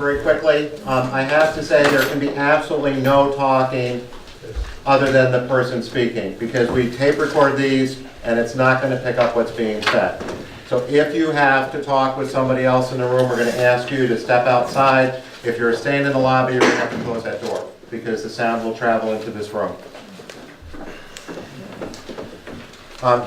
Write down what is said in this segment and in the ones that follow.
very quickly. I have to say there can be absolutely no talking other than the person speaking, because we tape record these and it's not going to pick up what's being said. So if you have to talk with somebody else in the room, we're going to ask you to step outside. If you're staying in the lobby, you're going to have to close that door, because the sound will travel into this room.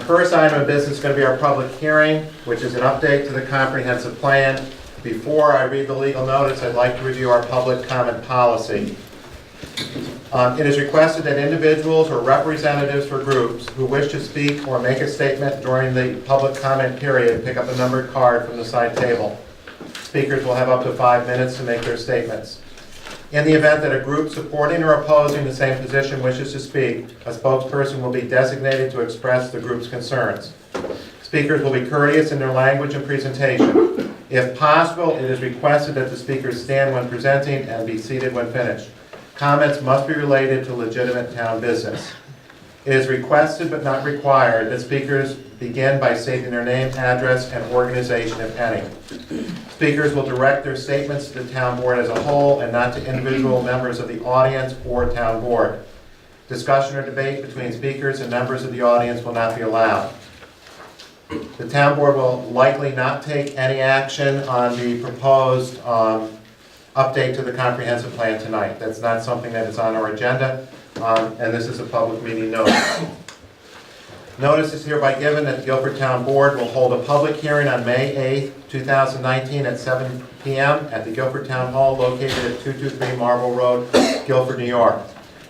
First item of business is going to be our public hearing, which is an update to the comprehensive plan. Before I read the legal notice, I'd like to review our public comment policy. It is requested that individuals or representatives for groups who wish to speak or make a statement during the public comment period pick up a numbered card from the side table. Speakers will have up to 5 minutes to make their statements. In the event that a group supporting or opposing the same position wishes to speak, a spokesperson will be designated to express the group's concerns. Speakers will be courteous in their language and presentation. If possible, it is requested that the speakers stand when presenting and be seated when finished. Comments must be related to legitimate town business. It is requested but not required that speakers begin by stating their name, address, and organization, if any. Speakers will direct their statements to the town board as a whole and not to individual members of the audience or town board. Discussion or debate between speakers and members of the audience will not be allowed. The town board will likely not take any action on the proposed update to the comprehensive plan tonight. That's not something that is on our agenda, and this is a public meeting notice. Notice is hereby given that the Guilford Town Board will hold a public hearing on May 8th, 2019 at 7 p.m. at the Guilford Town Hall located at 223 Marble Road, Guilford, New York,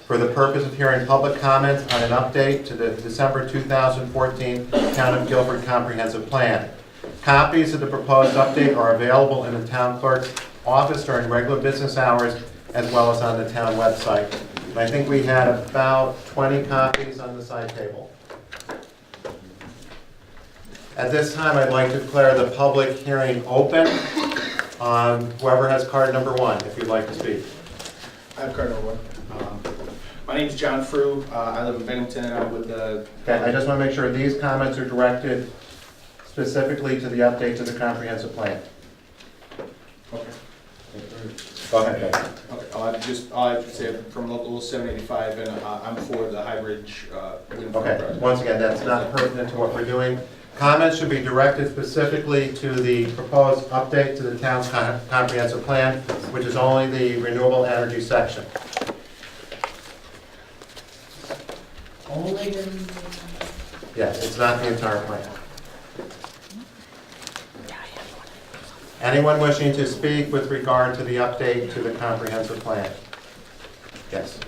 for the purpose of hearing public comments on an update to the December 2014 Town of Guilford Comprehensive Plan. Copies of the proposed update are available in the town clerk's office during regular business hours, as well as on the town website. And I think we had about 20 copies on the side table. At this time, I'd like to declare the public hearing open. Whoever has card number 1, if you'd like to speak. I have card number 1. My name is John Frew. I live in Binghamton, and I'm with the... Okay, I just want to make sure these comments are directed specifically to the update to the comprehensive plan. Okay. Go ahead, guys. Okay. I'll have to say from Local 785, and I'm for the high bridge wind farm Okay, project. once again, that's not pertinent to what we're doing. Comments should be directed specifically to the proposed update to the town's comprehensive plan, which is only the renewable energy section. Only the... Yes, it's not the entire plan. Anyone wishing to speak with regard to the update to the comprehensive plan? Yes.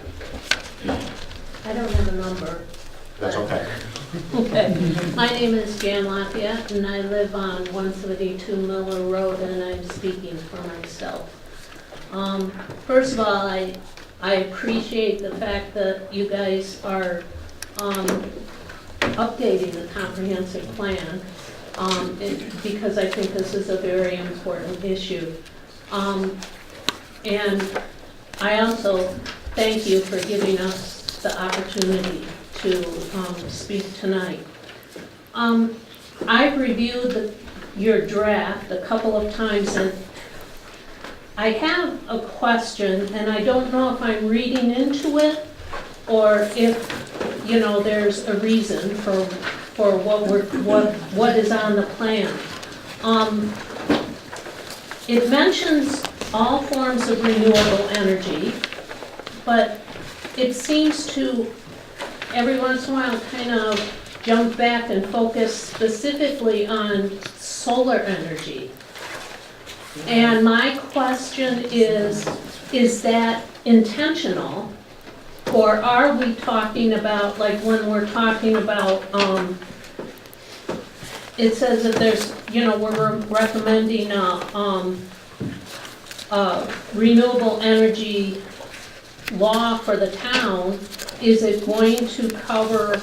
I don't have a number. That's okay. Okay. My name is Jan Lafayette, and I live on 172 Miller Road, and I'm speaking for myself. First of all, I appreciate the fact that you guys are updating the comprehensive plan, because I think this is a very important issue. And I also thank you for giving us the opportunity to speak tonight. I've reviewed your draft a couple of times, and I have a question, and I don't know if I'm reading into it or if, you know, there's a reason for what is on the plan. It mentions all forms of renewable energy, but it seems to every once in a while kind of jump back and focus specifically on solar energy. And my question is that intentional? Or are we talking about, like when we're talking about, it says that there's, you know, we're recommending renewable energy law for the town. Is it going to cover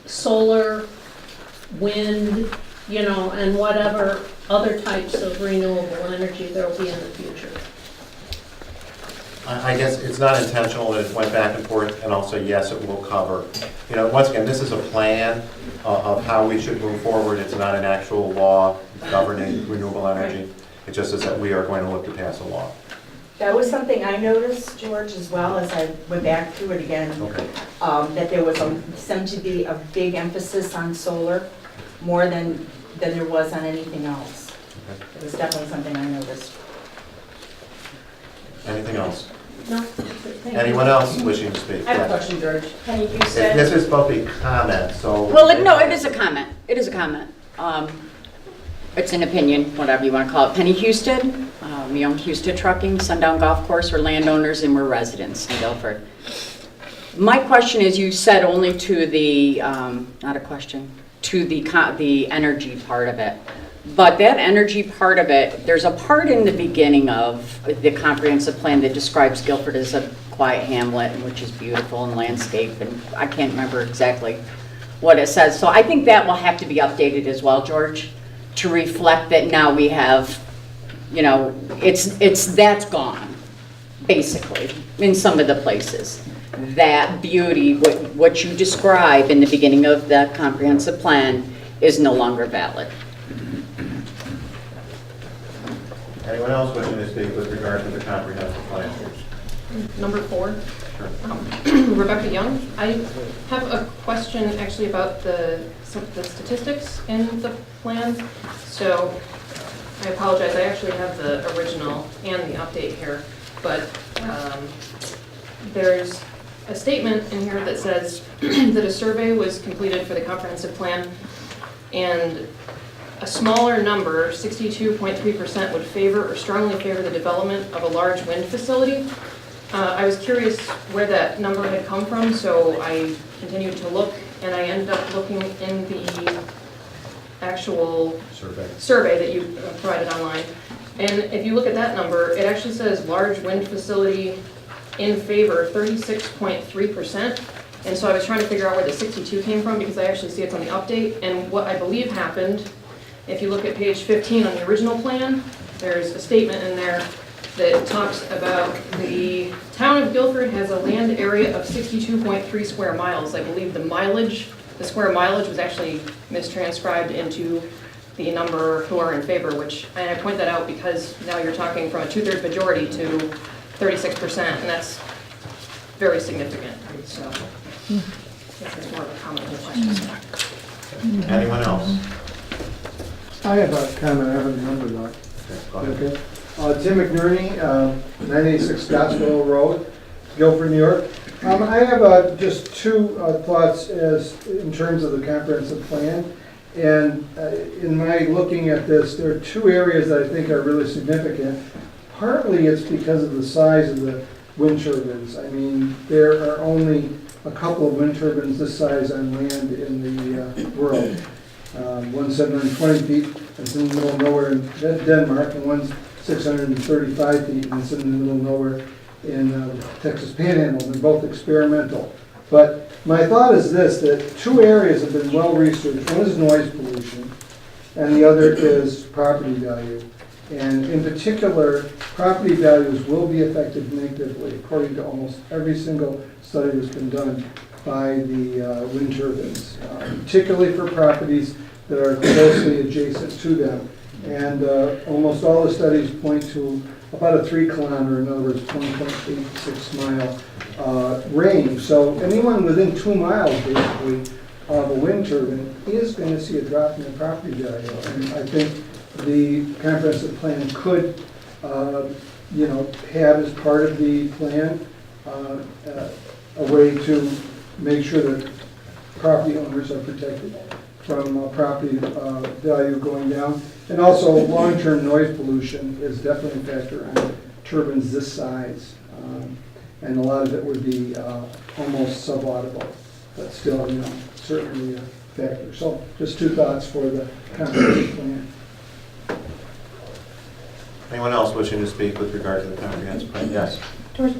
solar, wind, you know, and whatever other types of renewable energy there will be in the future? I guess it's not intentional that it went back and forth, and also, yes, it will cover. You know, once again, this is a plan of how we should move forward. It's not an actual law governing renewable energy. It just is that we are going to look to pass a law. That was something I noticed, George, as well as I went back through it again, Okay. that there was seemed to be a big emphasis on solar, more than there was on anything else. Okay. It was definitely something I noticed. Anything else? No, that's it. Thank you. Anyone else wishing to speak? I have a question, George. Penny, you If said, This is supposed to be comment, so. Well, no, it is a comment. It is a comment. It's an opinion, whatever you want to call it. Penny Houston, we own Houston Trucking, Sundown Golf Course. We're landowners and we're residents in Guilford. My question is, you said only to the, not a question, to the energy part of it. But that energy part of it, there's a part in the beginning of the comprehensive plan that describes Guilford as a quiet hamlet, which is beautiful and landscape, and I can't remember exactly what it says. So I think that will have to be updated as well, George, to reflect that now we have, you know, that's gone, basically, in some of the places. That beauty, what you describe in the beginning of the comprehensive plan, is no longer valid. Anyone else wishing to speak with regard to the comprehensive plan? Number 4, Sure. Rebecca Young. I have a question actually about some of the statistics in the plan. So I apologize, I actually have the original and the update here, but there's a statement in here that says that a survey was completed for the comprehensive plan, and a smaller number, 62.3%, would favor or strongly favor the development of a large wind facility. I was curious where that number had come from, so I continued to look, and I ended up looking in the actual survey that you provided online. And if you look at that number, it actually says large wind facility in favor, 36.3%. And so I was trying to figure out where the 62 came from, because I actually see it's on the update. And what I believe happened, if you look at page 15 on the original plan, there's a statement in there that talks about the town of Guilford has a land area of 62.3 square miles. I believe the square mileage was actually mistranscribed into the number who are in favor, and I point that out because now you're talking from a 2/3 majority to 36%, and that's very significant. So I guess it's more of a comment than a question. Anyone else? I have a comment, I haven't remembered that. Okay, go ahead. Okay. Tim McNerney, 986 Scottsville Road, Guilford, New York. I have just two thoughts in terms of the comprehensive plan. And in my looking at this, there are two areas that I think are really significant. Partly it's because of the size of the wind turbines. I mean, there are only a couple of wind turbines this size on land in the world. One's 720 feet, it's in the middle of nowhere in Denmark, and one's 635 feet, and it's in the middle of nowhere in Texas Panhandle. They're both experimental. But my thought is this, that two areas have been well researched. One is noise pollution, and the other is property value. And in particular, property values will be affected negatively, according to almost every single study that's been done by the wind turbines, particularly for properties that are closely adjacent to them. And almost all the studies point to about a 3 kilometer, in other words, 1.86 mile range. So anyone within 2 miles, basically, of a wind turbine is going to see a drop in the property value. And I think the comprehensive plan could, have as part of the plan a way to make sure that property owners are protected from property value going down. And also, long-term noise pollution is definitely a factor on turbines this size. And a lot of it would be almost subaudible, but still, certainly a factor. So just two thoughts for the comprehensive plan. Anyone else wishing to speak with regard to the comprehensive plan? Yes. George,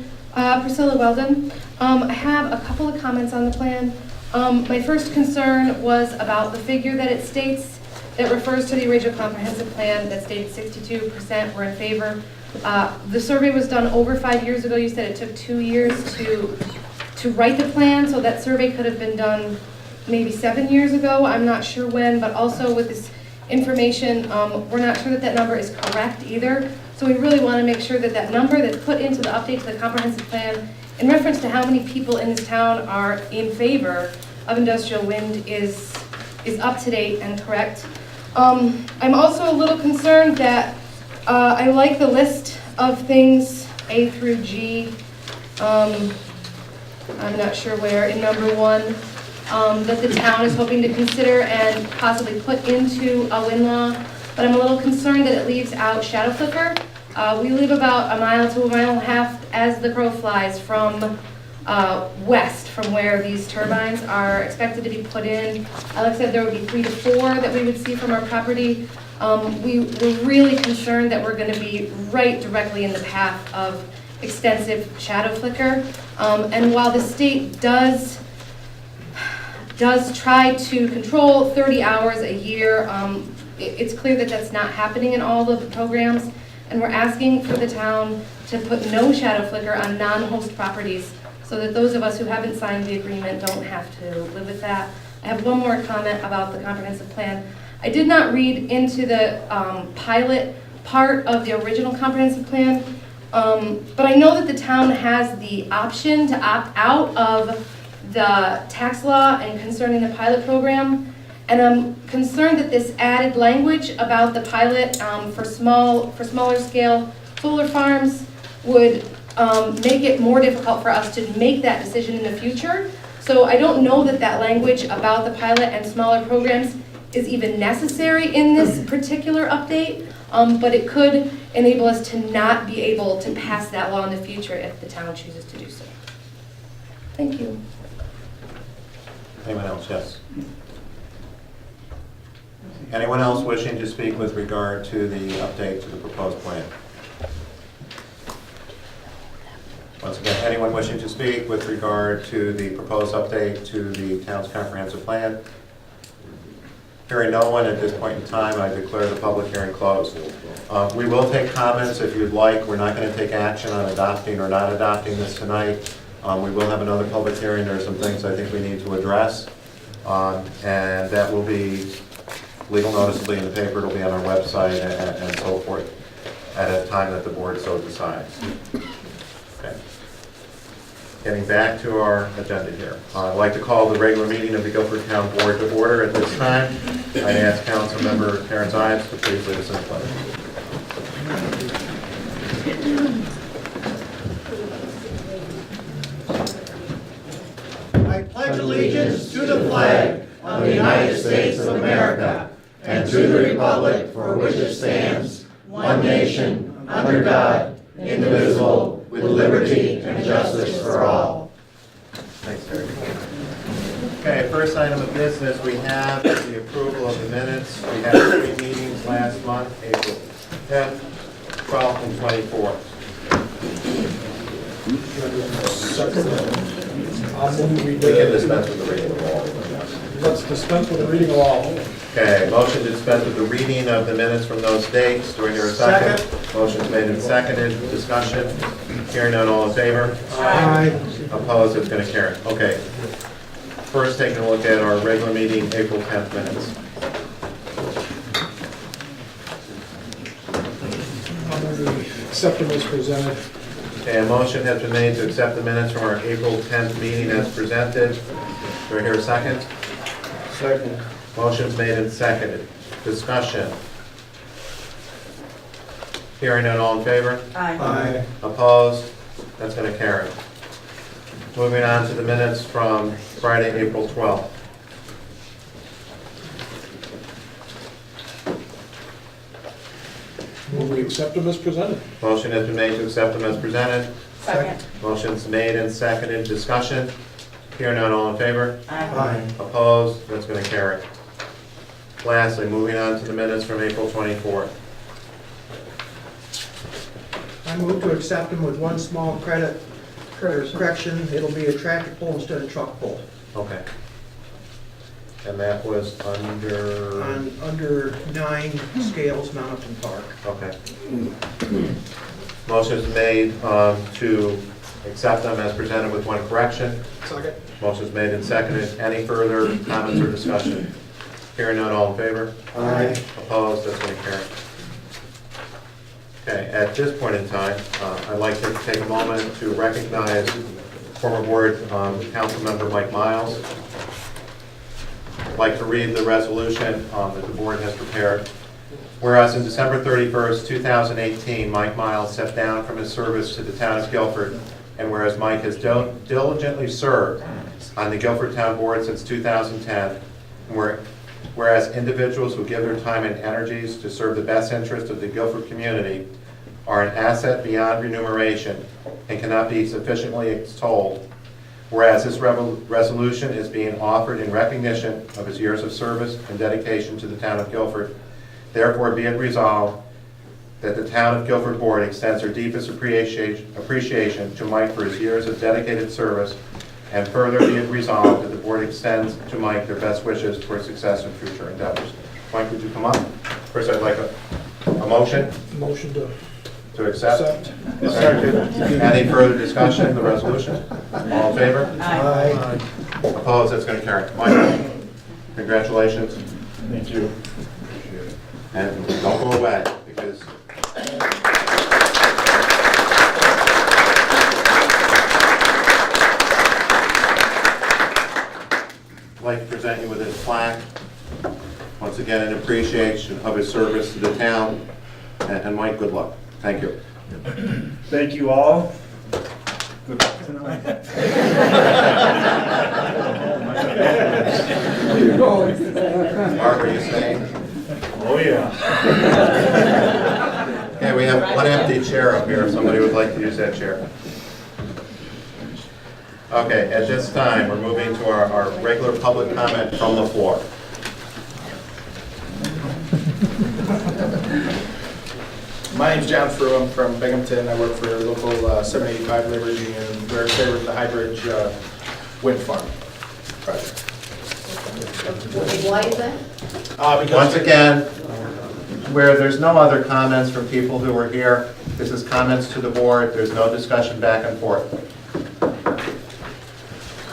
Priscilla Weldon. I have a couple of comments on the plan. My first concern was about the figure that it states. It refers to the original comprehensive plan that states 62% were in favor. The survey was done over 5 years ago. You said it took 2 years to write the plan, so that survey could have been done maybe 7 years ago. I'm not sure when, but also with this information. We're not sure that that number is correct either. So we really want to make sure that that number that's put into the update to the comprehensive plan in reference to how many people in this town are in favor of industrial wind is up to date and correct. I'm also a little concerned that I like the list of things A through G. I'm not sure where, in number 1, that the town is hoping to consider and possibly put into a wind law, but I'm a little concerned that it leaves out shadow flicker. We live about a mile to a mile and a half as the crow flies from west from where these turbines are expected to be put in. Alex said there would be 3 to 4 that we would see from our property. We're really concerned that we're going to be right directly in the path of extensive shadow flicker. And while the state does try to control 30 hours a year, it's clear that that's not happening in all of the programs. And we're asking for the town to put no shadow flicker on non-host properties so that those of us who haven't signed the agreement don't have to live with that. I have one more comment about the comprehensive plan. I did not read into the pilot part of the original comprehensive plan, but I know that the town has the option to opt out of the tax law and concerning the pilot program. And I'm concerned that this added language about the pilot for smaller scale solar farms would make it more difficult for us to make that decision in the future. So I don't know that that language about the pilot and smaller programs is even necessary in this particular update, but it could enable us to not be able to pass that law in the future if the town chooses to do so. Thank you. Anyone else? Yes. Anyone else wishing to speak with regard to the update to the proposed plan? Once again, anyone wishing to speak with regard to the proposed update to the town's comprehensive plan? Hearing no one at this point in time, I declare the public hearing closed. We will take comments if you'd like. We're not going to take action on adopting or not adopting this tonight. We will have another public hearing. There are some things I think we need to address. And that will be, legal notice will be in the paper, it'll be on our website and so forth at a time that the board so decides. Okay. Getting back to our agenda here. I'd like to call the regular meeting of the Guilford Town Board to order at this time. I'd ask Councilmember Terrence Ives to please lead us in the pledge. I pledge allegiance to the flag of the United States of America and to the republic for which it stands, one nation, under God, indivisible, with liberty and justice for all. Thanks, Terry. Okay, first item of business we have is the approval of the minutes. We had 3 meetings last month, April 10th, 12th, and 24th. We can dispense with the reading of all. Let's dispense with the reading of all. Okay, motion to dispense with the reading of the minutes from those dates. Do I hear a second? Motion's made and seconded. Discussion. Hearing none, all in favor? Aye. Opposed? It's going to carry. Okay. First, taking a look at our regular meeting, April 10th minutes. Accept them as presented. Okay, a motion has been made to accept the minutes from our April 10th meeting as presented. Do I hear a second? Second. Motion's made and seconded. Discussion. Hearing none, all in favor? Aye. Opposed? That's going to carry. Moving on to the minutes from Friday, April 12th. Will we accept them as presented? Motion has been made to accept them as presented. Second. Motion's made and seconded. Discussion. Hearing none, all in favor? Aye. Opposed? That's going to carry. Lastly, moving on to the minutes from April 24th. I move to accept them with one small correction. It'll be a tractor pull instead of truck pull. Okay. And that was under... Under 9 scales, Mountain Park. Okay. Motion's made to accept them as presented with one correction. Second. Motion's made and seconded. Any further comments or discussion? Hearing none, all in favor? Aye. Opposed? That's going to carry. Okay, at this point in time, I'd like to take a moment to recognize former board council member Mike Miles. I'd like to read the resolution that the board has prepared. Whereas in December 31st, 2018, Mike Miles stepped down from his service to the town of Guilford, and whereas Mike has diligently served on the Guilford Town Board since 2010, and whereas individuals who give their time and energies to serve the best interest of the Guilford community are an asset beyond remuneration and cannot be sufficiently extolled, whereas this resolution is being offered in recognition of his years of service and dedication to the town of Guilford, therefore be it resolved that the Town of Guilford Board extends their deepest appreciation to Mike for his years of dedicated service, and further be it resolved that the Board extends to Mike their best wishes for success in future endeavors. Mike, would you come up? First, I'd like a motion. Motion To accept. Any further discussion of the resolution? All in favor? Aye. Opposed? That's going to carry. Mike, congratulations. Thank you. And don't go away, because I'd like to present you with this plaque. Once again, in appreciation of his service to the town. And Mike, good luck. Thank you. Thank you all. Good luck tonight. Mark, are you staying? Oh, yeah. Okay, we have one empty chair up here if somebody would like to use that chair. Okay, at this time, we're moving to our regular public comment from the floor. My name's John Frew. I'm from Binghamton. I work for local 785 Liberty, and we're in favor of the High Bridge wind farm project. Why is that? Once Because again, where there's no other comments from people who were here, this is comments to the board. There's no discussion back and forth.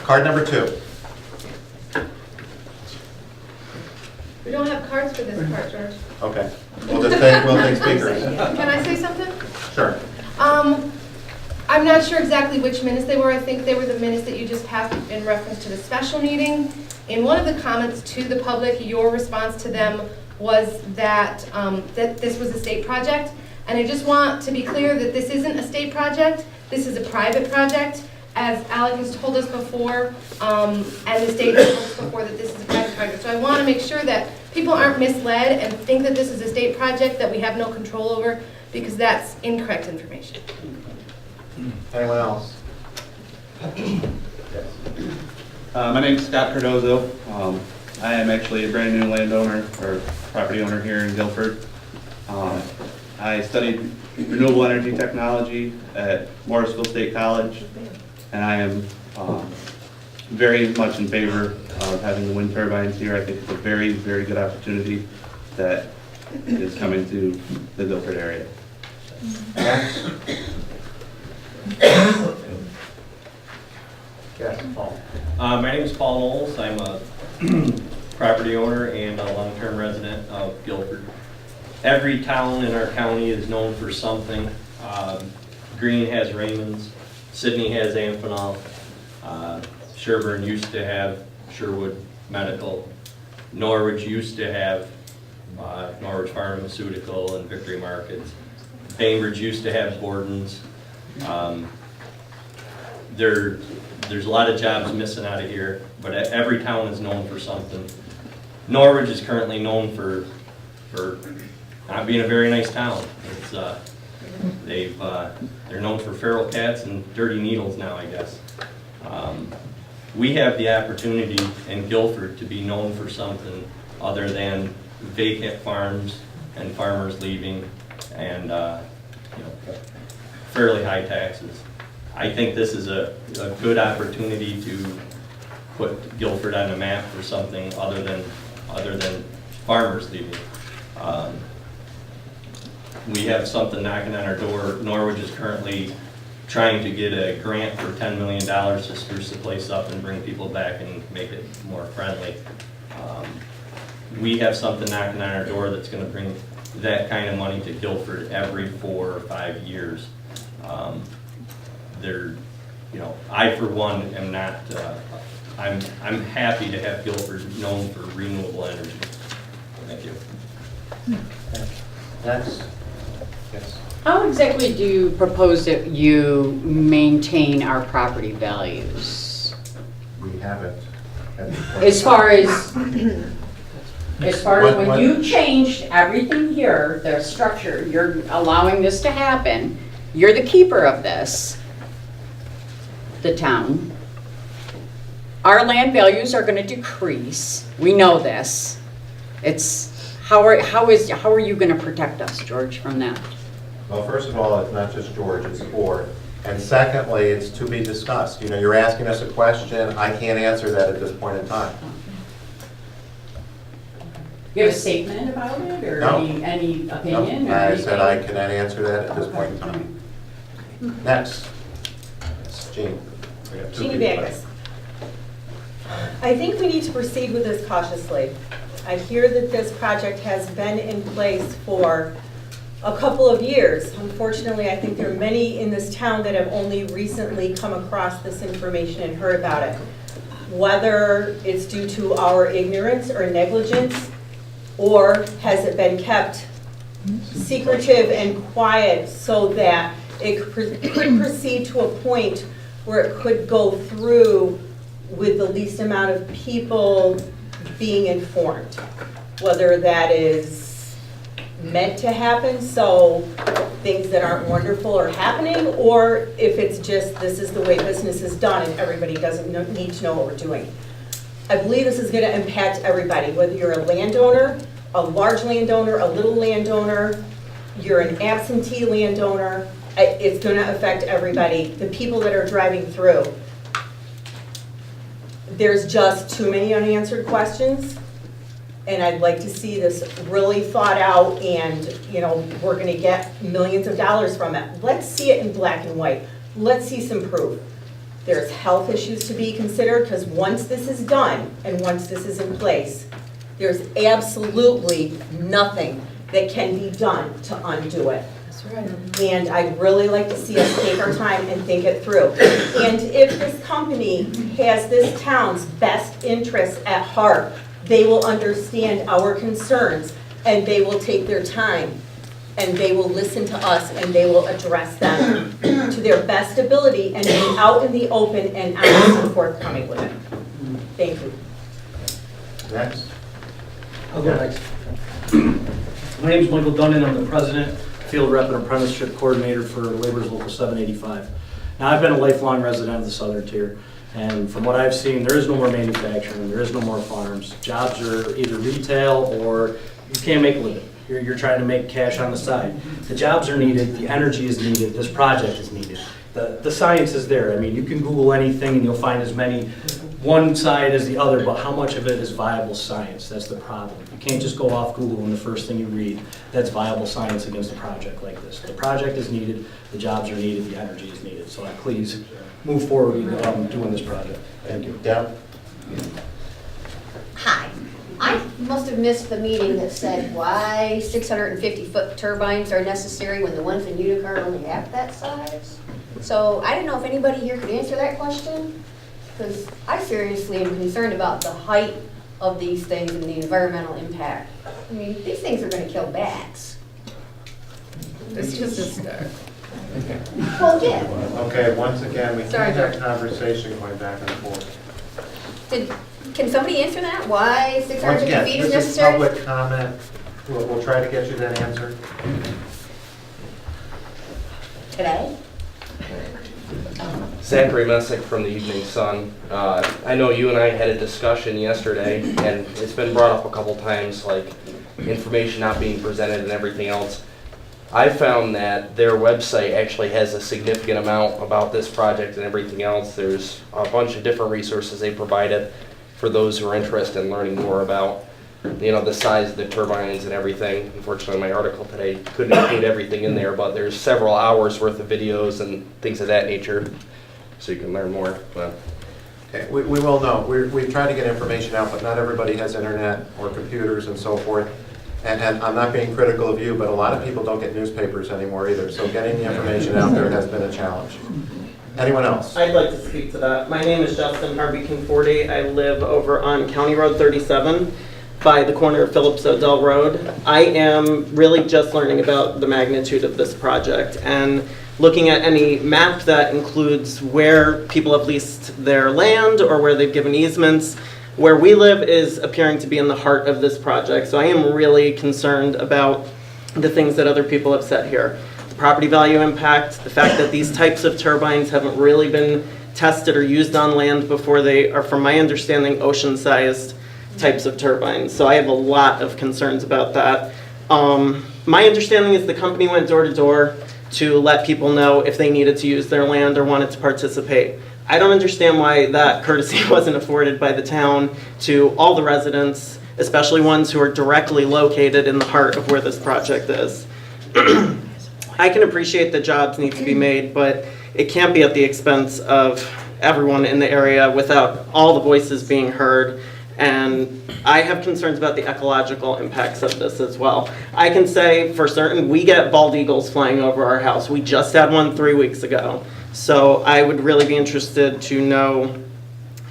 Card number 2. We don't have cards for this part, George. Okay, we'll take speakers. Can I say something? Sure. I'm not sure exactly which minutes they were. I think they were the minutes that you just passed in reference to the special meeting. In one of the comments to the public, your response to them was that, that this was a state project. And I just want to be clear that this isn't a state project. This is a private project. As Alec has told us before, and the state has told us before, that this is a private project. So I want to make sure that people aren't misled and think that this is a state project that we have no control over, because that's incorrect information. Anyone else? My name is Scott Cardozo. I am actually a brand new landowner or property owner here in Guilford. I studied renewable energy technology at Morrisville State College, and I am very much in favor of having the wind turbines here. I think it's a very, very good opportunity that is coming to the Guilford area. Yes, Paul. My name is Paul Knowles. I'm a property owner and a long-term resident of Guilford. Every town in our county is known for something. Greene has Raymond's, Sidney has Amphenol, Sherburne used to have Sherwood Medical, Norwich used to have Norwich Pharmaceutical and Victory Markets, Bainbridge used to have Borden's. There's a lot of jobs missing out of here, but every town is known for something. Norwich is currently known for not being a very nice town. It's, they're known for feral cats and dirty needles now, I guess. We have the opportunity in Guilford to be known for something other than vacant farms and farmers leaving and fairly high taxes. I think this is a good opportunity to put Guilford on the map for something other than farmers leaving. We have something knocking on our door. Norwich is currently trying to get a grant for $10 million to spruce the place up and bring people back and make it more friendly. we have something knocking on our door that's gonna bring that kind of money to Guilford every 4 or 5 years. There, you know, I for one am not, I'm happy to have Guilford known for renewable energy. Thank you. Next. Yes. How exactly do you propose that you maintain our property values? We haven't. As far as when What- you changed everything here, the structure, you're allowing this to happen, you're the keeper of this, the town. Our land values are gonna decrease, we know this. How are you gonna protect us, George, from that? Well, first of all, it's not just George, it's the board. And secondly, it's to be discussed. You know, you're asking us a question, I can't answer that at this point in time. You have a statement about it, or No. any No, opinion? or I said I anything? cannot answer that at this point in time. Next. Yes, Jean. We have two Jeannie people. Backus. I think we need to proceed with this cautiously. I hear that this project has been in place for a couple of years. Unfortunately, I think there are many in this town that have only recently come across this information and heard about it. Whether it's due to our ignorance or negligence, or has it been kept secretive and quiet so that it could proceed to a point where it could go through with the least amount of people being informed? Whether that is meant to happen, so things that aren't wonderful are happening, or if it's just, this is the way business is done and everybody doesn't need to know what we're doing. I believe this is gonna impact everybody, whether you're a landowner, a large landowner, a little landowner, you're an absentee landowner, it's gonna affect everybody. The people that are driving through. There's just too many unanswered questions. And I'd like to see this really thought out and, you know, we're gonna get millions of dollars from it. Let's see it in black and white. Let's see some proof. There's health issues to be considered, because once this is done and once this is in place, there's absolutely nothing that can be done to undo it. That's right. And I'd really like to see us take our time and think it through. And if this company has this town's best interests at heart, they will understand our concerns, and they will take their time, and they will listen to us, and they will address them to their best ability, and be out in the open and honest and forthcoming with it. Thank you. Next. I'll go next. My name is Michael Dunnan. I'm the president, field rep, and apprenticeship coordinator for Labor's Local 785. Now, I've been a lifelong resident of the southern tier, and from what I've seen, there is no more manufacturing, there is no more farms. Jobs are either retail or you can't make a living. You're trying to make cash on the side. The jobs are needed, the energy is needed, this project is needed. The science is there. I mean, you can Google anything and you'll find as many one side as the other, but how much of it is viable science? That's the problem. You can't just go off Google and the first thing you read, that's viable science against a project like this. The project is needed, the jobs are needed, the energy is needed. So please move forward with doing this project. Thank you. Deb? Hi. I must have missed the meeting that said why 650-foot turbines are necessary when the ones in Utica are only half that size. So I didn't know if anybody here could answer that question, because I seriously am concerned about the height of these things and the environmental impact. I mean, these things are going to kill bats. It's just a start. Well, yeah. Okay, once again, we Sorry, can't have George. conversation going back and forth. Can somebody answer that? Why Once 650 again, feet is this is necessary? public comment. We'll try to get you that answer. Today? Zachary Messick from the Evening Sun. I know you and I had a discussion yesterday, and it's been brought up a couple times, like information not being presented and everything else. I found that their website actually has a significant amount about this project and everything else. There's a bunch of different resources they provided for those who are interested in learning more about, you know, the size of the turbines and everything. Unfortunately, my article today couldn't include everything in there, but there's several hours worth of videos and things of that nature, so you can learn more. But Okay, we will know. We've tried to get information out, but not everybody has internet or computers and so forth. And I'm not being critical of you, but a lot of people don't get newspapers anymore either. So getting the information out there has been a challenge. Anyone else? I'd like to speak to that. My name is Justin Harvey Conforti. I live over on County Road 37 by the corner of Phillips Odell Road. I am really just learning about the magnitude of this project and looking at any map that includes where people have leased their land or where they've given easements. Where we live is appearing to be in the heart of this project, so I am really concerned about the things that other people have said here. The property value impact, the fact that these types of turbines haven't really been tested or used on land before. They are, from my understanding, ocean-sized types of turbines, so I have a lot of concerns about that. My understanding is the company went door to door to let people know if they needed to use their land or wanted to participate. I don't understand why that courtesy wasn't afforded by the town to all the residents, especially ones who are directly located in the heart of where this project is. I can appreciate that jobs need to be made, but it can't be at the expense of everyone in the area without all the voices being heard. And I have concerns about the ecological impacts of this as well. I can say for certain we get bald eagles flying over our house. We just had one 3 weeks ago. So I would really be interested to know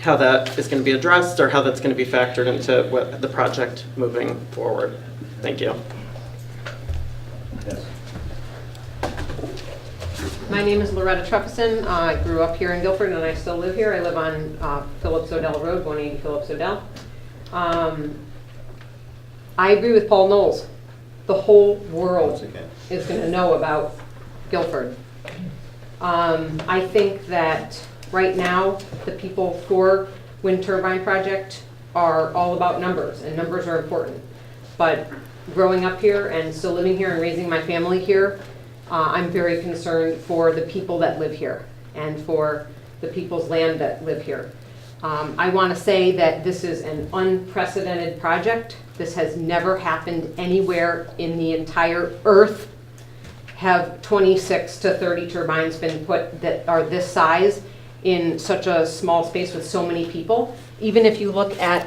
how that is going to be addressed or how that's going to be factored into what the project moving forward. Thank you. Yes. My name is Loretta Truffison. I grew up here in Guilford and I still live here. I live on Phillips Odell Road, 180 Phillips Odell. I agree with Paul Knowles. The whole world is going to know about Guilford. I think that right now the people for wind turbine project are all about numbers, and numbers are important. But growing up here and still living here and raising my family here, I'm very concerned for the people that live here and for the people's land that live here. I want to say that this is an unprecedented project. This has never happened anywhere in the entire earth. Have 26 to 30 turbines been put that are this size in such a small space with so many people. Even if you look at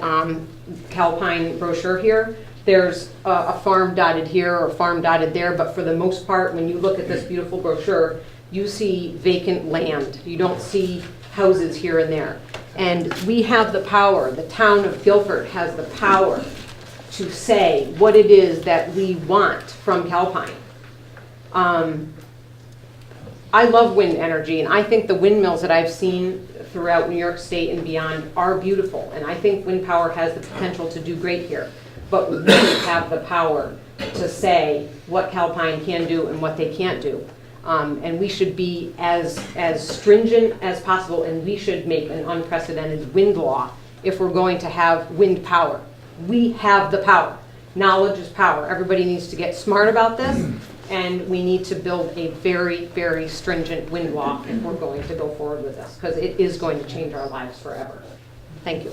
Calpine brochure here, there's a farm dotted here or a farm dotted there, but for the most part, when you look at this beautiful brochure, you see vacant land. You don't see houses here and there. And we have the power, the town of Guilford has the power to say what it is that we want from Calpine. I love wind energy, and I think the windmills that I've seen throughout New York State and beyond are beautiful, and I think wind power has the potential to do great here. But we have the power to say what Calpine can do and what they can't do. And we should be as stringent as possible, and we should make an unprecedented wind law if we're going to have wind power. We have the power. Knowledge is power. Everybody needs to get smart about this. And we need to build a very, very stringent wind law if we're going to go forward with this, because it is going to change our lives forever. Thank you.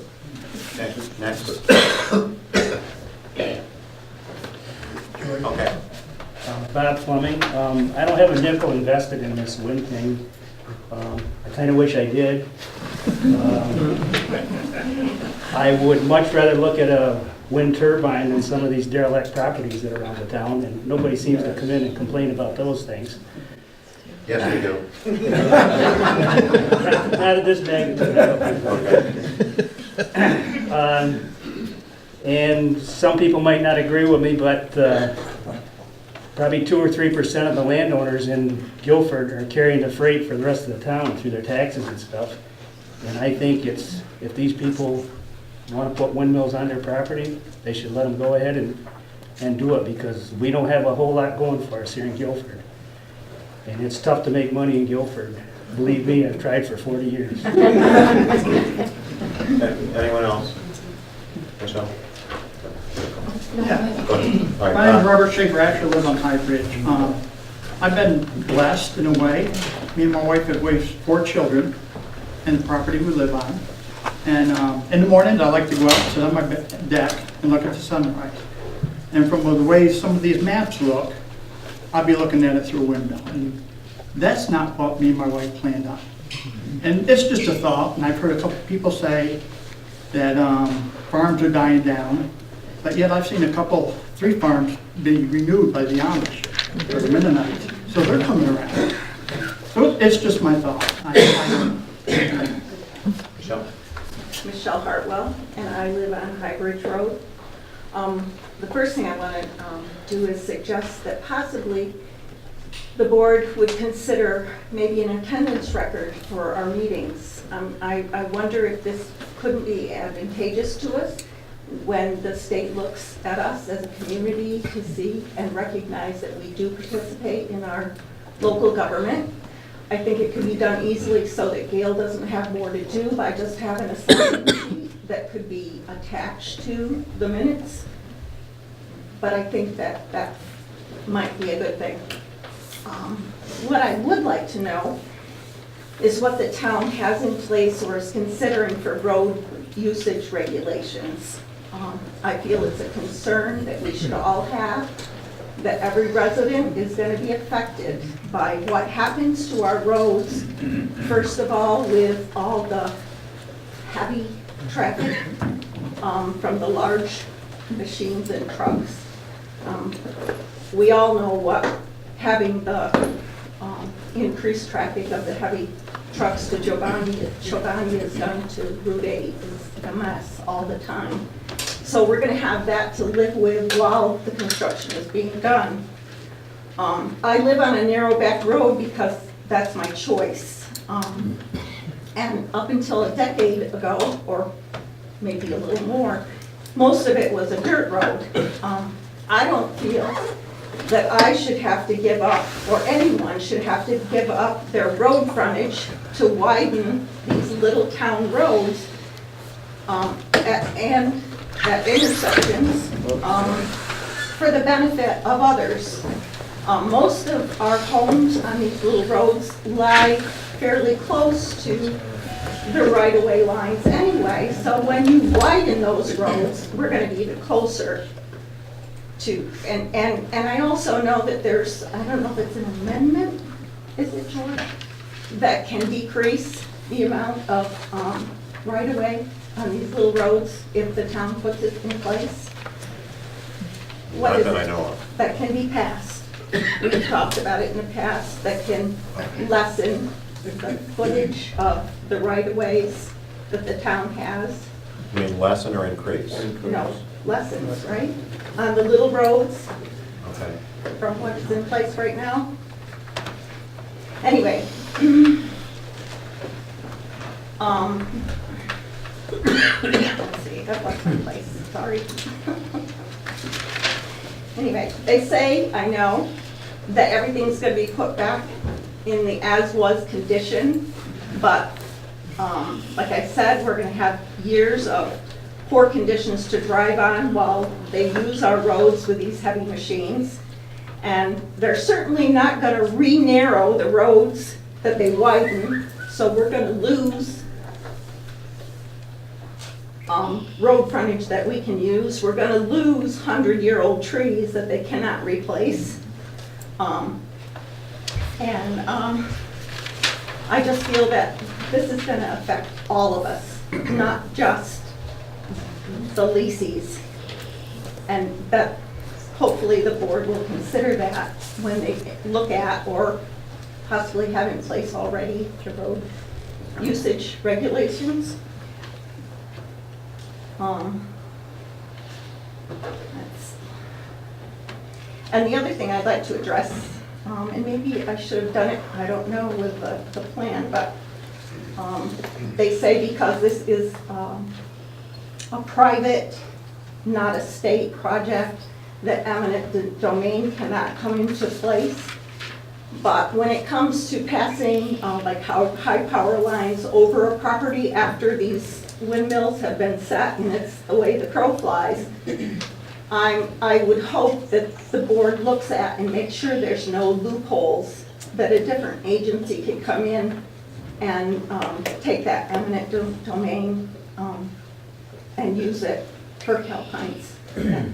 Next. Okay. Bob Fleming. I don't have a nickel invested in this wind thing. I kind of wish I did. I would much rather look at a wind turbine than some of these derelict properties that are around the town, and nobody seems to come in and complain about those things. Yes, we do. Not at this magnitude. And some people might not agree with me, but probably 2 or 3% of the landowners in Guilford are carrying the freight for the rest of the town through their taxes and stuff. And I think if these people want to put windmills on their property, they should let them go ahead and do it, because we don't have a whole lot going for us here in Guilford. And it's tough to make money in Guilford. Believe me, I've tried for 40 years. Anyone else? Michelle? Yeah. Go ahead. All right, My name is Robert Schaefer. I actually live on High Bridge. I've been blessed in a way. Me and my wife have raised 4 children in the property we live on. And in the mornings, I like to go out, sit on my deck, and look at the sunrise. And from the way some of these maps look, I'll be looking at it through a window. And that's not what me and my wife planned on. And it's just a thought, and I've heard a couple people say that farms are dying down, but yet I've seen 3 farms be renewed by the Amish, or the Mennonites, so they're coming around. So it's just my thought. Michelle Hartwell, and I live on High Bridge Road. The first thing I want to do is suggest that possibly the board would consider maybe an attendance record for our meetings. I wonder if this couldn't be advantageous to us when the state looks at us as a community to see and recognize that we do participate in our local government. I think it could be done easily so that Gail doesn't have more to do by just having a sign sheet that could be attached to the minutes. But I think that that might be a good thing. What I would like to know is what the town has in place or is considering for road usage regulations. I feel it's a concern that we should all have, that every resident is going to be affected by what happens to our roads, first of all, with all the heavy traffic from the large machines and trucks. We all know what having the increased traffic of the heavy trucks to Giovanni has done to Route 8 is a mess all the time. So we're going to have that to live with while the construction is being done. I live on a narrow back road because that's my choice. And up until a decade ago, or maybe a little more, most of it was a dirt road. I don't feel that I should have to give up, or anyone should have to give up their road frontage to widen these little town roads and at intersections for the benefit of others. Most of our homes on these little roads lie fairly close to the right-of-way lines anyway, so when you widen those roads, we're going to be even closer to, and I also know that there's, I don't know if it's an amendment, is it, George, that can decrease the amount of right-of-way on these little roads if the town puts it in place? What Not is that I it know of. that can be passed? We've talked about it in the past, that can lessen the footage of the right-of-ways that the town has. You mean lessen or increase? No, lessens, right? On the little roads Okay. from what's in place right now. Anyway. Let's see, that was in place, sorry. Anyway, they say, I know, that everything's gonna be put back in the as-was condition, but like I said, we're gonna have years of poor conditions to drive on while they use our roads with these heavy machines. And they're certainly not gonna re-narrow the roads that they widen, so we're gonna lose road frontage that we can use. We're gonna lose 100-year-old trees that they cannot replace. I just feel that this is gonna affect all of us, not just the leases. And that, hopefully the board will consider that when they look at or possibly have in place already the road usage regulations. And the other thing I'd like to address, and maybe I should have done it, I don't know, with the plan, but they say because this is a private, not a state project, that eminent domain cannot come into place. But when it comes to passing like high power lines over a property after these windmills have been set, and it's the way the crow flies, I would hope that the board looks at and makes sure there's no loopholes, that a different agency can come in and take that eminent domain and use it for Calpine's benefit.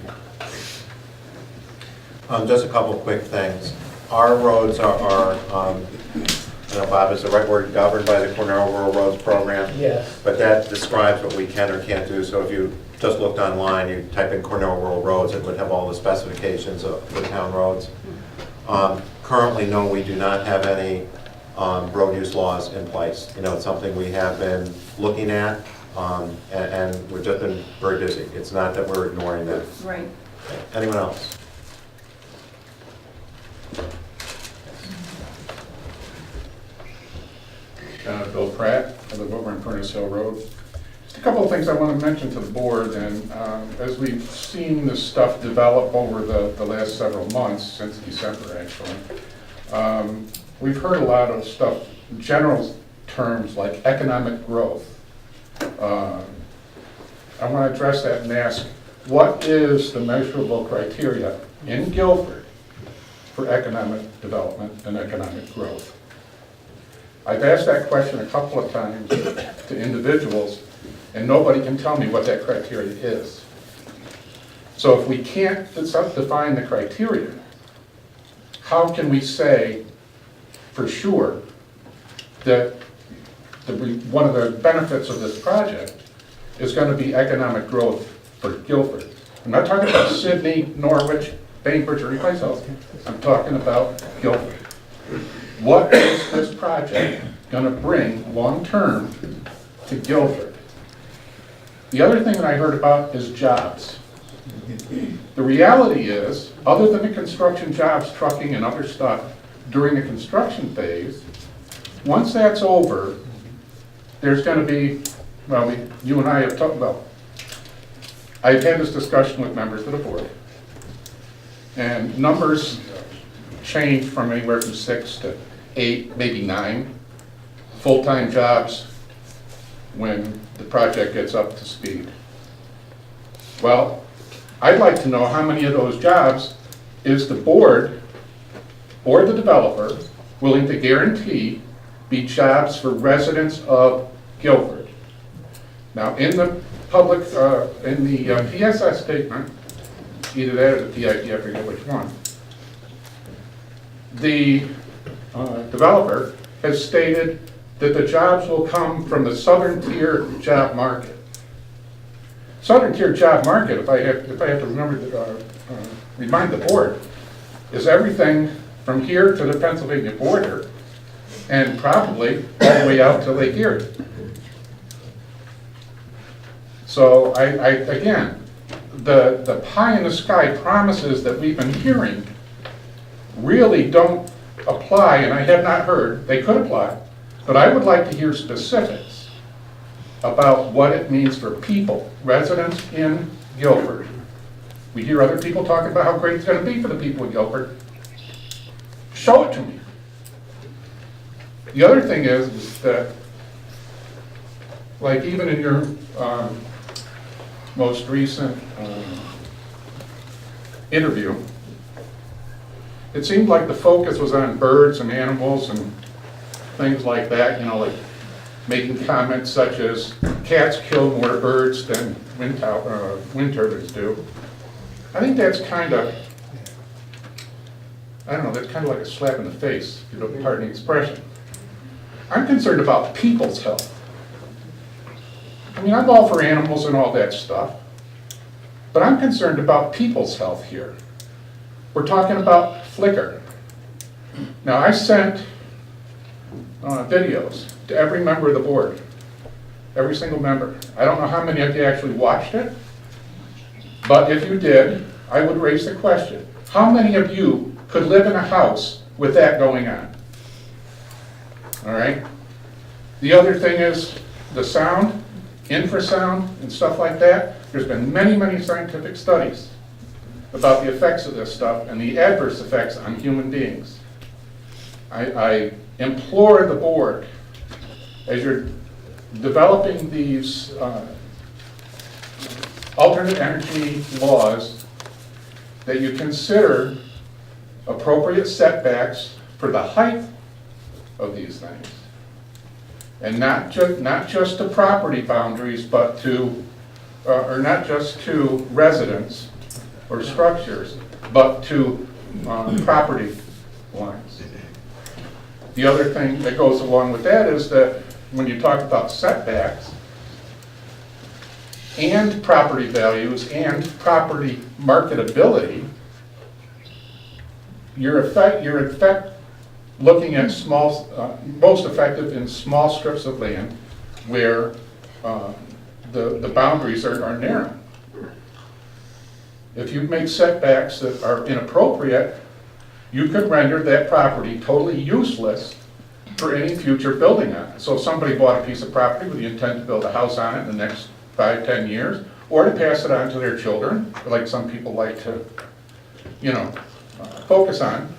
Just a couple quick things. Our roads are Bob, is the right word governed by the Cornell Rural Roads Program? Yes. But that describes what we can or can't do. So if you just looked online, you type in Cornell Rural Roads, it would have all the specifications of the town roads. Currently, no, we do not have any road use laws in place. It's something we have been looking at, and we've just been very busy. It's not that we're ignoring that. Right. Anyone else? Bill Pratt, I live over on Furnace Hill Road. Just a couple of things I want to mention to the board, and as we've seen this stuff develop over the last several months, since December actually, we've heard a lot of stuff, general terms like economic growth. I want to address that and ask, what is the measurable criteria in Guilford for economic development and economic growth? I've asked that question a couple of times to individuals, and nobody can tell me what that criteria is. So if we can't define the criteria, how can we say for sure that one of the benefits of this project is going to be economic growth for Guilford? I'm not talking about Sydney, Norwich, Bainbridge, or anyplace else. I'm talking about Guilford. What is this project going to bring long-term to Guilford? The other thing that I heard about is jobs. The reality is, other than the construction jobs, trucking and other stuff during the construction phase, once that's over, there's going to be, well, you and I have talked about, I've had this discussion with members of the board, and numbers change from anywhere from 6 to 8, maybe 9 full-time jobs when the project gets up to speed. Well, I'd like to know how many of those jobs is the board or the developer willing to guarantee be jobs for residents of Guilford. Now, in the public, in the PSS statement, either that or the PIP, I forget which one, the developer has stated that the jobs will come from the southern tier job market. Southern tier job market, if I have to remember to remind the board, is everything from here to the Pennsylvania border and probably all the way out to Lake Erie. So again, the pie in the sky promises that we've been hearing really don't apply, and I have not heard, they could apply, but I would like to hear specifics about what it means for people, residents in Guilford. We hear other people talking about how great it's going to be for the people of Guilford. Show it to me. The other thing is that, like even in your most recent interview, it seemed like the focus was on birds and animals and things like that, like making comments such as cats kill more birds than wind turbines do. I think that's kind of, I don't know, that's kind of like a slap in the face, if you don't pardon the expression. I'm concerned about people's health. I mean, I'm all for animals and all that stuff, but I'm concerned about people's health here. We're talking about flicker. Now, I sent videos to every member of the board, every single member. I don't know how many of you actually watched it, but if you did, I would raise the question, how many of you could live in a house with that going on? All right? The other thing is the sound, infrasound, and stuff like that. There's been many, many scientific studies about the effects of this stuff and the adverse effects on human beings. I implore the board, as you're developing these alternate energy laws, that you consider appropriate setbacks for the height of these things. And not just to property boundaries, but to, or not just to residents or structures, but to property lines. The other thing that goes along with that is that when you talk about setbacks and property values and property marketability, you're in fact looking at small, most effective in small strips of land where the boundaries are narrow. If you make setbacks that are inappropriate, you could render that property totally useless for any future building on it. So if somebody bought a piece of property with the intent to build a house on it in the next 5, 10 years, or to pass it on to their children, like some people like to, you know, focus on,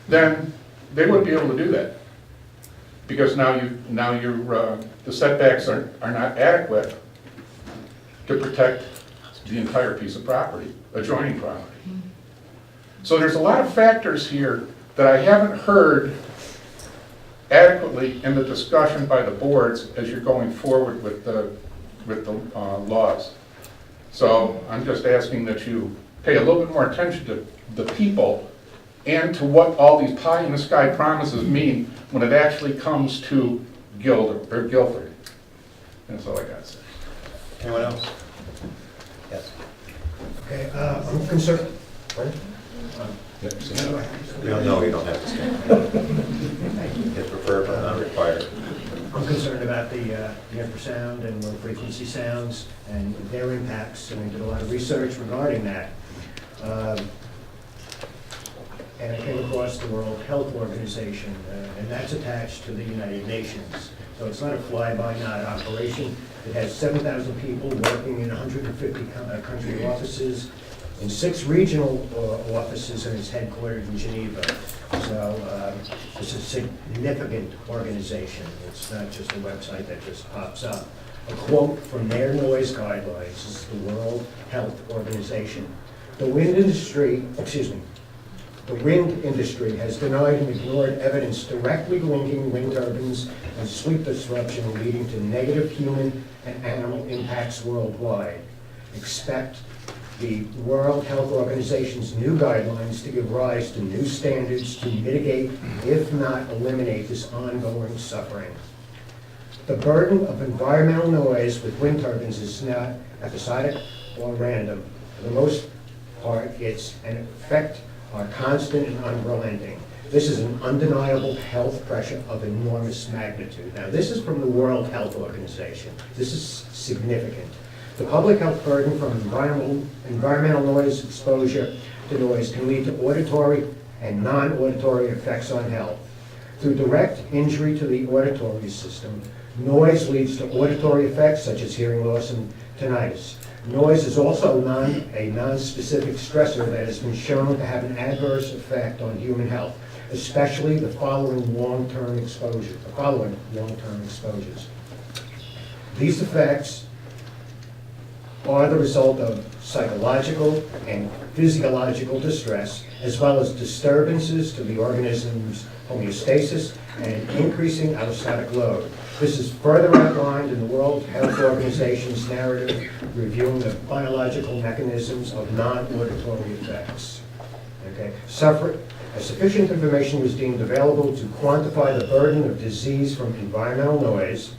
then they wouldn't be able to do that. Because now the setbacks are not adequate to protect the entire piece of property, adjoining property. So there's a lot of factors here that I haven't heard adequately in the discussion by the boards as you're going forward with the laws. So I'm just asking that you pay a little bit more attention to the people and to what all these pie-in-the-sky promises mean when it actually comes to Guilford. That's all I got to say. Anyone else? Yes. Okay, I'm concerned. No, you don't have to stand. It's preferred but not required. I'm concerned about the infrasound and low frequency sounds and their impacts, and I did a lot of research regarding that. And I came across the World Health Organization, and that's attached to the United Nations. So it's not a fly-by-night operation. It has 7,000 people working in 150 country offices, in 6 regional offices, and it's headquartered in Geneva. So it's a significant organization. It's not just a website that just pops up. A quote from their noise guidelines is the World Health Organization. The wind industry has denied and ignored evidence directly linking wind turbines and sleep disruption leading to negative human and animal impacts worldwide. Expect the World Health Organization's new guidelines to give rise to new standards to mitigate, if not eliminate, this ongoing suffering. The burden of environmental noise with wind turbines is not episodic or random. For the most part, its effect are constant and unrelenting. This is an undeniable health pressure of enormous magnitude. Now, this is from the World Health Organization. This is significant. The public health burden from environmental noise exposure to noise can lead to auditory and non-auditory effects on health. Through direct injury to the auditory system, noise leads to auditory effects such as hearing loss and tinnitus. Noise is also a non-specific stressor that has been shown to have an adverse effect on human health, especially the following long-term exposures. These effects are the result of psychological and physiological distress, as well as disturbances to the organism's homeostasis and increasing allostatic load. This is further outlined in the World Health Organization's narrative reviewing the biological mechanisms of non-auditory effects. Okay. Sufficient information was deemed available to quantify the burden of disease from environmental noise,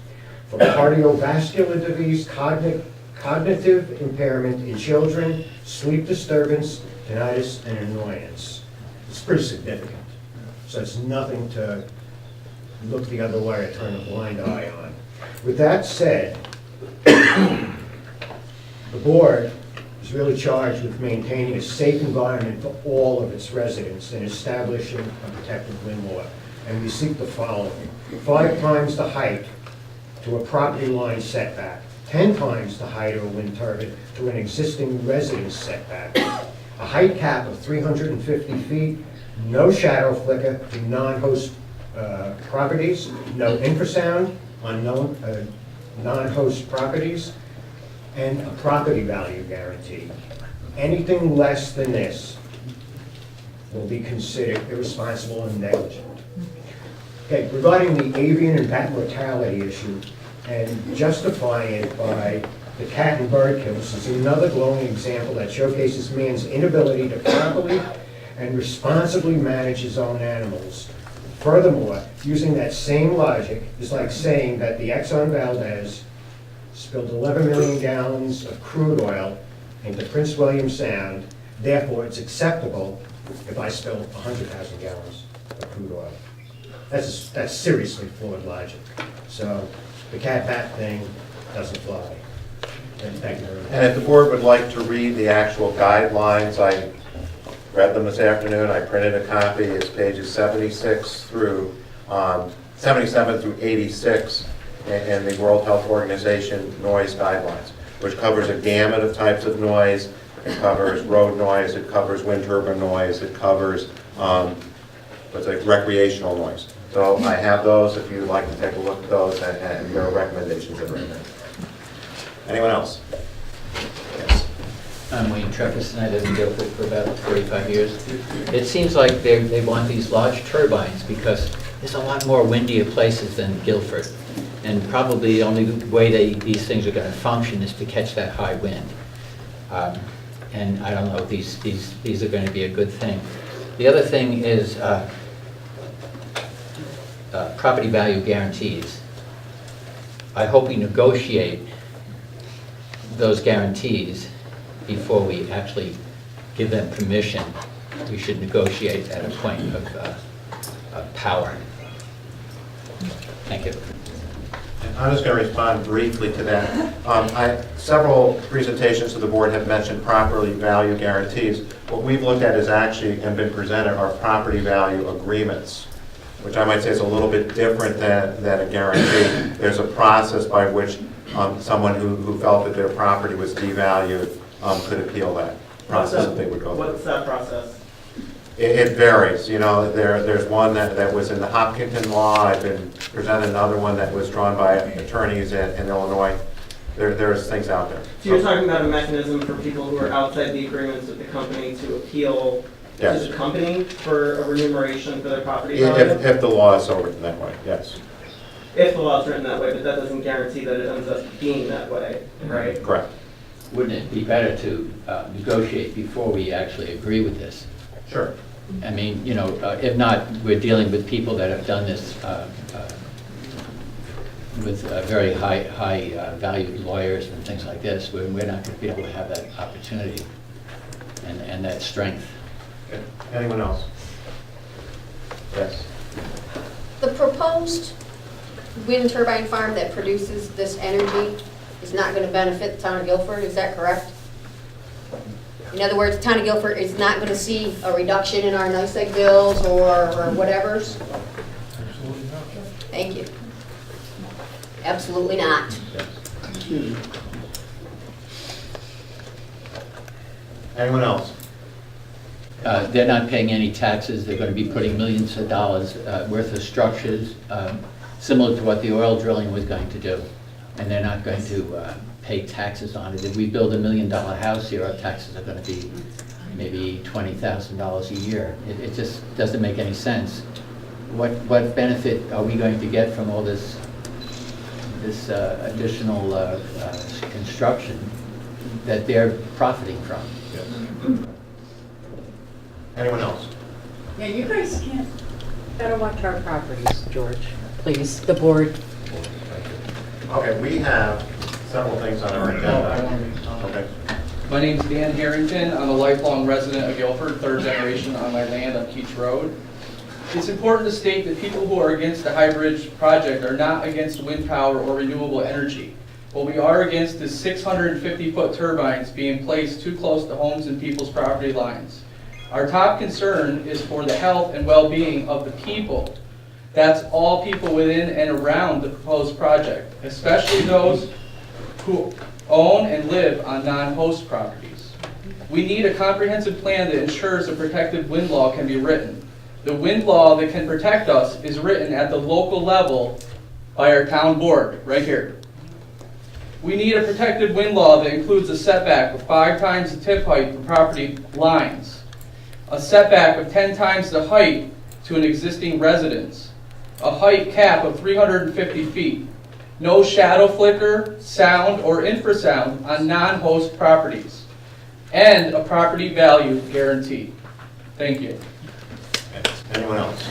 from cardiovascular disease, cognitive impairment in children, sleep disturbance, tinnitus, and annoyance. It's pretty significant. So it's nothing to look the other way or turn a blind eye on. With that said, the board is really charged with maintaining a safe environment for all of its residents and establishing a protective wind law. And we seek the following: 5 times the height to a property line setback, 10 times the height of a wind turbine to an existing residence setback, a height cap of 350 feet, no shadow flicker to non-host properties, no infrasound on non-host properties, and a property value guarantee. Anything less than this will be considered irresponsible and negligent. Okay, regarding the avian and bat mortality issue, and justifying it by the cat and bird kills is another glowing example that showcases man's inability to properly and responsibly manage his own animals. Furthermore, using that same logic is like saying that the Exxon Valdez spilled 11 million gallons of crude oil into Prince William Sound, therefore it's acceptable if I spill 100,000 gallons of crude oil. That's seriously flawed logic. So the cat-bat thing doesn't fly. And thank you very much. And if the board would like to read the actual guidelines, I read them this afternoon. I printed a copy. It's pages 77 through 86 in the World Health Organization noise guidelines, which covers a gamut of types of noise. It covers road noise. It covers wind turbine noise. It covers recreational noise. So I have those if you'd like to take a look at those and your recommendations that are in there. Anyone else? Yes. I'm Wayne Trepperson. I live in Guilford for about 45 years. It seems like they want these large turbines because there's a lot more windier places than Guilford. And probably the only way these things are going to function is to catch that high wind. And I don't know if these are going to be a good thing. The other thing is property value guarantees. I hope we negotiate those guarantees before we actually give them permission. We should negotiate at a point of power. Thank you. I'm just going to respond briefly to that. Several presentations to the board have mentioned property value guarantees. What we've looked at is actually and been presented are property value agreements, which I might say is a little bit different than a guarantee. There's a process by which someone who felt that their property was devalued could appeal that process that they would go through. What's that process? It varies. You know, there's one that was in the Hopkinton law. I've been presented another one that was drawn by attorneys in Illinois. There's things out there. So you're talking about a mechanism for people who are outside the agreements with the company to appeal to the company for a remuneration for their property value? If the law is so written that way, yes. If the law is written that way, but that doesn't guarantee that it ends up being that way, right? Correct. Wouldn't it be better to negotiate before we actually agree with this? Sure. I mean, you know, if not, we're dealing with people that have done this with very high valued lawyers and things like this. We're not going to be able to have that opportunity and that strength. Okay. Anyone else? Yes. The proposed wind turbine farm that produces this energy is not going to benefit the town of Guilford, is that correct? In other words, the town of Guilford is not going to see a reduction in our NICEAG bills or whatevers? Absolutely not. Thank you. Absolutely not. Anyone else? They're not paying any taxes. They're going to be putting millions of dollars worth of structures, similar to what the oil drilling was going to do. And they're not going to pay taxes on it. If we build $1 million house here, our taxes are going to be maybe $20,000 a year. It just doesn't make any sense. What benefit are we going to get from all this additional construction that they're profiting from? Yes. Anyone else? Yeah, you guys can't better watch our properties, George. Please, the board. Okay, we have several things on our agenda. Okay. My name's Dan Harrington. I'm a lifelong resident of Guilford, third generation on my land on Keach Road. It's important to state that people who are against the High Bridge project are not against wind power or renewable energy. What we are against is 650-foot turbines being placed too close to homes and people's property lines. Our top concern is for the health and well-being of the people. That's all people within and around the proposed project, especially those who own and live on non-host properties. We need a comprehensive plan that ensures a protective wind law can be written. The wind law that can protect us is written at the local level by our town board, right here. We need a protected wind law that includes a setback of 5 times the tip height for property lines, a setback of 10 times the height to an existing residence, a height cap of 350 feet, no shadow flicker, sound, or infrasound on non-host properties, and a property value guarantee. Thank you. Anyone else?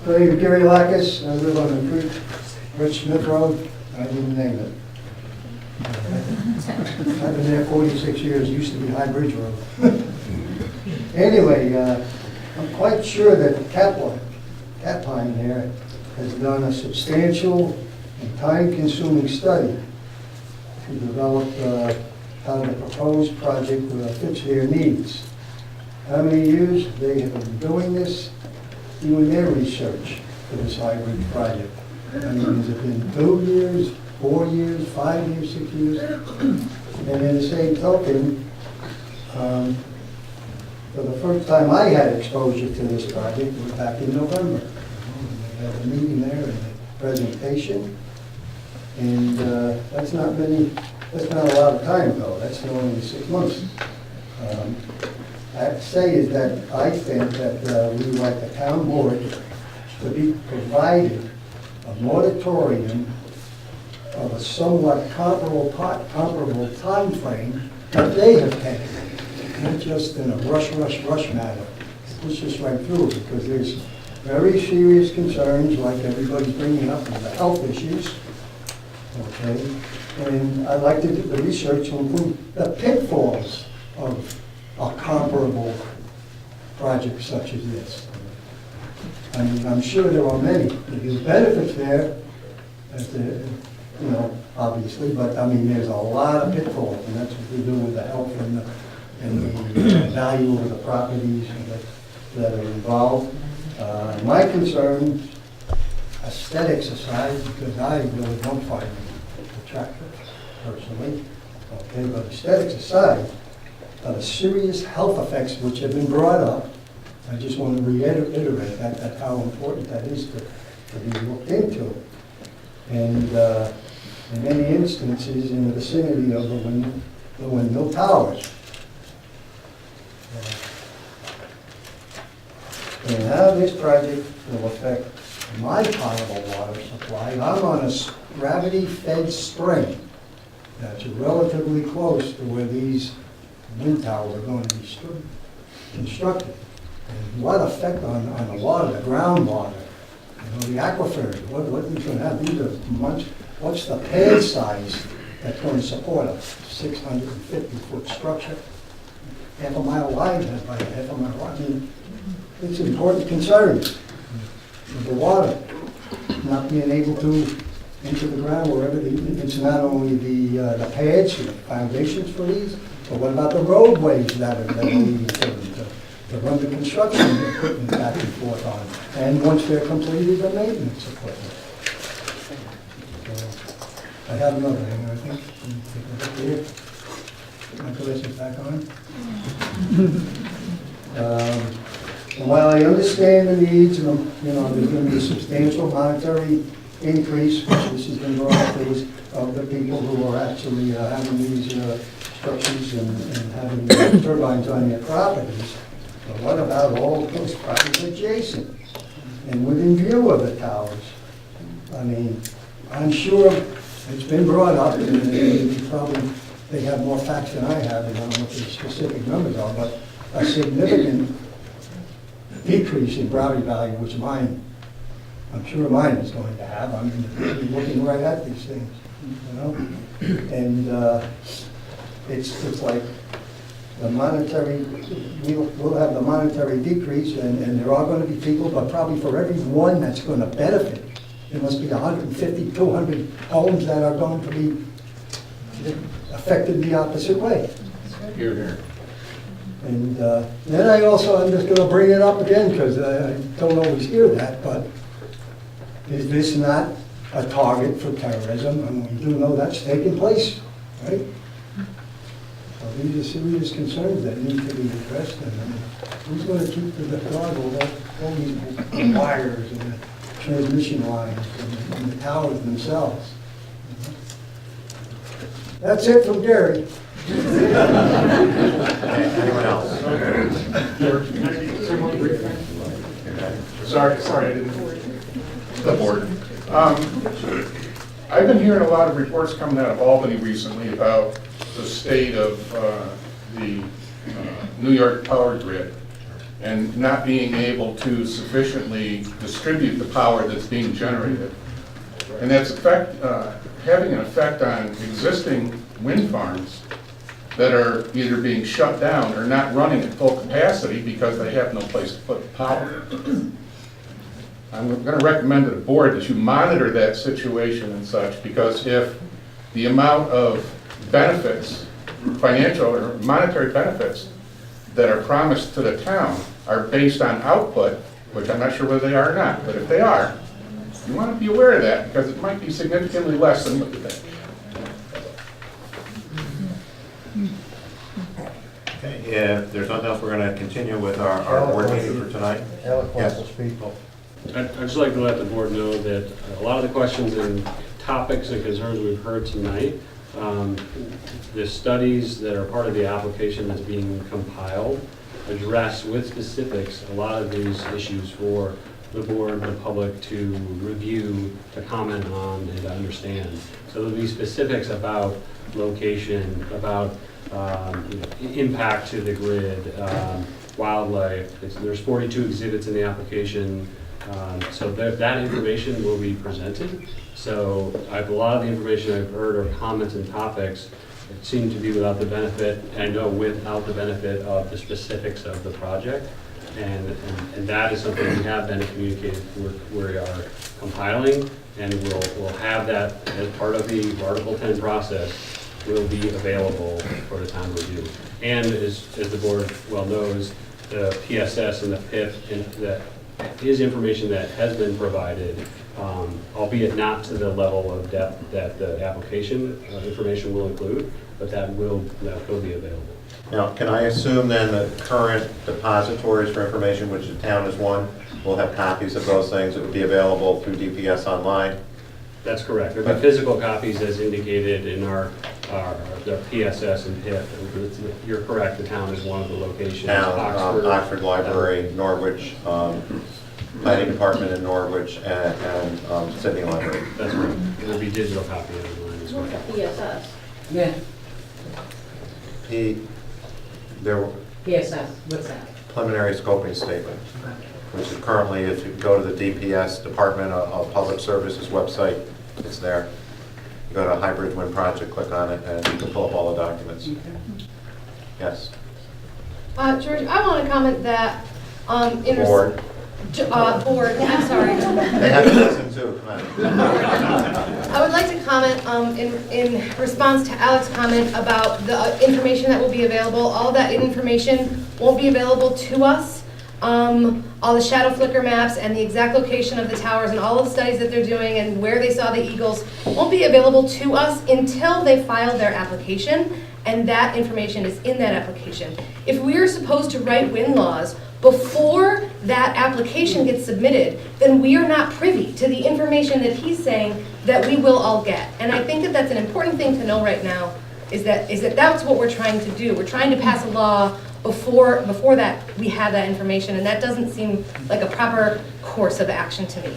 My name is Gary Lackus, I live on the Creek, Rich Smith Road, I didn't name it. I've been there 46 years, used to be High Bridge Road. Anyway, I'm quite sure that Cat Pine there has done a substantial and time-consuming study to develop how the proposed project fits their needs. How many years they have been doing this, doing their research for this hybrid project? I mean, has it been 2 years, 4 years, 5 years, 6 years? And in the same token, for the first time I had exposure to this project was back in November. We had a meeting there and a presentation, and that's not a lot of time ago. That's only 6 months. I have to say is that I think that we, like the town board, to be provided a moratorium of a somewhat comparable time frame that they have taken. Not just in a rush manner. Push this right through, because there's very serious concerns, like everybody's bringing up, with the health issues. Okay, and I'd like to do the research to include the pitfalls of a comparable project such as this. I mean, I'm sure there are many. There's benefits there, obviously, but I mean, there's a lot of pitfalls, and that's what we do with the health and the value of the properties that are involved. My concern, aesthetics aside, because I really don't find them attractive personally, okay, but aesthetics aside, the serious health effects which have been brought up, I just want to reiterate that how important that is to be looked into. And in many instances in the vicinity of the windmill towers. And how this project will affect my potable water supply. I'm on a gravity-fed spring that's relatively close to where these wind towers are going to be constructed. And what effect on the water, the groundwater, the aquifers, what is going to have? These are what's the pad size that's going to support a 650-foot structure? Half a mile wide, that's like half a mile wide. I mean, it's important concerns. The water not being able to into the ground wherever it's not only the pads, the foundations for these, but what about the roadways that are leading to them to run the construction equipment back and forth on, and once they're completed, the maintenance equipment. So, I have another thing, I think. Take a look here. My glasses back on. And while I understand the needs, and there's going to be a substantial monetary increase, which this has been brought up, of the people who are actually having these structures and having turbines on their properties. But what about all those properties adjacent and within view of the towers? I mean, I'm sure it's been brought up, and probably they have more facts than I have, and I don't know what the specific numbers are, but a significant decrease in property value, which I'm sure mine is going to have. I mean, we're looking right at these things, and it's like the monetary, we'll have the monetary decrease, and there are going to be people, but probably for every one that's going to benefit, there must be 150, 200 homes that are going to be affected the opposite way. Here, here. And then I'm just going to bring it up again, because I don't always hear that, but is this not a target for terrorism? And we do know that's taking place, right? So these are serious concerns that need to be addressed. And who's going to keep the guard over all these wires and the transmission lines and the towers themselves? That's it from Gary. Anyone else? Sorry, I didn't. The board. I've been hearing a lot of reports coming out of Albany recently about the state of the New York power grid. and not being able to sufficiently distribute the power that's being generated. And that's having an effect on existing wind farms that are either being shut down or not running at full capacity because they have no place to put the power. I'm going to recommend to the board that you monitor that situation and such, because if the amount of benefits, financial or monetary benefits, that are promised to the town are based on output, which I'm not sure whether they are or not, but if they are, you want to be aware of that because it might be significantly less than what you think. Okay, if there's nothing else, we're going to continue with our board meeting for tonight. Yes. I'd just like to let the board know that a lot of the questions and topics and concerns we've heard tonight, the studies that are part of the application that's being compiled address with specifics a lot of these issues for the board, the public to review, to comment on, and to understand. So there'll be specifics about location, about impact to the grid, wildlife. There's 42 exhibits in the application, so that information will be presented. So a lot of the information I've heard are comments and topics that seem to be without the benefit, I know without the benefit of the specifics of the project. And that is something we have been communicating, we are compiling, and we'll have that as part of the Article 10 process, will be available for the town review. And as the board well knows, the PSS and the PIP, and that is information that has been provided, albeit not to the level of depth that the application information will include, but that will be available. Now, can I assume then that current depositories for information, which the town is one, will have copies of those things that would be available through DPS online? That's correct. There are physical copies as indicated in the PSS and PIP. You're correct, the town is one of the locations. Oxford Library, Norwich, Planning Department in Norwich, and Sydney Library. That's right. There'll be digital copy online as well. PSS. Yeah. PSS, what's that? Preliminary scoping statement, which is currently, if you go to the DPS Department of Public Services website, it's there. You go to Hybrid Wind Project, click on it, and you can pull up all the documents. Okay. Yes. George, I want to comment that Board. Board, I'm sorry. They have to listen too, come on. I would like to comment in response to Alex's comment about the information that will be available. All that information won't be available to us. All the shadow flicker maps and the exact location of the towers and all of the studies that they're doing and where they saw the eagles won't be available to us until they file their application, and that information is in that application. If we are supposed to write wind laws before that application gets submitted, then we are not privy to the information that he's saying that we will all get. And I think that that's an important thing to know right now, is that that's what we're trying to do. We're trying to pass a law before that we have that information, and that doesn't seem like a proper course of action to me.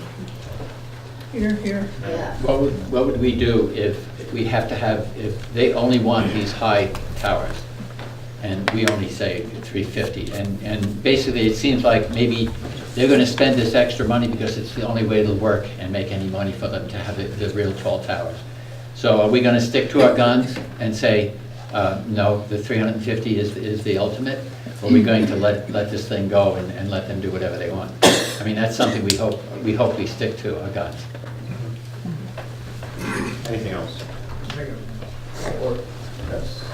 Here. Yeah. What would we do if we have to have, if they only want these high towers, and we only say 350, and basically it seems like maybe they're going to spend this extra money because it's the only way it'll work and make any money for them to have the real tall towers. So are we going to stick to our guns and say, no, the 350 is the ultimate? Or are we going to let this thing go and let them do whatever they want? I mean, that's something we hope we stick to our guns. Anything else? Yes.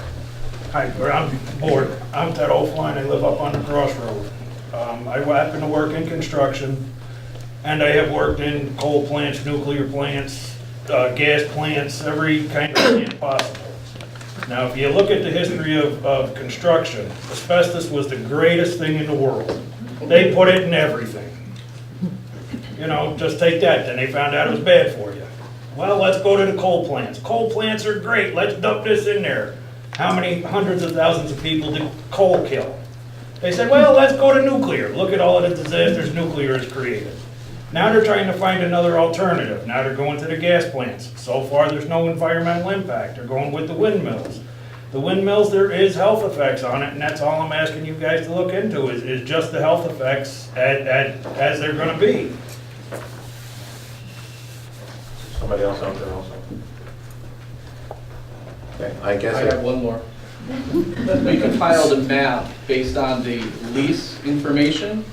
Hi, I'm bored. I'm Ted O'Flynn. I live up on the crossroad. I happen to work in construction, and I have worked in coal plants, nuclear plants, gas plants, every kind of plant possible. Now, if you look at the history of construction, asbestos was the greatest thing in the world. They put it in everything. You know, just take that. Then they found out it was bad for you. Well, let's go to the coal plants. Coal plants are great. Let's dump this in there. How many hundreds of thousands of people did coal kill? They said, well, let's go to nuclear. Look at all of the disasters nuclear has created. Now they're trying to find another alternative. Now they're going to the gas plants. So far, there's no environmental impact. They're going with the windmills. The windmills, there is health effects on it, and that's all I'm asking you guys to look into, is just the health effects as they're gonna be. Somebody else out there also? Okay, I guess. I have one more. We compiled a map based on the lease information.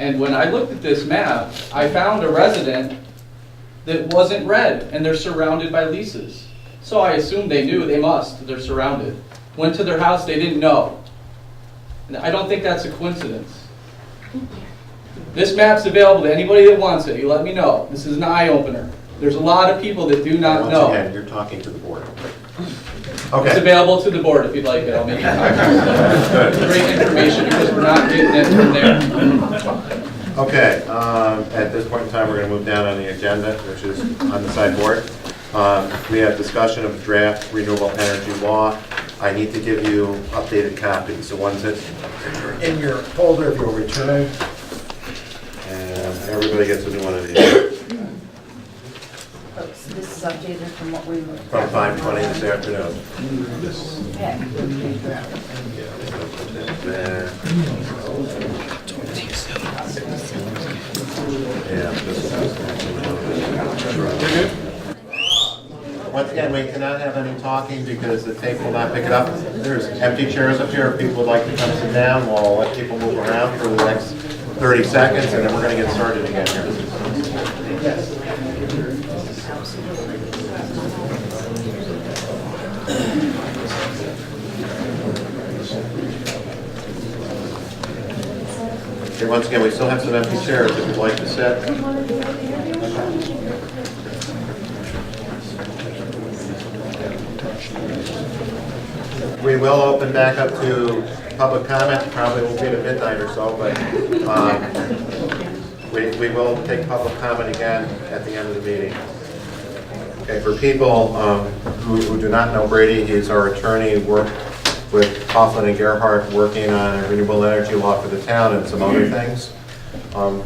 And when I looked at this map, I found a resident that wasn't red, and they're surrounded by leases. So I assumed they knew, they must, they're surrounded. Went to their house, they didn't know. And I don't think that's a coincidence. This map's available to anybody that wants it, you let me know. This is an eye-opener. There's a lot of people that do not know. Once again, you're talking to the board. It's Okay. available to the board if you'd like it, I'll make it. Great information because we're not getting it from there. Okay, at this point in time, we're going to move down on the agenda, which is on the sideboard. We have discussion of draft renewable energy law. I need to give you updated copies, the ones that are in your folder if you'll return. And everybody gets a new one of these. So this is updated from what we were. From 5:20 this afternoon. Once again, we cannot have any talking because the tape will not pick it up. There's empty chairs up here. If people would like to come sit down, we'll let people move around for the next 30 seconds, and then we're going to get started again here. Okay, once again, we still have some empty chairs if you'd like to sit. We will open back up to public comment, probably will be at midnight or so, but we will take public comment again at the end of the meeting. Okay, for people who do not know Brady, he's our attorney, worked with Coughlin and Gerhardt working on a renewable energy law for the town and some other things.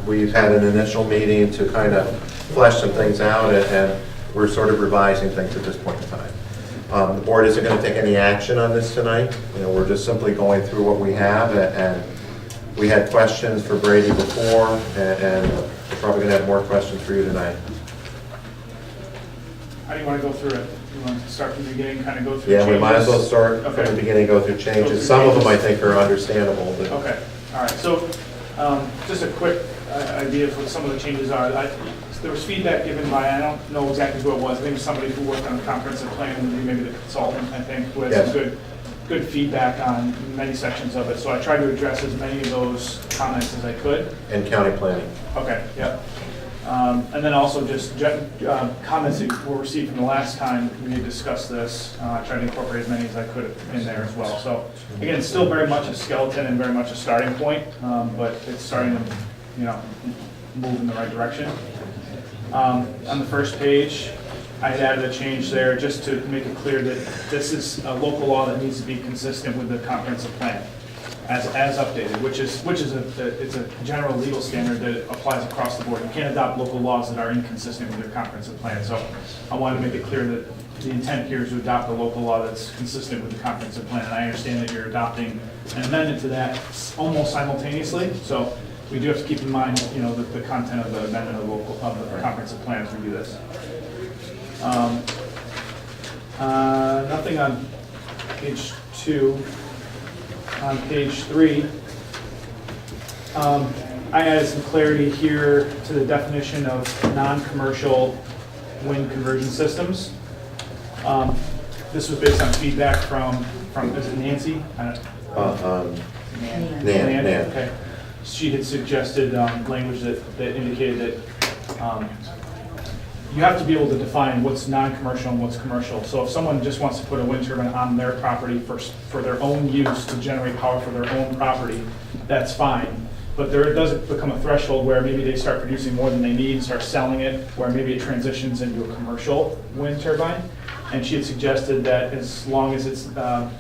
We've had an initial meeting to kind of flesh some things out, and we're sort of revising things at this point in time. The board isn't going to take any action on this tonight. You know, we're just simply going through what we have, and we had questions for Brady before, and we're probably going to have more questions for you tonight. How do you want to go through it? You want to start from the beginning, kind of go through Yeah, changes? we might as well start from the beginning, go through changes. Some of them I think are understandable, but. Okay, all right, so just a quick idea of what some of the changes are. There was feedback given by, I don't know exactly who it was, I think it was somebody who worked on the comprehensive plan, maybe the consultant, I think, who had some good feedback on many sections of it. So I tried to address as many of those comments as I could. And county planning. Okay, yep. And then also just comments that were received from the last time we had discussed this. I tried to incorporate as many as I could in there as well. So again, it's still very much a skeleton and very much a starting point, but it's starting to, move in the right direction. On the first page, I had added a change there just to make it clear that this is a local law that needs to be consistent with the comprehensive plan as updated, which is it's a general legal standard that applies across the board. You can't adopt local laws that are inconsistent with your comprehensive plan. So I wanted to make it clear that the intent here is to adopt a local law that's consistent with the comprehensive plan. And I understand that you're adopting an amendment to that almost simultaneously. So we do have to keep in mind, the content of the amendment of the comprehensive plan as we do this. Nothing on page 2. On page 3, I added some clarity here to the definition of non-commercial wind conversion systems. This was based on feedback from is it Nancy? Nan. Okay. She had suggested language that indicated that you have to be able to define what's non-commercial and what's commercial. So if someone just wants to put a wind turbine on their property for their own use to generate power for their own property, that's fine. But there does become a threshold where maybe they start producing more than they need and start selling it, where maybe it transitions into a commercial wind turbine. And she had suggested that as long as it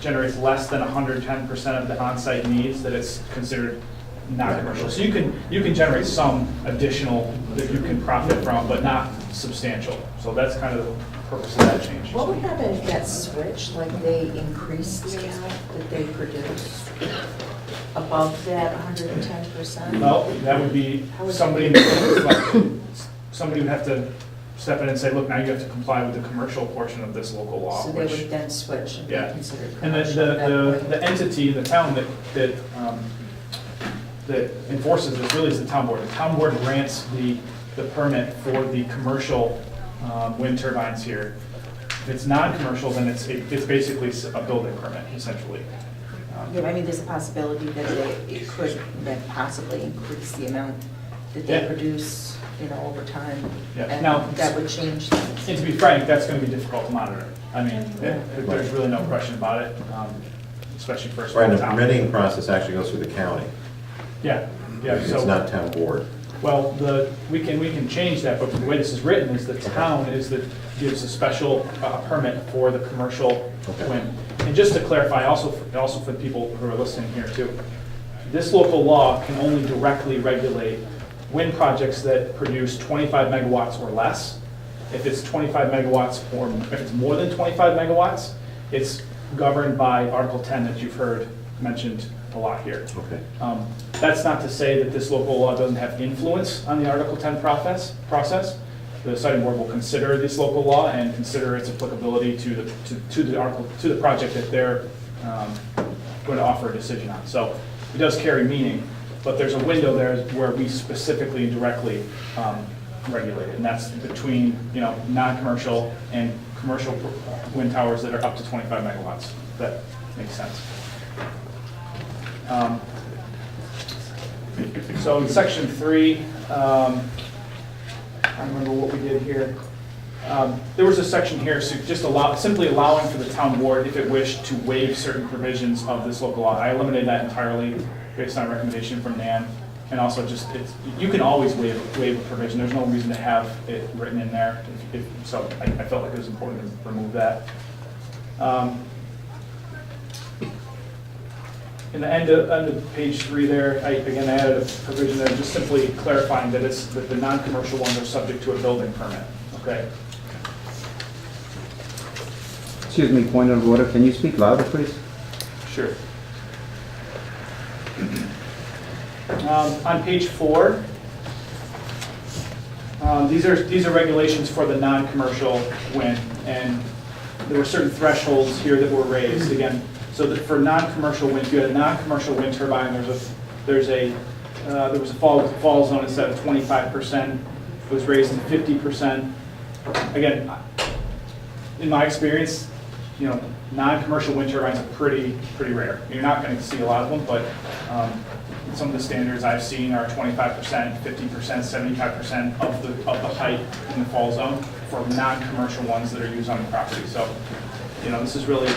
generates less than 110% of the on-site needs, that it's considered non-commercial. So you can generate some additional that you can profit from, but not substantial. So that's kind of purpose of that change. What would happen if that switched, like they increased the amount that they produce above that 110%? Well, that would be somebody would have to step in and say, look, now you have to comply with the commercial portion of this local law. So they would then switch and be Yeah. considered And commercial at that point? the entity, the town that enforces this really is the town board. The town board grants the permit for the commercial wind turbines here. If it's non-commercial, then it's basically a building permit, essentially. Yeah, I mean, there's a possibility that it could then possibly increase the amount that they Yeah. produce, over time. Yeah. And Now, that would change things. And to be frank, that's going to be difficult to monitor. I mean, there's really no question about it, especially for a small Right, the town. permitting process actually goes through the county. Yeah, yeah. It's So, not town board. well, we can change that, but the way this is written is the town gives a special permit for the commercial wind. And just to clarify, also for the people who are listening here too, this local law can only directly regulate wind projects that produce 25 megawatts or less. If it's 25 megawatts or if it's more than 25 megawatts, it's governed by Article 10 that you've heard mentioned a lot here. Okay. That's not to say that this local law doesn't have influence on the Article 10 process. The siting board will consider this local law and consider its applicability to the project that they're going to offer a decision on. So it does carry meaning, but there's a window there where we specifically and directly regulate it, and that's between non-commercial and commercial wind towers that are up to 25 megawatts. If that makes sense. So in section 3, I don't remember what we did here. There was a section here, so just simply allowing for the town board, if it wished, to waive certain provisions of this local law. I eliminated that entirely based on a recommendation from Nan. And also just, you can always waive a provision. There's no reason to have it written in there. So I felt like it was important to remove that. In the end of page 3 there, I added a provision there, just simply clarifying that that the non-commercial ones are subject to a building permit. Okay. Excuse me, point of order. Can you speak louder, please? Sure. On page 4, these are regulations for the non-commercial wind, and there were certain thresholds here that were raised. Again, so that for non-commercial wind, if you had a non-commercial wind turbine, there was a fall zone instead of 25%. It was raised to 50%. Again, in my experience, non-commercial wind turbines are pretty rare. You're not going to see a lot of them, but some of the standards I've seen are 25%, 50%, 75% of the height in the fall zone for non-commercial ones that are used on the property. So, this is really,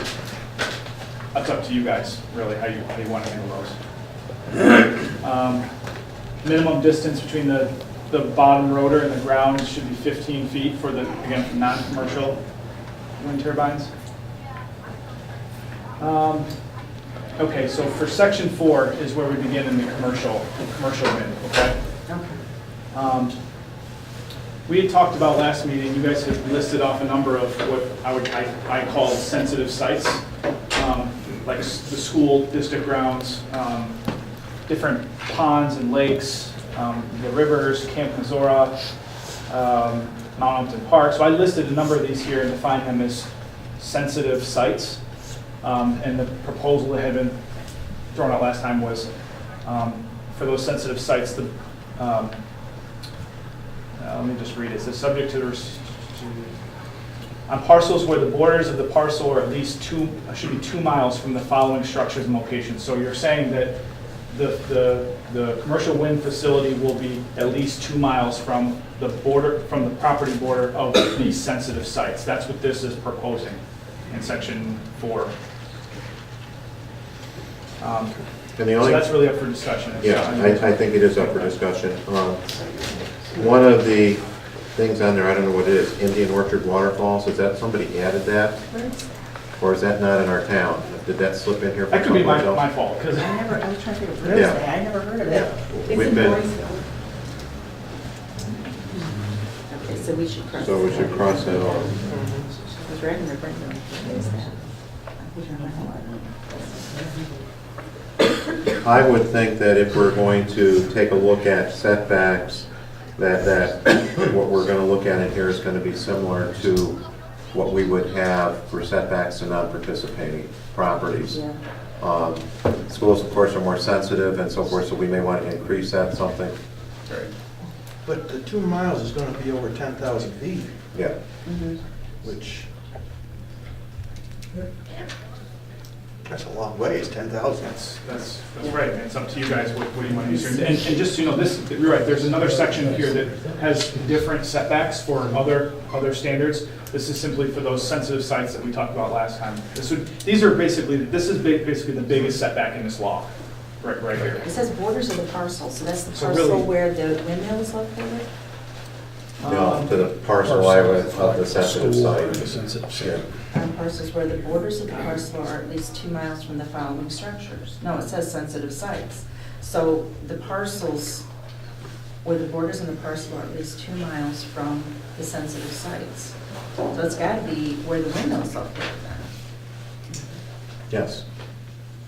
that's up to you guys, really, how you want to handle those. Minimum distance between the bottom rotor and the ground should be 15 feet for non-commercial wind turbines. Okay, so for section 4 is where we begin in the commercial wind, okay? Okay. We had talked about last meeting, you guys had listed off a number of what I call sensitive sites, like the school district grounds, different ponds and lakes, the rivers, Camp Missouri, Mount Upton Park. So I listed a number of these here and defined them as sensitive sites. And the proposal that had been thrown out last time was for those sensitive sites, let me just read it. It says subject to on parcels where the borders of the parcel are at least should be 2 miles from the following structures and locations. So you're saying that the commercial wind facility will be at least 2 miles from the property border of these sensitive sites. That's what this is proposing in section 4. So that's really up for discussion. Yeah, I think it is up for discussion. One of the things on there, I don't know what it is, Indian Orchard Waterfalls, is that somebody added that? Or is that not in our town? Did that slip in here? That could be my fault. I was trying to think of Thursday. I never heard of it. We've been. Okay, so we should cross that off. threatened to bring them to this then. I would think that if we're going to take a look at setbacks, that what we're going to look at in here is going to be similar to what we would have for setbacks to non-participating properties. Yeah. Schools, of course, are more sensitive and so forth, so we may want to increase that something. But the 2 miles is gonna be over 10,000 feet, Yeah. which, that's a long way, it's 10,000. That's right, and it's up to you guys, what do you want to use here? And just so you know, this, you're right, there's another section here that has different setbacks for other standards. This is simply for those sensitive sites that we talked about last time. These are basically, this is basically the biggest setback in this law, right here. It says borders of the parcel, so that's the So parcel really- where the windmill is located? No, to the parcel I would, of the sensitive site. On parcels where the borders of the parcel are at least 2 miles from the following structures. No, it says sensitive sites. So the parcels, where the borders of the parcel are at least 2 miles from the sensitive sites. So it's got to be where the windmill is located then. Yes,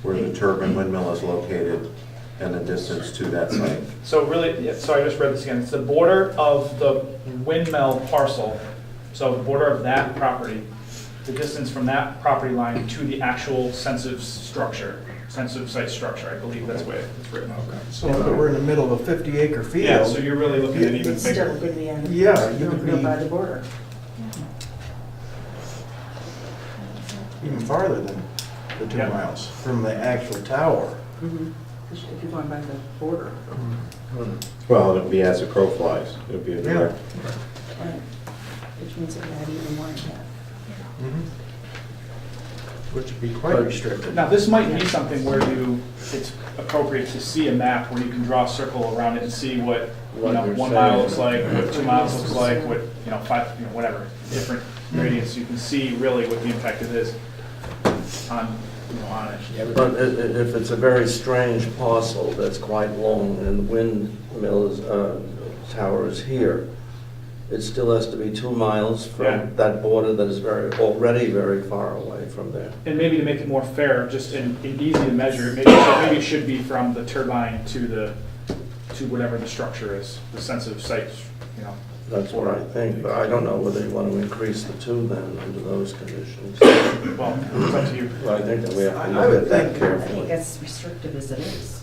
where the turbine windmill is located and the distance to that site. So really, yeah, so I just read this again, it's the border of the windmill parcel, so the border of that property, the distance from that property line to the actual sensitive structure, sensitive site structure, I believe that's the way it's written. So if we're in the middle of a 50-acre field. Yeah, so you're really looking at even It's still bigger. going to be on, Yeah, you could be by the border. even farther than the 2 Yeah. miles from the actual tower. If you're going by the border. Well, it'd be as the crow flies. It'd be a direct. Right. Which means it had even more than that. Which would be quite restricted. Now, this might be something where it's appropriate to see a map where you can draw a circle around it and see what, What you're 1 mile saying. looks like, what 2 miles looks like, what, 5, whatever, different gradients, you can see really what the impact it is on it. But if it's a very strange parcel that's quite long and the windmill tower is here, it still has to be 2 miles Yeah. from that border that is already very far away from there. And maybe to make it more fair, just and easy to measure, maybe it should be from the turbine to whatever the structure is, the sensitive sites, That's what I think, but I don't know whether you want to increase the 2 then under those conditions. Well, it's up to you. But I think that we have to I look would at that think- I carefully. think that's restrictive as it is.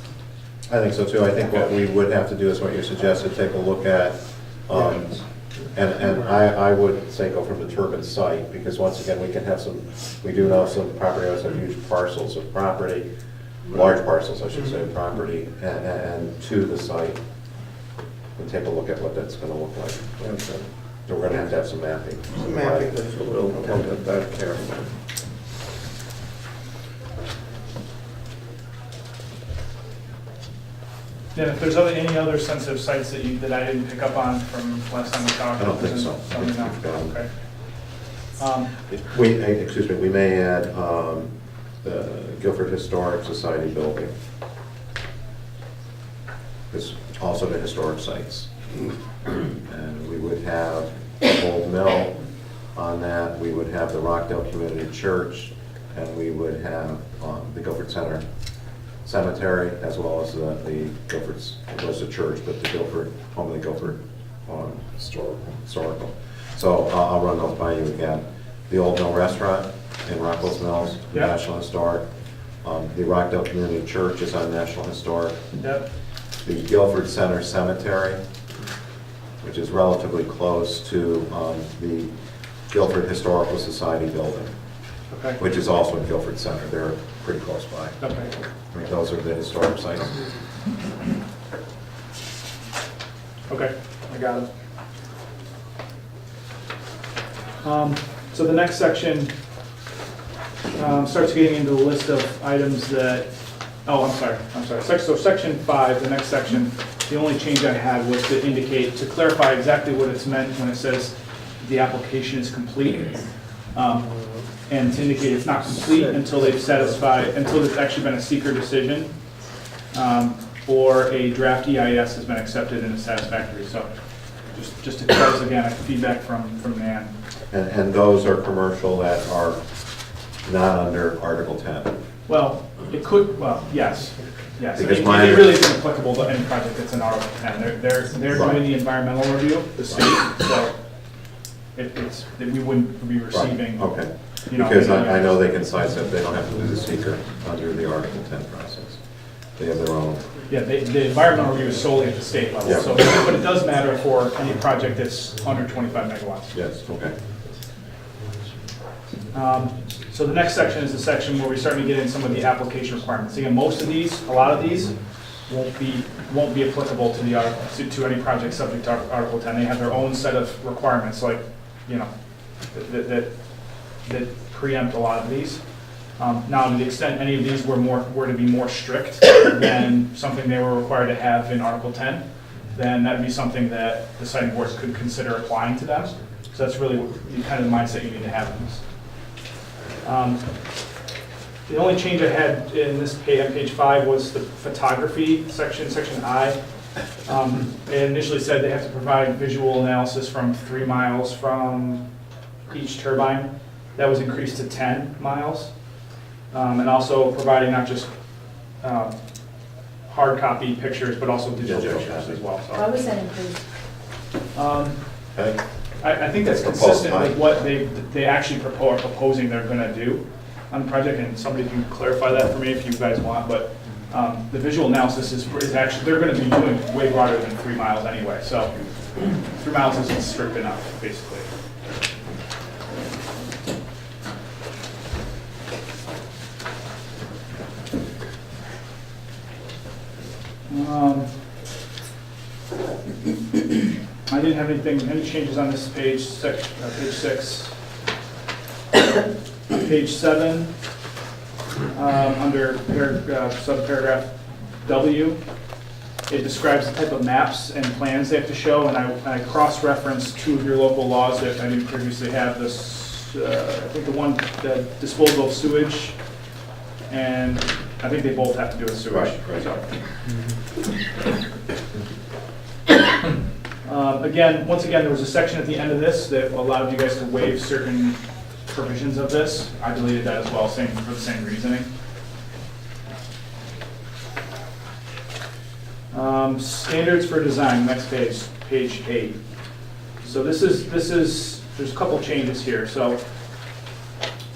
I think so too. I think what we would have to do is what you suggested, take a look at, and I would say go from the turbine site, because once again, we can have we do know some property owners have huge parcels of property, large parcels, I should say, of property, and to the site. And take a look at what that's going to look like. Okay. So we're going to have some mapping. Some mapping, so we'll look at that carefully. Then if there's any other sensitive sites that I didn't pick up on from last time we talked? I don't think so. Let me know. Okay. Excuse me, we may add the Guilford Historic Society building. It's also the historic sites. And we would have the Old Mill on that, we would have the Rockdale Community Church, and we would have the Guilford Center Cemetery, as well as the Guilford's, it was a church, but the Guilford, home of the Guilford Historical. So I'll run those by you again. The Old Mill Restaurant in Rockwell's Mills, Yep. National Historic. The Rockdale Community Church is on National Historic. Yep. The Guilford Center Cemetery, which is relatively close to the Guilford Historical Society building, Okay. which is also in Guilford Center. They're pretty close by. Okay. I mean, those are the historic sites. Okay, I got it. So the next section starts getting into the list of items that, I'm sorry. So section 5, the next section, the only change I had was to indicate, to clarify exactly what it's meant when it says the application is complete. And to indicate it's not complete until they've satisfied, until there's actually been a seeker decision, or a draft EIS has been accepted and is satisfactory. So just to close again, feedback from Nan. And those are commercial that are not under Article 10. Well, it could, well, yes. I Because mean, it really isn't applicable to any project that's in Article 10. They're doing the environmental review, the state, so we wouldn't be receiving. Right. Okay. You know, Because I know they can sidestep, they don't have to do the seeker under the Article 10 process. They have their own. Yeah, the environmental review is solely at the state level, Yeah. so, but it does matter for any project that's under 25 megawatts. Yes, okay. So the next section is the section where we start to get in some of the application requirements. Again, most of these, a lot of these, won't be applicable to the article, to any project subject to Article 10. They have their own set of requirements, like, you know, that preempt a lot of these. Now, to the extent any of these were to be more strict than something they were required to have in Article 10, then that'd be something that the siting boards could consider applying to them. So that's really the kind of mindset you need to have in this. The only change I had in this page, on page 5, was the photography section, section I. It initially said they have to provide visual analysis from 3 miles from each turbine. That was increased to 10 miles. And also providing not just hard copy pictures, but also digital pictures as well. So, Why was that increased? I think that's consistent with what they actually are proposing they're going to do on the project, and somebody can clarify that for me if you guys want, but the visual analysis is actually, they're going to be doing way broader than 3 miles anyway, so 3 miles isn't strict enough, basically. I didn't have any changes on this page, page 6. Page 7, under subparagraph W, it describes the type of maps and plans they have to show, and I cross-referenced 2 of your local laws that I didn't previously have. This, I think the disposal of sewage, and I think they both have to do with sewage. Right. So. Once again, there was a section at the end of this that allowed you guys to waive certain provisions of this. I deleted that as well, for the same reasoning. Standards for design, next page, page 8. So this is there's a couple changes here. So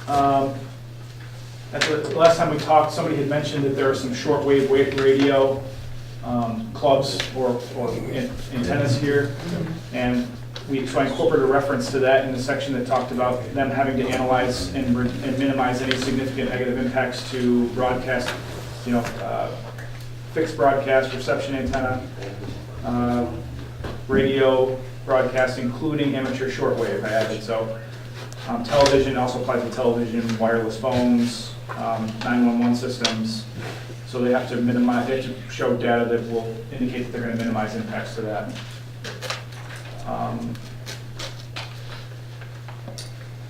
at the last time we talked, somebody had mentioned that there are some shortwave radio clubs or antennas here, and so I incorporated a reference to that in the section that talked about them having to analyze and minimize any significant negative impacts to broadcast, fixed broadcast, reception antenna, radio broadcast, including amateur shortwave, I added. So television also applies to television, wireless phones, 911 systems. So they have to minimize, they have to show data that will indicate that they're going to minimize impacts to that.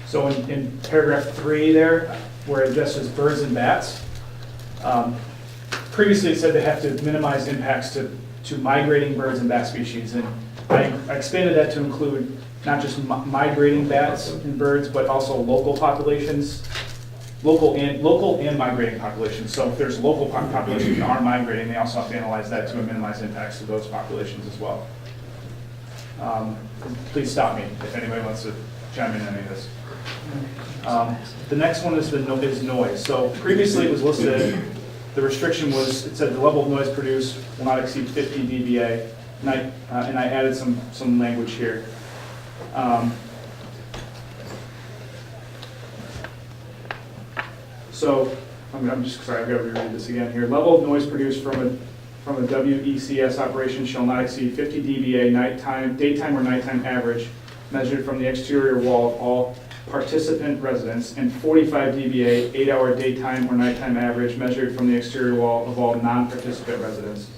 So in paragraph 3 there, where it just says birds and bats, previously it said they have to minimize impacts to migrating birds and bat species, and I expanded that to include not just migrating bats and birds, but also local populations, local and migrating populations. So if there's local populations that are migrating, they also have to analyze that to minimize impacts to those populations as well. Please stop me if anybody wants to chime in on any of this. The next one is noise. So previously it was listed, the restriction was, it said the level of noise produced will not exceed 50 dBA, and I added some language here. So I'm just sorry, I've got to reread this again here. Level of noise produced from a WECS operation shall not exceed 50 dBA daytime or nighttime average measured from the exterior wall of all participant residents, and 45 dBA 8-hour daytime or nighttime average measured from the exterior wall of all non-participant residents.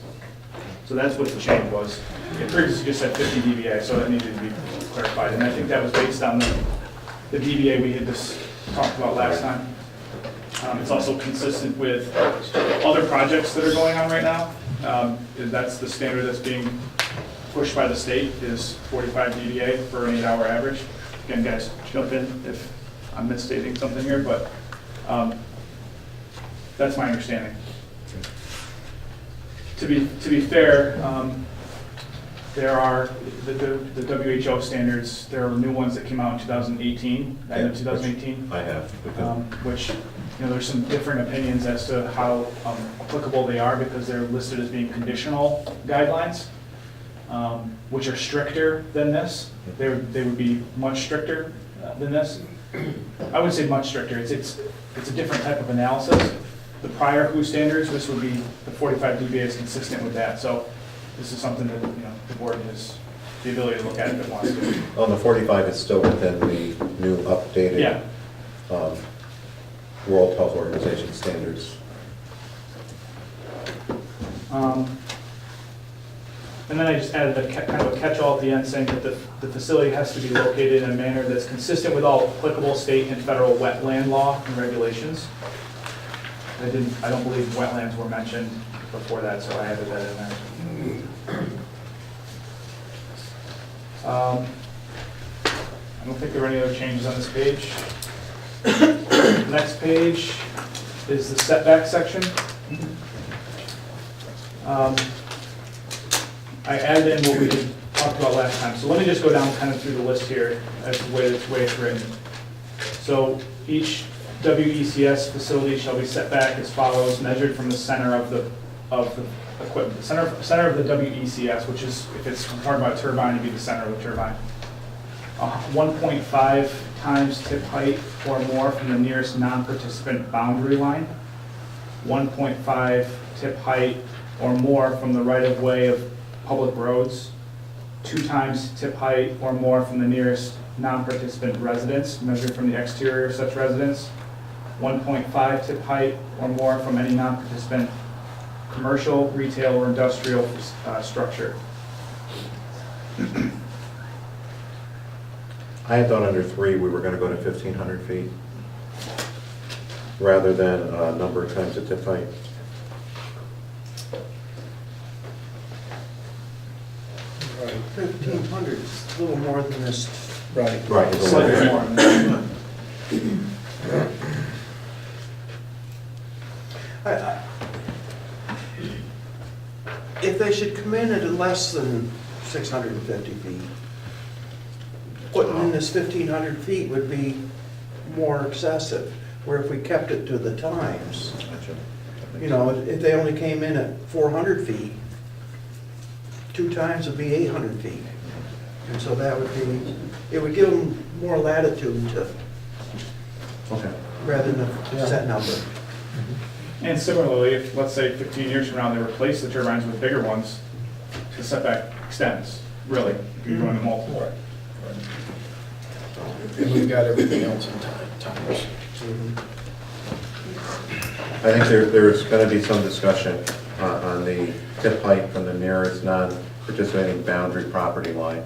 So that's what the change was. It previously just said 50 dBA, so that needed to be clarified, and I think that was based on the dBA we had just talked about last time. It's also consistent with other projects that are going on right now. That's the standard that's being pushed by the state is 45 dBA for an 8-hour average. Again, guys, jump in if I'm misstating something here, but that's my understanding. To be fair, there are the WHO standards. There are new ones that came out in 2018, end of 2018. I have. Which, there's some different opinions as to how applicable they are because they're listed as being conditional guidelines, which are stricter than this. They would be much stricter than this. I wouldn't say much stricter. It's a different type of analysis. The prior WHO standards, this would be the 45 dBA is consistent with that. So this is something that the board has the ability to look at if it wants to. On the 45 is still within the new updated World Health Organization standards. And then I just added a kind of a catch-all at the end saying that the facility has to be located in a manner that's consistent with all applicable state and federal wetland law and regulations. I don't believe wetlands were mentioned before that, so I added that in there. I don't think there are any other changes on this page. Next page is the setback section. I added in what we had talked about last time. So let me just go down kind of through the list here as the way it's written. So each WECS facility shall be set back as follows, measured from the center of the equipment. The center of the WECS, which is, if it's talking about a turbine, it'd be the center of the turbine. 1.5 times tip height or more from the nearest non-participant boundary line. 1.5 tip height or more from the right-of-way of public roads. 2 times tip height or more from the nearest non-participant residence, measured from the exterior of such residence. 1.5 tip height or more from any non-participant commercial, retail, or industrial structure. I had thought under 3 we were going to go to 1,500 feet rather than a number of times the tip height. Right, 1,500 is a little more than this. Right. Right. It's a Slightly little more. If they should come in at less than 650 feet, putting in this 1,500 feet would be more excessive, where if we kept it to the times, if they only came in at 400 feet, 2 times would be 800 feet. And so that would be, it would give them more latitude to, rather than a set number. And similarly, if, let's say, 15 years from now, they replace the turbines with bigger ones, the setback extends, really, if you're doing a multiple. And we've got everything else in times. I think there is going to be some discussion on the tip height from the nearest non-participating boundary property line.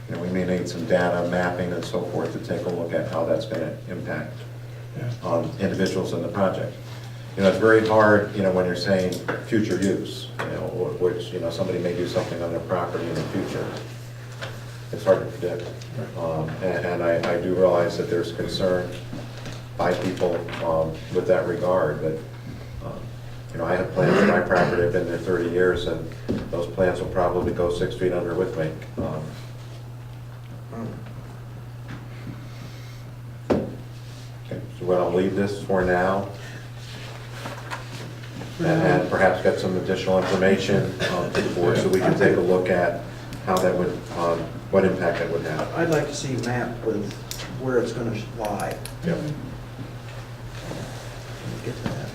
We may need some data mapping and so forth to take a look at how that's going to impact individuals in the project. It's very hard, when you're saying future use, which, somebody may do something on their property in the future. It's hard to predict. And I do realize that there's concern by people with that regard, but I have plants on my property, I've been there 30 years, and those plants will probably go 6 feet under with me. Okay, so I'll leave this for now, and perhaps get some additional information to the board so we can take a look at how that would, what impact that would have. I'd like to see a map with where it's going to lie. Yep. Get to that.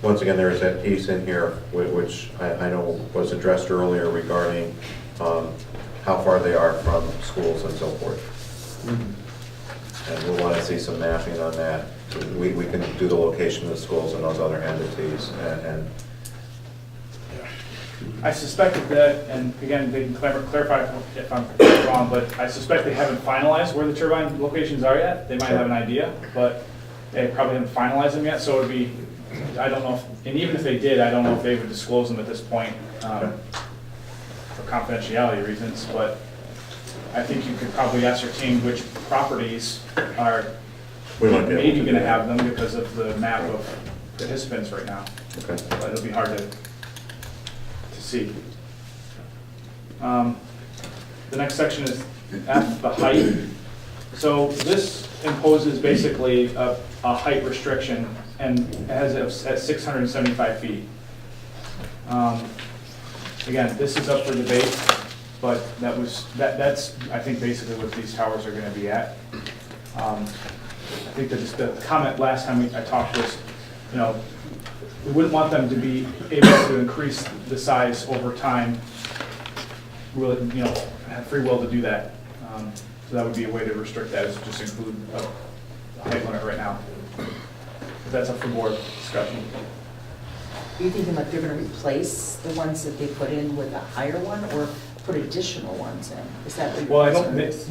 Once again, there is that piece in here which I know was addressed earlier regarding how far they are from schools and so forth. And we'll want to see some mapping on that. We can do the location of the schools and those other entities. And I suspected that, and again, they can clarify if I'm wrong, but I suspect they haven't finalized where the turbine locations are yet. They might have an idea, but They probably haven't finalized them yet, so it'd be, I don't know, if, and even if they did, I don't know if they would disclose them at this point for confidentiality reasons, but I think you could probably ascertain which properties are We might be able maybe to going to do have that. them because of the map of participants right now. Okay. But it'll be hard to see. The next section is F, the height. So this imposes basically a height restriction and has it at 675 feet. Again, this is up for debate, but that's I think basically what these towers are going to be at. I think that just the comment last time I talked was, you know, we wouldn't want them to be able to increase the size over time, really, you know, have free will to do that. So that would be a way to restrict that, is just include a height limit right now. But that's up for board discussion. Are you thinking like they're gonna replace the ones that they put in with a higher one, or put additional ones in? Is that what your Well, I don't, concern is?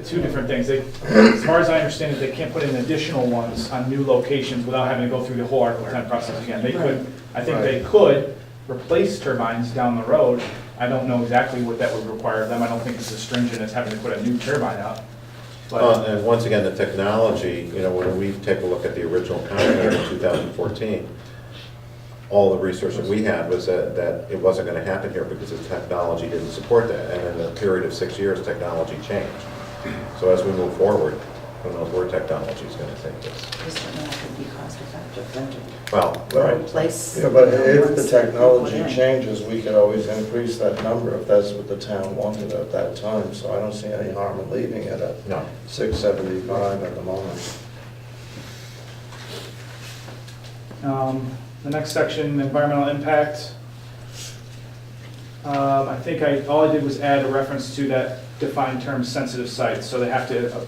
two different things. As far as I understand it, they can't put in additional ones on new locations without having to go through the whole Article 10 process again. They could, I think they could replace turbines down the road. I don't know exactly what that would require of them. I don't think it's as stringent as having to put a new turbine out. But And once again, the technology, you know, when we take a look at the original contract in 2014, all the research that we had was that it wasn't going to happen here because the technology didn't support that. And in a period of 6 years, technology changed. So as we move forward, who knows where technology is going to take us. This one could be cost effective, then to Well, replace. Yeah, but if ones the that they technology put in. changes, we could always increase that number if that's what the town wanted at that time. So I don't see any harm in leaving it at No. 675 at the moment. The next section, environmental impact. I think all I did was add a reference to that defined term, sensitive sites. So they have to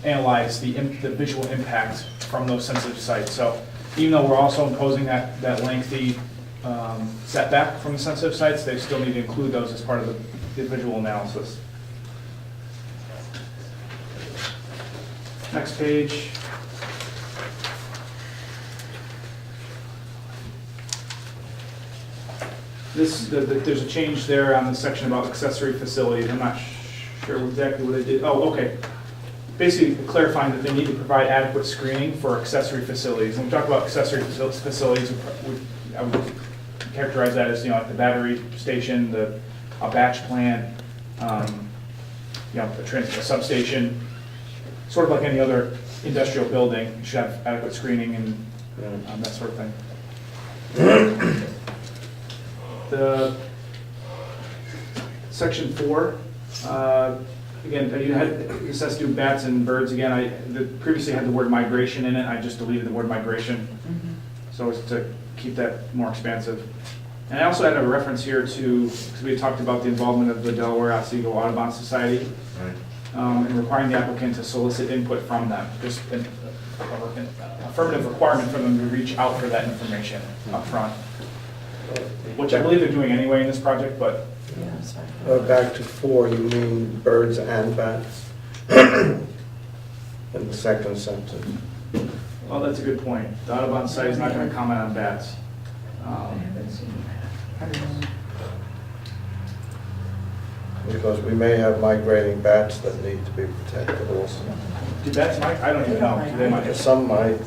analyze the visual impact from those sensitive sites. So even though we're also imposing that lengthy setback from the sensitive sites, they still need to include those as part of the visual analysis. Next page. There's a change there on the section about accessory facilities. I'm not sure exactly what they did. Oh, okay. Basically clarifying that they need to provide adequate screening for accessory facilities. When we talk about accessory facilities, I would characterize that as, you know, like the battery station, a batch plant, you know, a substation, sort of like any other industrial building. You should have adequate screening and that sort of thing. The section 4, again, this has to do with bats and birds again. I previously had the word migration in it. I just deleted the word migration, so as to keep that more expansive. And I also had a reference here to, because we had talked about the involvement of the Delaware Otsego Audubon Society, and requiring the applicant to solicit input from them. Just an affirmative requirement for them to reach out for that information up front, which I believe they're doing anyway in this project, but. Yeah, that's fine. Back to 4, you mean birds and bats? In the second sentence. Well, that's a good point. The Audubon site is not going to comment on bats. Because we may have migrating bats that need to be protected also. Do bats migrate? I don't even know. Do they migrate? Some might,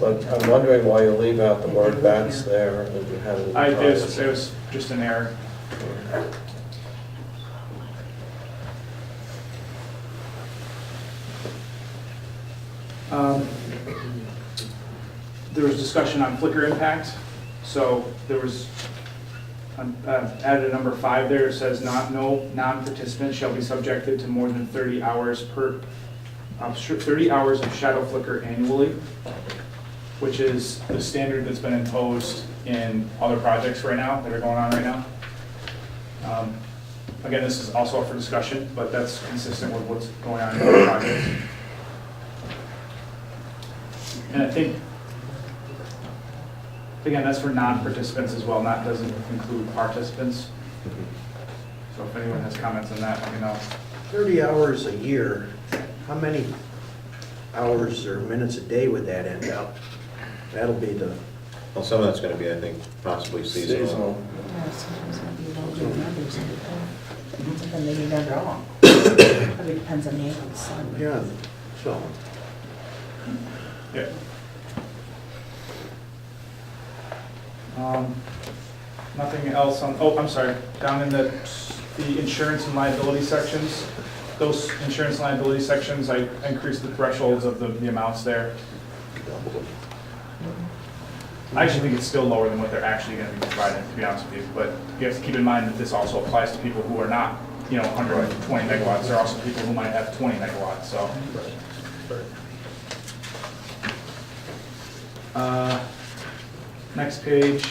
but I'm wondering why you leave out the word bats there and you have it. It was just an error. There was discussion on flicker impact. So there was added a number 5 there. It says no non-participant shall be subjected to more than 30 hours of shadow flicker annually, which is the standard that's been imposed in other projects right now that are going on right now. Again, this is also up for discussion, but that's consistent with what's going on in other projects. And I think, again, that's for non-participants as well, doesn't include participants. So if anyone has comments on that, let me know. 30 hours a year, how many hours or minutes a day would that end up? That'll be the, Well, some of that's gonna be, I think, possibly seasonal. Yeah, sometimes it'll be longer than others, and then maybe not at all. Probably depends on the angle of the sun. yeah, so. Yeah. Nothing else on, oh, I'm sorry, down in the insurance and liability sections, those insurance and liability sections, I increased the thresholds of the amounts there. I actually think it's still lower than what they're actually going to be providing, to be honest with you, but you have to keep in mind that this also applies to people who are not, 120 megawatts. There are also people who might have 20 megawatts, so. Next page,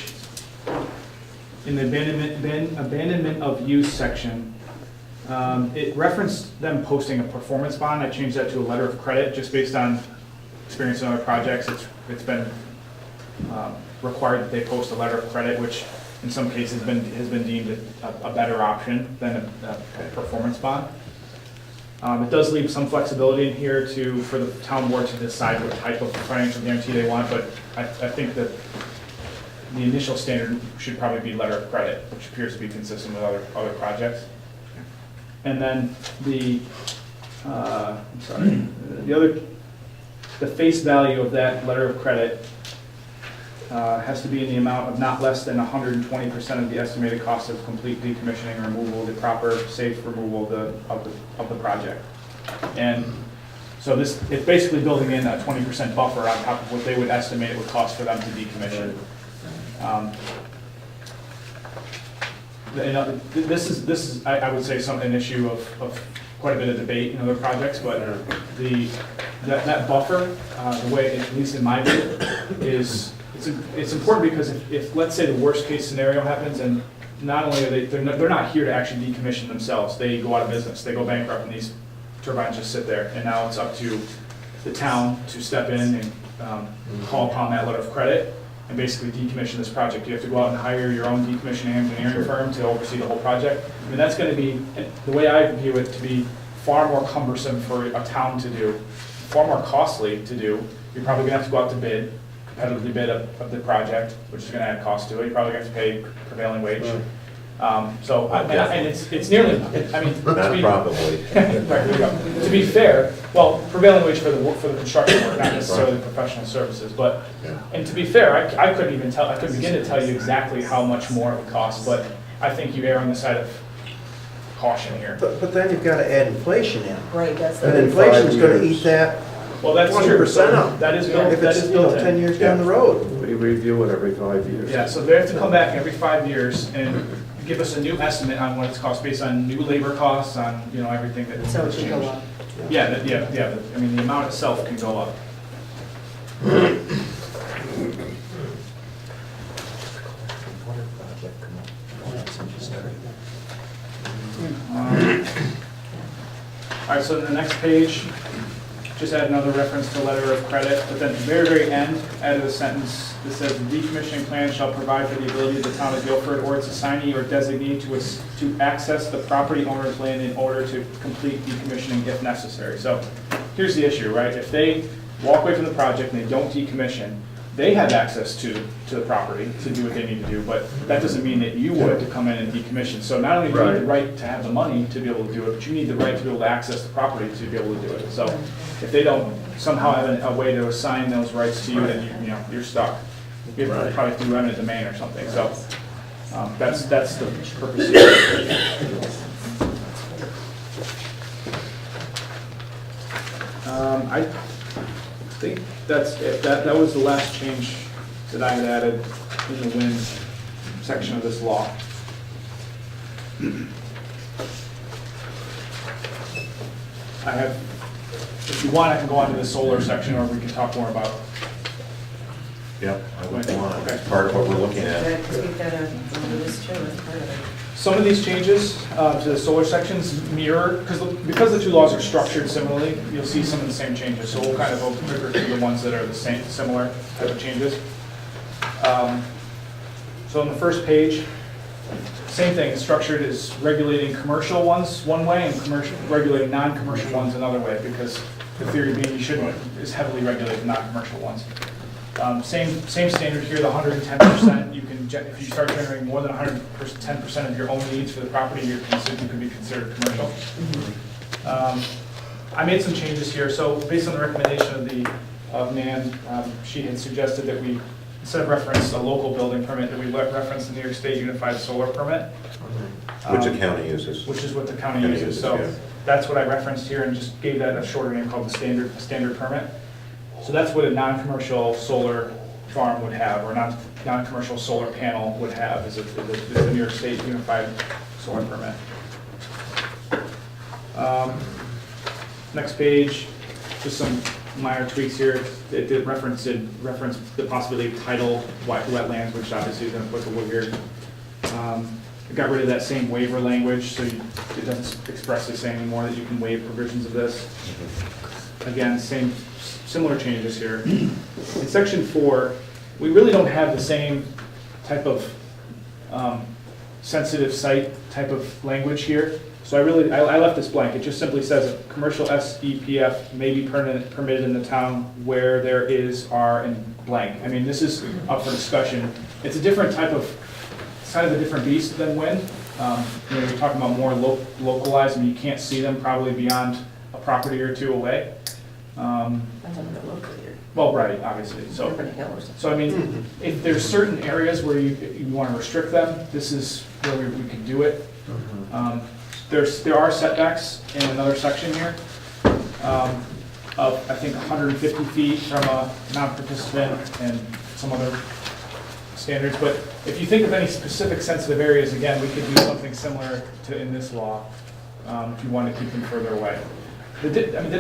in the abandonment of use section, it referenced them posting a performance bond. I changed that to a letter of credit just based on experience in other projects. It's been required that they post a letter of credit, which in some cases has been deemed a better option than a performance bond. It does leave some flexibility in here for the town board to decide what type of financial guarantee they want, but I think that the initial standard should probably be letter of credit, which appears to be consistent with other projects. And then the face value of that letter of credit has to be in the amount of not less than 120% of the estimated cost of complete decommissioning or removal, the proper safe removal of the project. And so it's basically building in a 20% buffer on top of what they would estimate it would cost for them to decommission. This is I would say an issue of quite a bit of debate in other projects, but that buffer, the way, at least in my view, is it's important because if let's say the worst case scenario happens, and not only are they're not here to actually decommission themselves, they go out of business, they go bankrupt, and these turbines just sit there, and now it's up to the town to step in and call upon that letter of credit and basically decommission this project. You have to go out and hire your own decommissioning engineering firm to oversee the whole project. I mean, that's going to be, the way I view it, to be far more cumbersome for a town to do, far more costly to do. You're probably going to have to go out to bid, competitively bid of the project, which is going to add cost to it. You're probably going to have to pay prevailing wage. And it's nearly, I mean, Not probably. right, there you go. To be fair, well, prevailing wage for the construction work, not necessarily professional services, but, and to be fair, I couldn't even tell, I couldn't begin to tell you exactly how much more it would cost, but I think you err on the side of caution here. But then you've got to add inflation in. Right, that's And the. inflation's going to eat that Well, that's true. 20% up. That is built, if that it's, is built in. 10 years down the road. We review it every 5 years. Yeah, so they have to come back every 5 years and give us a new estimate on what it's cost based on new labor costs, on, everything that So it has should go changed. up. Yeah, I mean, the amount itself can go up. All right, so in the next page, just add another reference to letter of credit, but then at the very, very end, added a sentence that says, the decommissioning plan shall provide for the ability of the town of Guilford or its assignee or designee to access the property owner's land in order to complete decommissioning if necessary. So here's the issue, right? If they walk away from the project and they don't decommission, they have access to the property to do what they need to do, but that doesn't mean that you would to come in and decommission. So not only do you need the right to have the money to be able to do it, but you need the right to be able to access the property to be able to do it. So if they don't somehow have a way to assign those rights to you, then you're stuck. You have to probably do eminent domain or something. So that's the purpose here. I think that's it. That was the last change that I had added in the wind section of this law. I have, if you want, I can go on to the solar section, or we can talk more about. Yep, I would want, it's part of what we're looking at. We've got to do this too, as part of it. Some of these changes to the solar sections mirror, because the two laws are structured similarly, you'll see some of the same changes. So we'll kind of go quicker through the ones that are the same, similar type of changes. So on the first page, same thing. It's structured as regulating commercial ones one way and regulating non-commercial ones another way, because The theory being you shouldn't, is heavily regulated non-commercial ones. Same standard here, the 110%, you can, if you start generating more than 110% of your own needs for the property, you could be considered commercial. I made some changes here, so based on the recommendation of Nan, she had suggested that we, instead of reference a local building permit, that we reference the New York State Unified Solar Permit. Which the county uses. Which is what the county uses, so yeah. that's what I referenced here and just gave that a shorter name called the standard permit. So that's what a non-commercial solar farm would have, or non-commercial solar panel would have, is the New York State Unified Solar Permit. Next page, just some minor tweaks here. It did reference the possibility of tidal wetlands, which obviously is applicable here. It got rid of that same waiver language, so it doesn't expressly say anymore that you can waive provisions of this. Again, similar changes here. In section 4, we really don't have the same type of sensitive site type of language here. So I left this blank. It just simply says a commercial SEPF may be permitted in the town where there is R and blank. I mean, this is up for discussion. It's a different type of, it's kind of a different beast than wind. You're talking about more localized, and you can't see them probably beyond a property or two away. Well, right, obviously. So I mean, if there's certain areas where you want to restrict them, this is where we can do it. There are setbacks in another section here of, I think, 150 feet from a non-participant and some other standards. But if you think of any specific sensitive areas, again, we could do something similar to in this law if you want to keep them further away. The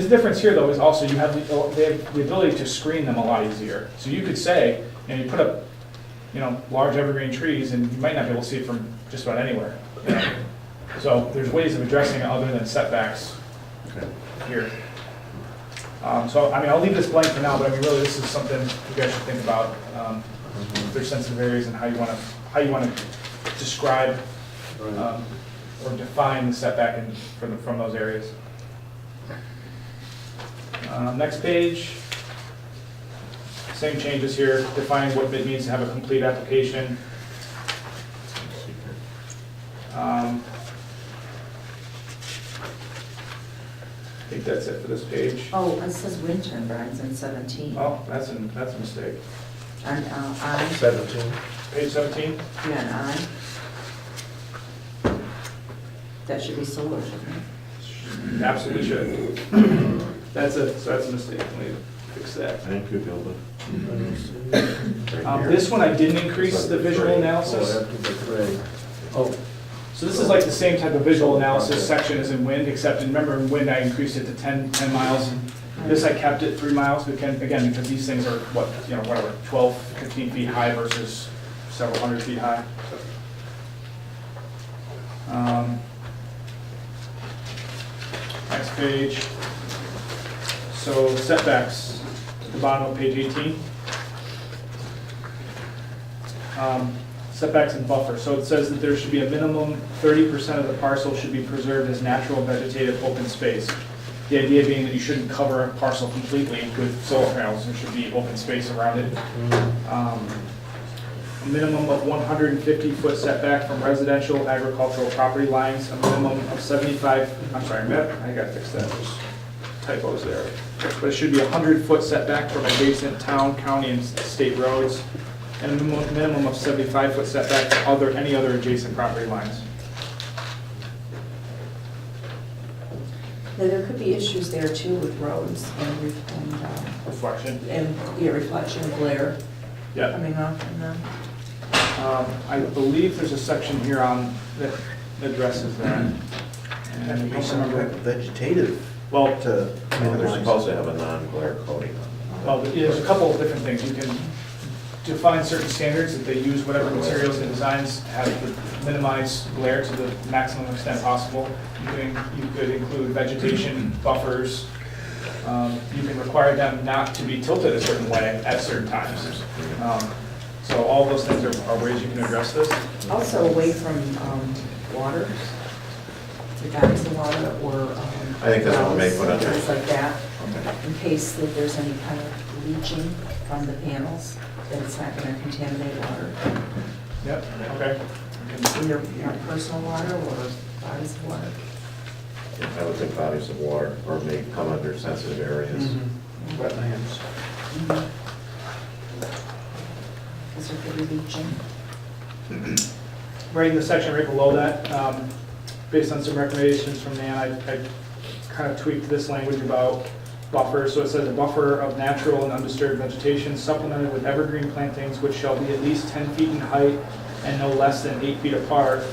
difference here, though, is also they have the ability to screen them a lot easier. So you could say, you put up, large evergreen trees, and you might not be able to see it from just about anywhere. So there's ways of addressing it other than setbacks here. So I'll leave this blank for now, but really this is something you guys should think about. If there's sensitive areas and how you want to describe or define the setback from those areas. Next page, same changes here, defining what it means to have a complete application. I think that's it for this page. Oh, it says wind turbines in 17. Oh, that's a mistake. On I. 17. Page 17? Yeah, on I. That should be solar, shouldn't it? Absolutely should. That's a mistake. Let me fix that. Thank you, Gilbert. This one I didn't increase the visual analysis. Oh, So this is like the same type of visual analysis section as in wind, except remember in wind I increased it to 10 miles. This I kept it 3 miles, again, because these things are whatever, 12, 15 feet high versus several hundred feet high. Next page. So setbacks, at the bottom of page 18. Setbacks and buffer. So it says that there should be a minimum 30% of the parcel should be preserved as natural vegetative open space. The idea being that you shouldn't cover a parcel completely with solar panels. There should be open space around it. A minimum of 150-foot setback from residential agricultural property lines. A minimum of 75, I'm sorry, I gotta fix that. There's typos there. But it should be 100-foot setback from adjacent town, county, and state roads. And a minimum of 75-foot setback to any other adjacent property lines. Now, there could be issues there too with roads and Reflection. Reflection, glare coming off from them. I believe there's a section here on that addresses that. And be some vegetative. Well, They're supposed to have a non-glare coating on. well, there's a couple of different things. You can define certain standards that they use whatever materials and designs have to minimize glare to the maximum extent possible. You could include vegetation buffers. You can require them not to be tilted a certain way at certain times. So all those things are ways you can address this. Also away from water. to bodies of water or I think that's what we may wells, put on there. things like that, in case that there's any kind of leaching from the panels, that it's not going to contaminate water. Yep, okay. Either personal water or bodies of water. I would think bodies of water, or may come under sensitive areas. Wetlands. Because there could be leaching. Right in the section right below that, based on some recommendations from Nan, I kind of tweaked this language about buffer. So it says a buffer of natural and undisturbed vegetation supplemented with evergreen plantings which shall be at least 10 feet in height and no less than 8 feet apart,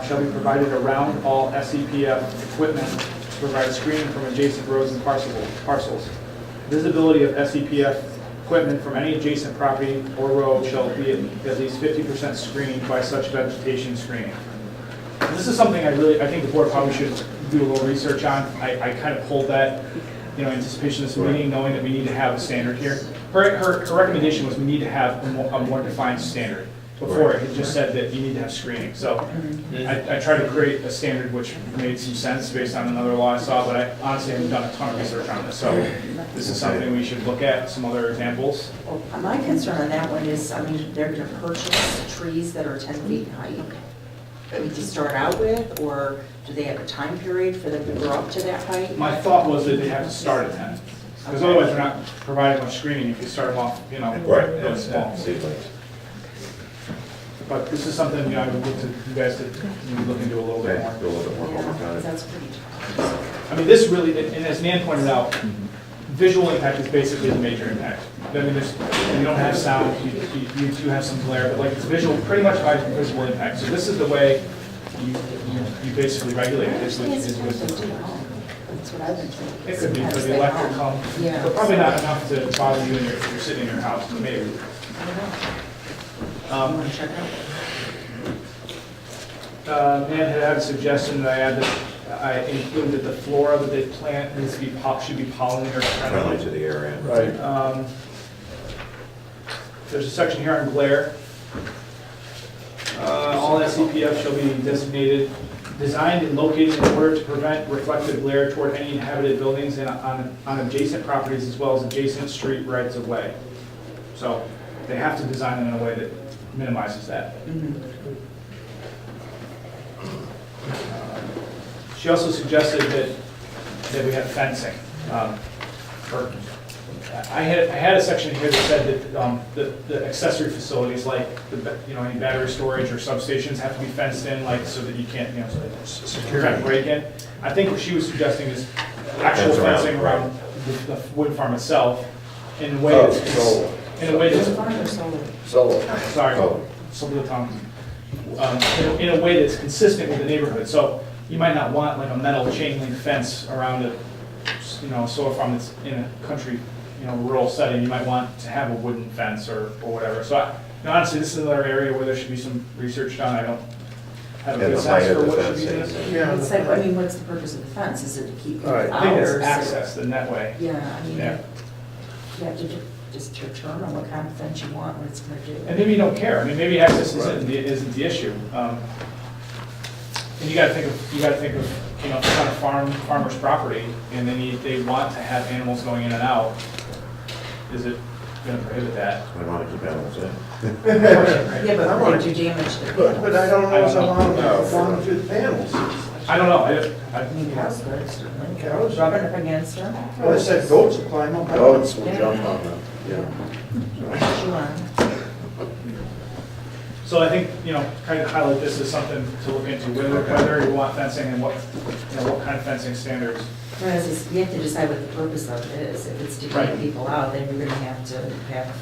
shall be provided around all SEPF equipment to provide screening from adjacent roads and parcels. Visibility of SEPF equipment from any adjacent property or road shall be at least 50% screened by such vegetation screening. And this is something I think the board probably should do a little research on. I kind of pulled that, in anticipation of this meeting, knowing that we need to have a standard here. Her recommendation was we need to have a more defined standard. Before, it had just said that you need to have screening. So I tried to create a standard which made some sense based on another law I saw, but I honestly haven't done a ton of research on this. So this is something we should look at, some other examples. Well, my concern on that one is, they're going to purchase trees that are 10 feet in height. To start out with, or do they have a time period for them to grow up to that height? My thought was that they have to start at 10, because otherwise they're not providing much screening if you start them off, small. Seedlings. But this is something, I would look to you guys to maybe look into a little bit more. Do a little bit more homework on Yeah, it. that's pretty tough. This really, and as Nan pointed out, visual impact is basically the major impact. You don't have sound, you do have some glare, but it's visual, pretty much by visible impact. So this is the way you basically regulate it. That's what I've been thinking. It could be for the electric come, Yeah. but probably not enough to bother you if you're sitting in your house, but maybe. I don't know. I want to check out. Nan had a suggestion that I include that the flora that they plant needs to be should be pollinator Friendly friendly. to the area. Right. There's a section here on glare. All SEPF shall be designed and located in order to prevent reflective glare toward any inhabited buildings and on adjacent properties as well as adjacent street rights of way. So they have to design them in a way that minimizes that. She also suggested that we have fencing. I had a section here that said that the accessory facilities, like any battery storage or substations, have to be fenced in, so that you can't, security break in. I think what she was suggesting is actual fencing around the wood farm itself in a way that's sorry, some of the tongues. In a way that's consistent with the neighborhood. So you might not want a metal chain link fence around a solar farm that's in a country, rural setting. You might want to have a wooden fence or whatever. So honestly, this is another area where there should be some research done. I don't have a good sense for what should be done. Yeah, it's what's the purpose of the fence? Is it to keep people out? I think it's or is it- access in that way. Yeah, Yeah. you have to just determine what kind of fence you want, what it's going to do. And maybe you don't care. Maybe access isn't the issue. And you got to think of it's on a farmer's property, and they want to have animals going in and out. Is it going to prohibit that? We want to keep animals in. Yeah, but I want to do damage to the But I don't know what's allowed No. through the panels. I don't know. cows could, certainly. Cows? Rubbing up against them. Well, they said goats will climb up. Goats will jump on them. Chew on. So I think, kind of highlight this as something to look into, whether you want fencing and what kind of fencing standards. Whereas you have to decide what the purpose of it is. If it's to keep Right. people out, then you're going to have a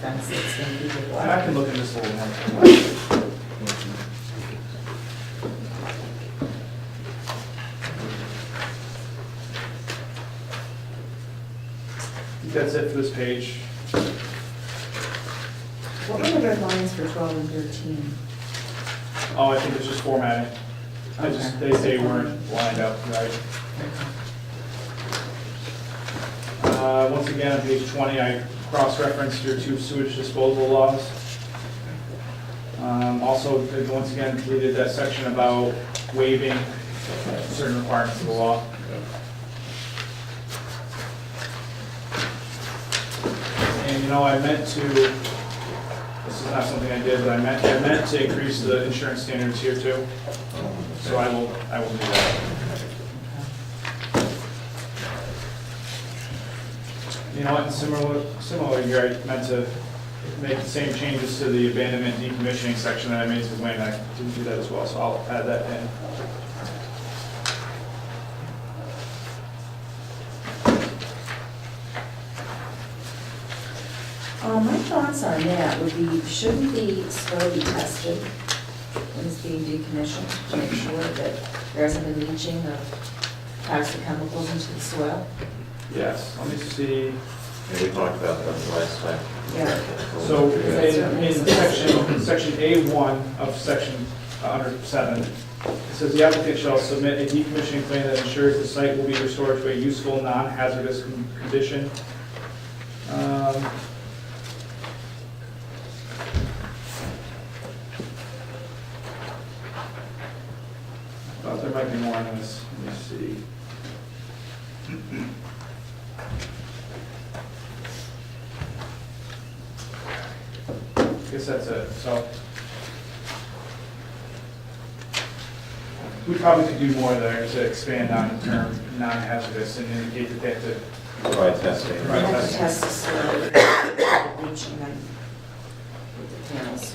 fence that's going to keep people And I out. can look at this a little more. That's it for this page. What were the red lines for 12 and 13? Oh, I think it's just formatting. They say weren't lined up right. Once again, on page 20, I cross-referenced your two sewage disposal laws. Also, once again, deleted that section about waiving certain requirements of the law. And you know, I meant to, this is not something I did, but I meant to increase the insurance standards here too. So I will do that. You know what, and similar here, I meant to make the same changes to the abandonment decommissioning section that I made to Wayne. I didn't do that as well, so I'll add that in. My thoughts on that would be, shouldn't the soil be tested when it's being decommissioned to make sure that there hasn't been leaching of toxic chemicals into the soil? Yes, let me see. Yeah, we talked about that last time. Yeah. So in section A1 of section under 7, it says the applicant shall submit a decommissioning plan that ensures the site will be restored to a useful, non-hazardous condition. I thought there might be more on this. Let me see. I guess that's it. So we probably could do more there to expand on the term non-hazardous and indicate that they have to Provide testing. They have to test the soil with leaching and with the panels.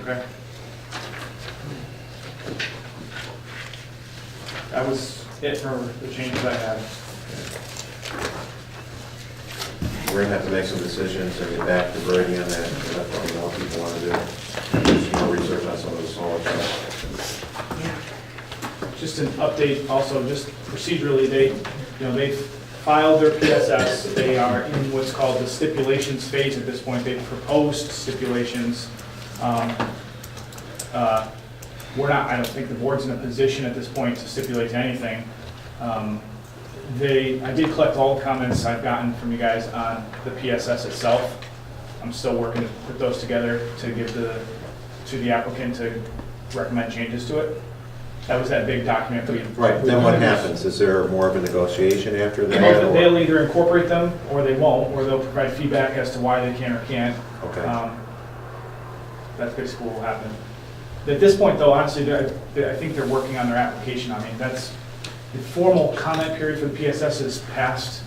Okay. That was it for the changes I had. We're gonna have to make some decisions and get back to Brady on that. That's what more people want to do. Do some more research on some of the solar stuff. Just an update also, just procedurally, they filed their PSS. They are in what's called the stipulations phase at this point. They've proposed stipulations. I don't think the board's in a position at this point to stipulate anything. I did collect all the comments I've gotten from you guys on the PSS itself. I'm still working to put those together to give to the applicant to recommend changes to it. That was that big document we. Right, then what happens? Is there more of a negotiation after that? or- They'll either incorporate them, or they won't, or they'll provide feedback as to why they can or can't. Okay. That's basically what will happen. At this point, though, honestly, I think they're working on their application. I mean, that's, the formal comment period for the PSS is passed.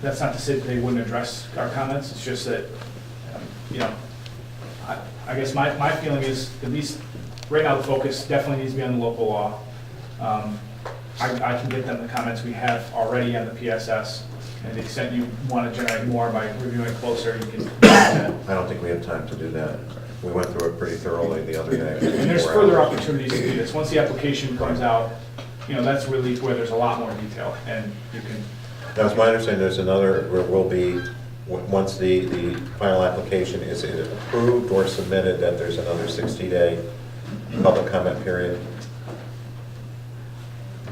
That's not to say that they wouldn't address our comments, it's just that, I guess my feeling is, at least right now, the focus definitely needs to be on the local law. I can get them the comments we have already on the PSS, and to the extent you want to generate more by reviewing closer, you can do that. I don't think we have time to do that. We went through it pretty thoroughly the other day. And there's further opportunities to do this. Once the application comes out, that's really where there's a lot more detail, and you can. Now, it's my understanding there's another, there will be, once the final application is either approved or submitted, that there's another 60-day public comment period.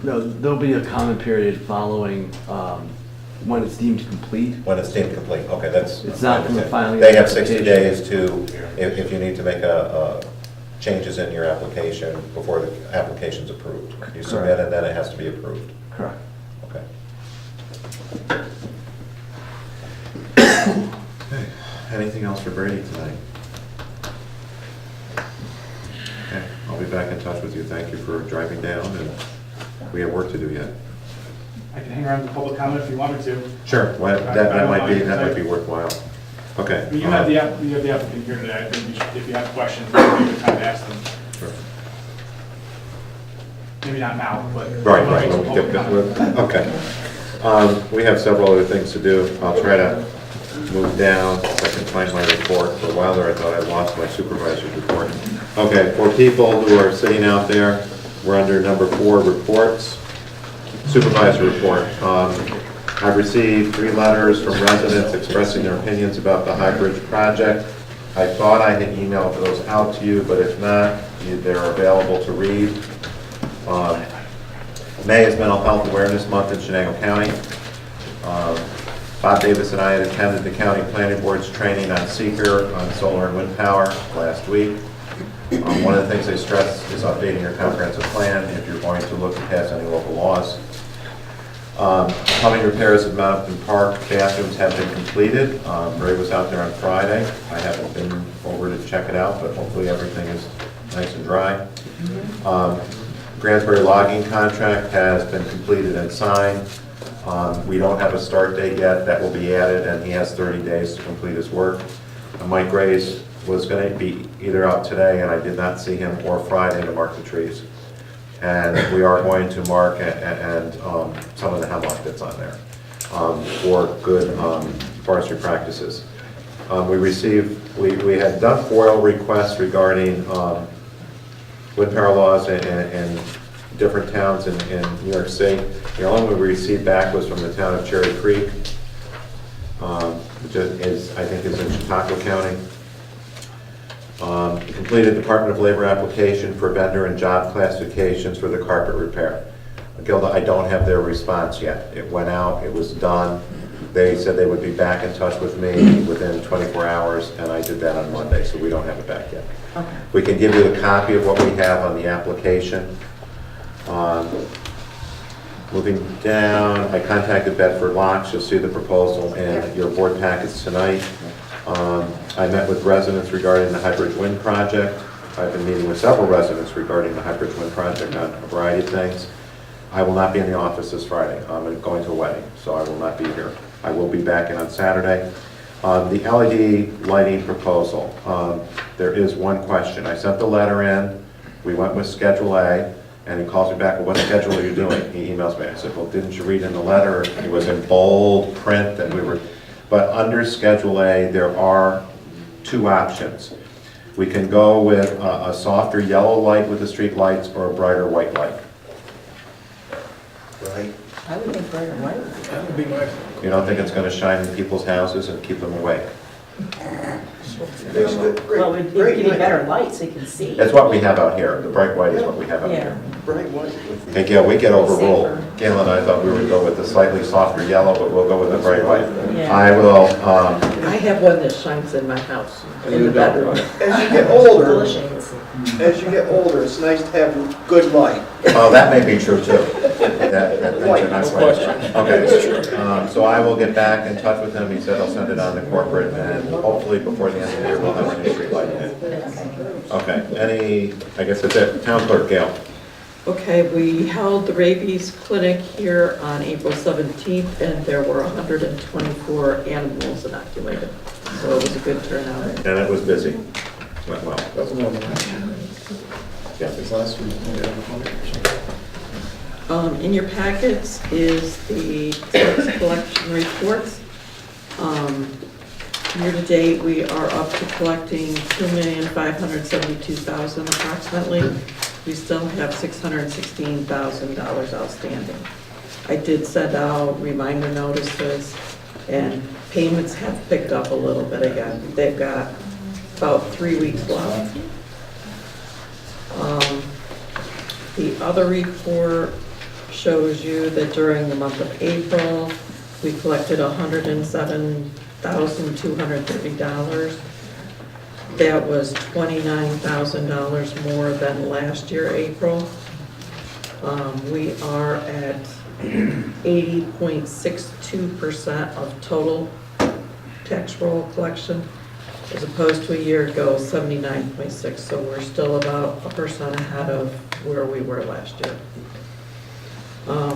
No, there'll be a comment period following when it's deemed complete. When it's deemed complete, okay, that's. It's not from the filing. They have 60 days to, if you need to make changes in your application before the application's approved. You submit it, then it has to be approved. Correct. Okay. Okay. Anything else for Brady tonight? Okay, I'll be back in touch with you. Thank you for driving down, and we have work to do yet. I can hang around the public comment if you wanted to. Sure, well, that might be worthwhile. Okay. But you have the applicant here today. I think if you have questions, maybe it's time to ask them. Sure. Maybe not now, but. Right. Okay. We have several other things to do. I'll try to move down if I can find my report. For a while there, I thought I lost my supervisor's report. Okay, for people who are sitting out there, we're under number 4, reports. Supervisor report. I've received 3 letters from residents expressing their opinions about the High Bridge project. I thought I had emailed those out to you, but if not, they're available to read. May is Mental Health Awareness Month in Chenango County. Bob Davis and I had attended the County Planning Board's training on seeker on solar and wind power last week. One of the things they stressed is updating your comprehensive plan if you're going to look to pass any local laws. Plumbing repairs at Mountain Park bathrooms have been completed. Ray was out there on Friday. I haven't been over to check it out, but hopefully everything is nice and dry. Grantsbury logging contract has been completed and signed. We don't have a start date yet. That will be added, and he has 30 days to complete his work. Mike Grace was going to be either out today, and I did not see him, or Friday to mark the trees. And we are going to mark and some of the hemlock that's on there for good forestry practices. We had done FOIL requests regarding wind power laws in different towns in New York State. The only one we received back was from the town of Cherry Creek, which I think is in Chautauqua County. Completed Department of Labor application for vendor and job classifications for the carpet repair. Gilda, I don't have their response yet. It went out, it was done. They said they would be back in touch with me within 24 hours, and I did that on Monday, so we don't have it back yet. Okay. We can give you a copy of what we have on the application. Moving down, I contacted Bedford Locks. You'll see the proposal in your board packets tonight. I met with residents regarding the High Bridge Wind Project. I've been meeting with several residents regarding the High Bridge Wind Project on a variety of things. I will not be in the office this Friday. I'm going to a wedding, so I will not be here. I will be back in on Saturday. The LED lighting proposal, there is one question. I sent the letter in. We went with Schedule A, and he calls me back, well, what schedule are you doing? He emails me. I said, well, didn't you read in the letter? It was in bold print that we were, but under Schedule A, there are two options. We can go with a softer yellow light with the street lights or a brighter white light. Right. I would think bright and white. That would be my. You don't think it's going to shine in people's houses and keep them awake? Well, it'd give you better light so you can see. That's what we have out here. The bright white is what we have out here. Bright white. Hey, Gail, we get overruled. Gail and I thought we would go with the slightly softer yellow, but we'll go with the bright white. Yeah. I will, I have one that shines in my house, in the bedroom. As you get older, it's nice to have good light. oh, that may be true too. That's a nice way. Okay, so I will get back in touch with him. He said I'll send it on to corporate, and hopefully before the end of the year, we'll have our new street light. Okay, I guess that's it. Town clerk, Gail. Okay, we held the rabies clinic here on April 17th, and there were 124 animals inoculated. So it was a good turnout. And it was busy. Went well. Yeah. In your packets is the tax collection reports. Year to date, we are up to collecting $2,572,000 approximately. We still have $616,000 outstanding. I did send out reminder notices, and payments have picked up a little bit again. They've got about 3 weeks left. The other report shows you that during the month of April, we collected $107,230. That was $29,000 more than last year, April. We are at 80.62% of total tax roll collection, as opposed to a year ago, 79.6. So we're still about 1% ahead of where we were last year.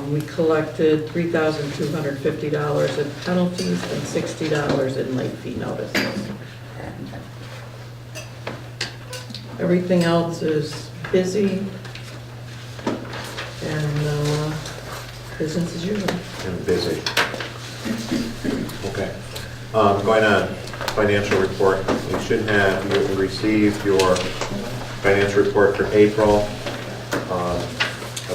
We collected $3,250 in penalties and $60 in late fee notices. Everything else is busy and business as usual. And busy. Okay. Going on, financial report. You should have, you received your financial report for April. I'll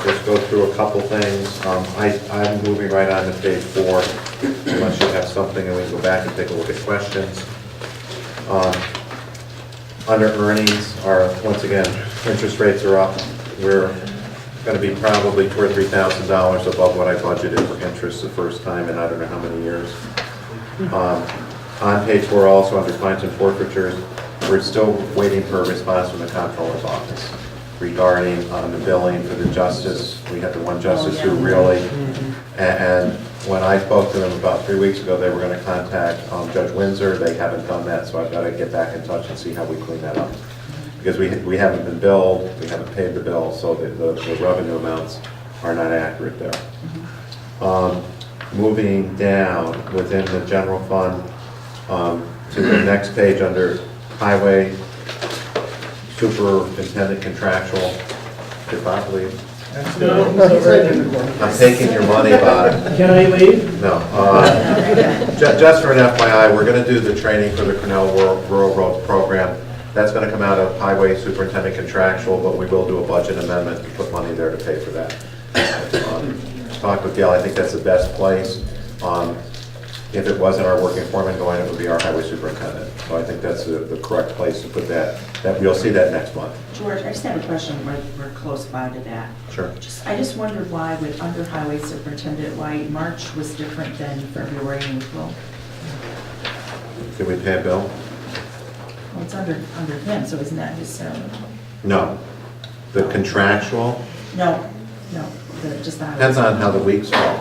just go through a couple things. I'm moving right on to page 4, unless you have something and we can go back and take a look at questions. Under earnings, once again, interest rates are up. We're going to be probably $2,000 or $3,000 above what I budgeted for interest the first time in I don't know how many years. On page 4 also, under fines and forfeitures, we're still waiting for a response from the comptroller's office regarding the billing for the justice. We had the one justice who really, and when I spoke to them about 3 weeks ago, they were going to contact Judge Windsor. They haven't done that, so I've got to get back in touch and see how we clean that up. Because we haven't been billed, we haven't paid the bill, so the revenue amounts are not accurate there. Moving down within the general fund to the next page under highway superintendent contractual. Did Bob leave? I'm taking your money, Bob. Can I leave? No. Just for an FYI, we're going to do the training for the Cornell Rural Road Program. That's going to come out of highway superintendent contractual, but we will do a budget amendment to put money there to pay for that. Talk with Gail, I think that's the best place. If it wasn't our working foreman going, it would be our highway superintendent. So I think that's the correct place to put that. You'll see that next month. George, I just have a question. We're close by to that. Sure. I just wondered why with under highway superintendent, why March was different than February and April. Can we pay a bill? Well, it's under him, so isn't that his salary? No. The contractual? No, just the highway. Depends on how the weeks fall.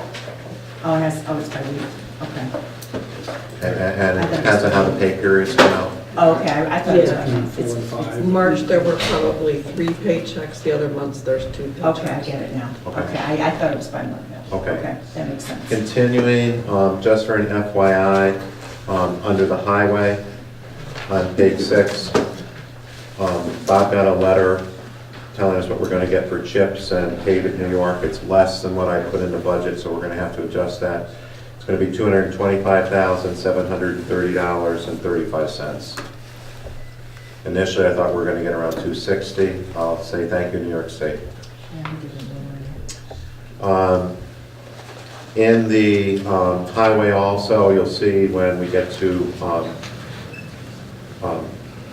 Oh, it's by week. Okay. And it depends on how the pay periods come out. Oh, okay, I thought it was It's March, there were probably 3 paychecks, the other months there's 2 paychecks. Okay, I get it now. Okay. Okay, I thought it was by month. Okay. That makes sense. Continuing, just for an FYI, under the highway, on page 6, Bob got a letter telling us what we're going to get for chips and Pave It New York. It's less than what I put in the budget, so we're going to have to adjust that. It's going to be $225,730.35. Initially, I thought we were going to get around $260. I'll say thank you, New York State. In the highway also, you'll see when we get to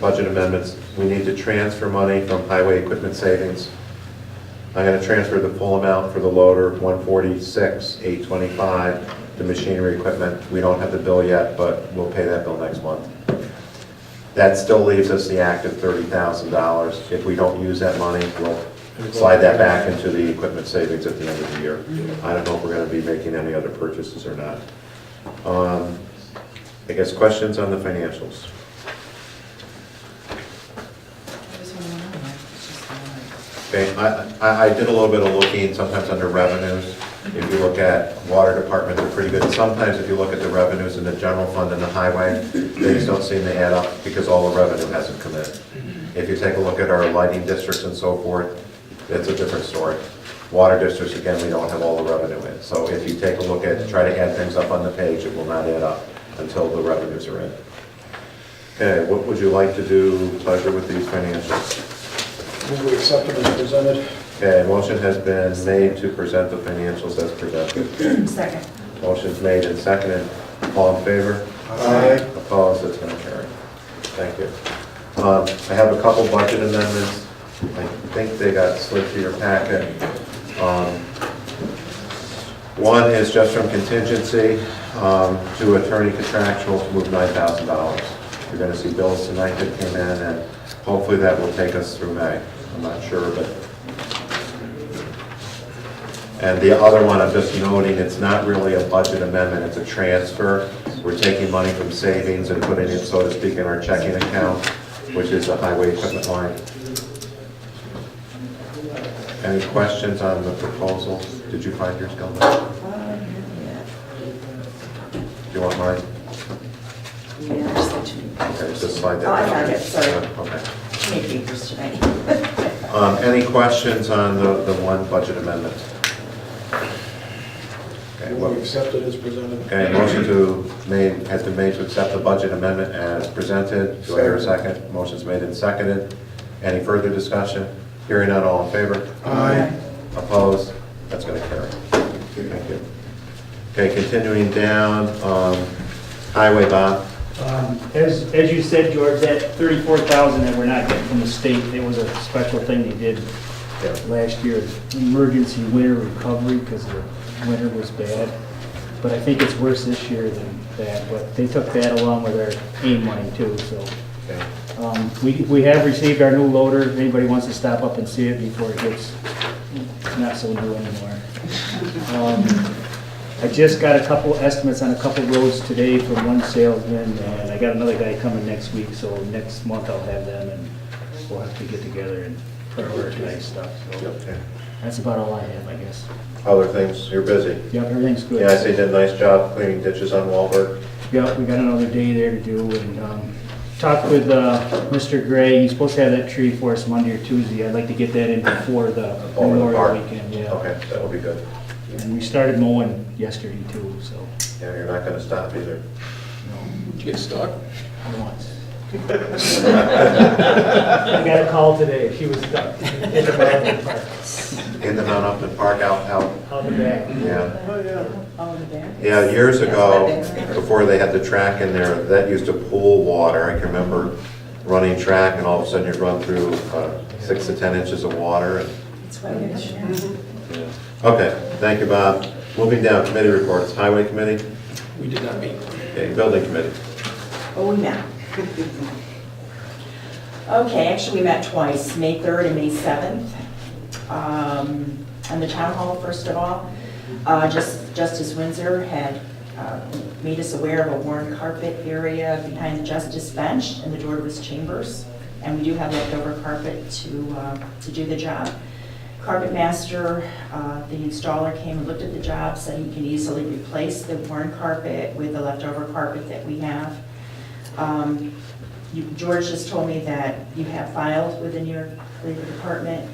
budget amendments, we need to transfer money from highway equipment savings. I'm going to transfer the full amount for the loader, $146,825, the machinery equipment. We don't have the bill yet, but we'll pay that bill next month. That still leaves us the active $30,000. If we don't use that money, we'll slide that back into the equipment savings at the end of the year. I don't know if we're going to be making any other purchases or not. I guess questions on the financials? Okay, I did a little bit of looking sometimes under revenues. If you look at water department, they're pretty good. Sometimes if you look at the revenues in the general fund and the highway, they just don't seem to add up because all the revenue hasn't come in. If you take a look at our lighting districts and so forth, it's a different story. Water districts, again, we don't have all the revenue in. So if you take a look at, try to add things up on the page, it will not add up until the revenues are in. Okay, what would you like to do, pleasure, with these financials? We accept them as presented. Okay, motion has been made to present the financials as presented. Second. Motion's made and seconded. All in favor? Aye. Opposed? It's going to carry. Thank you. I have a couple budget amendments. I think they got slid to your packet. One is just from contingency to attorney contractual to move $9,000. You're going to see bills tonight that came in, and hopefully that will take us through May. I'm not sure, but. And the other one, I'm just noting, it's not really a budget amendment, it's a transfer. We're taking money from savings and putting it, so to speak, in our checking account, which is the highway equipment line. Any questions on the proposal? Did you find yours, Gilda? Do you want mine? Yeah, just let you. Okay, just slide that Oh, I down. found it, sorry. Okay. Made papers tonight. Any questions on the one budget amendment? Okay, We accept it as presented. okay, motion has been made to accept the budget amendment as presented. Do I hear a second? Motion's made and seconded. Any further discussion? Hearing none, all in favor? Aye. Opposed? That's going to carry. Thank you. Okay, continuing down, highway, Bob. As you said, George, that 34,000 that we're not getting from the state, it was a special thing they did last year, emergency winter recovery because the winter was bad. But I think it's worse this year than that, but they took that along with their AIM money too, so. We have received our new loader. If anybody wants to stop up and see it before it gets not so new anymore. I just got a couple estimates on a couple roads today from one salesman, and I got another guy coming next week, so next month I'll have them, and we'll have to get together and prioritize stuff, so. That's about all I have, I guess. Other things, you're busy. Yep, everything's good. Yeah, I see you did a nice job cleaning ditches on Wahlberg. Yep, we got another day there to do, and talked with Mr. Gray. He's supposed to have that tree for us Monday or Tuesday. I'd like to get that in before the Memorial Weekend, yeah. Okay, that will be good. And we started mowing yesterday too, so. Yeah, you're not gonna stop either. Did you get stuck? Once. I got a call today. She was stuck in the Mount Park. In the Mount Upton Park out. Out the back. Yeah. Oh, the back? Yeah, years ago, before they had the track in there, that used to pool water. I can remember running track and all of a sudden you'd run through 6 to 10 inches of water. And, It's what it is. yeah. Okay, thank you, Bob. Moving down, committee reports. Highway Committee? We did not meet. Okay, Building Committee? Oh, we met. Okay, actually, we met twice, May 3rd and May 7th. On the town hall, first of all, Justice Windsor had made us aware of a worn carpet area behind the justice bench in the Dordovis chambers, and we do have leftover carpet to do the job. Carpet master, the installer came and looked at the job, said he can easily replace the worn carpet with the leftover carpet that we have. George just told me that you have filed with the New York Labor Department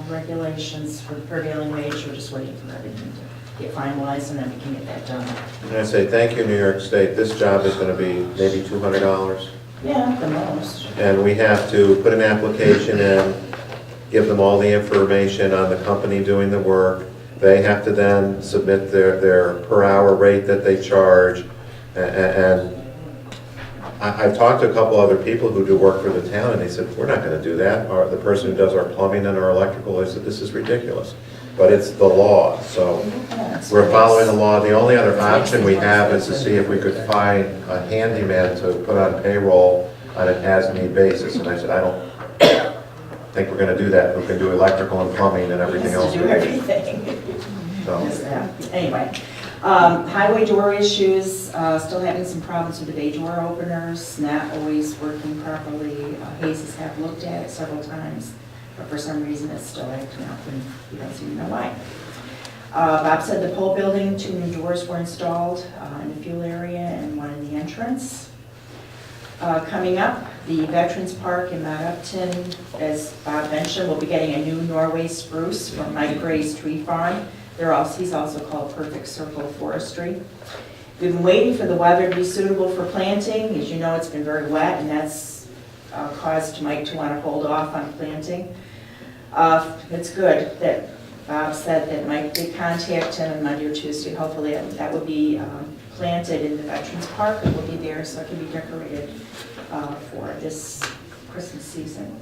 regulations for the prevailing wage. We're just waiting for everything to get finalized, and then we can get that done. And I say, thank you, New York State. This job is gonna be maybe $200. Yeah, the most. And we have to put an application in, give them all the information on the company doing the work. They have to then submit their per hour rate that they charge. And I've talked to a couple other people who do work for the town, and they said, we're not gonna do that. Or the person who does our plumbing and our electrical, they said, this is ridiculous. But it's the law, so we're following the law. The only other option we have is to see if we could find a handyman to put on payroll on an as-need basis. And I said, I don't think we're gonna do that. We can do electrical and plumbing and everything else. To do everything. So. Anyway, highway door issues, still having some problems with the bay door openers, not always working properly. Hayes have looked at it several times, but for some reason it's still acting up, and he doesn't even know why. Bob said the pole building, 2 new doors were installed in the fuel area and 1 in the entrance. Coming up, the Veterans Park in Mount Upton, as Bob mentioned, will be getting a new Norway spruce from Mike Gray's Tree Farm. He's also called Perfect Circle Forestry. We've been waiting for the weather to be suitable for planting. As you know, it's been very wet, and that's caused Mike to want to hold off on planting. It's good that Bob said that Mike did contact him on Monday or Tuesday. Hopefully that will be planted in the Veterans Park. It will be there so it can be decorated for this Christmas season.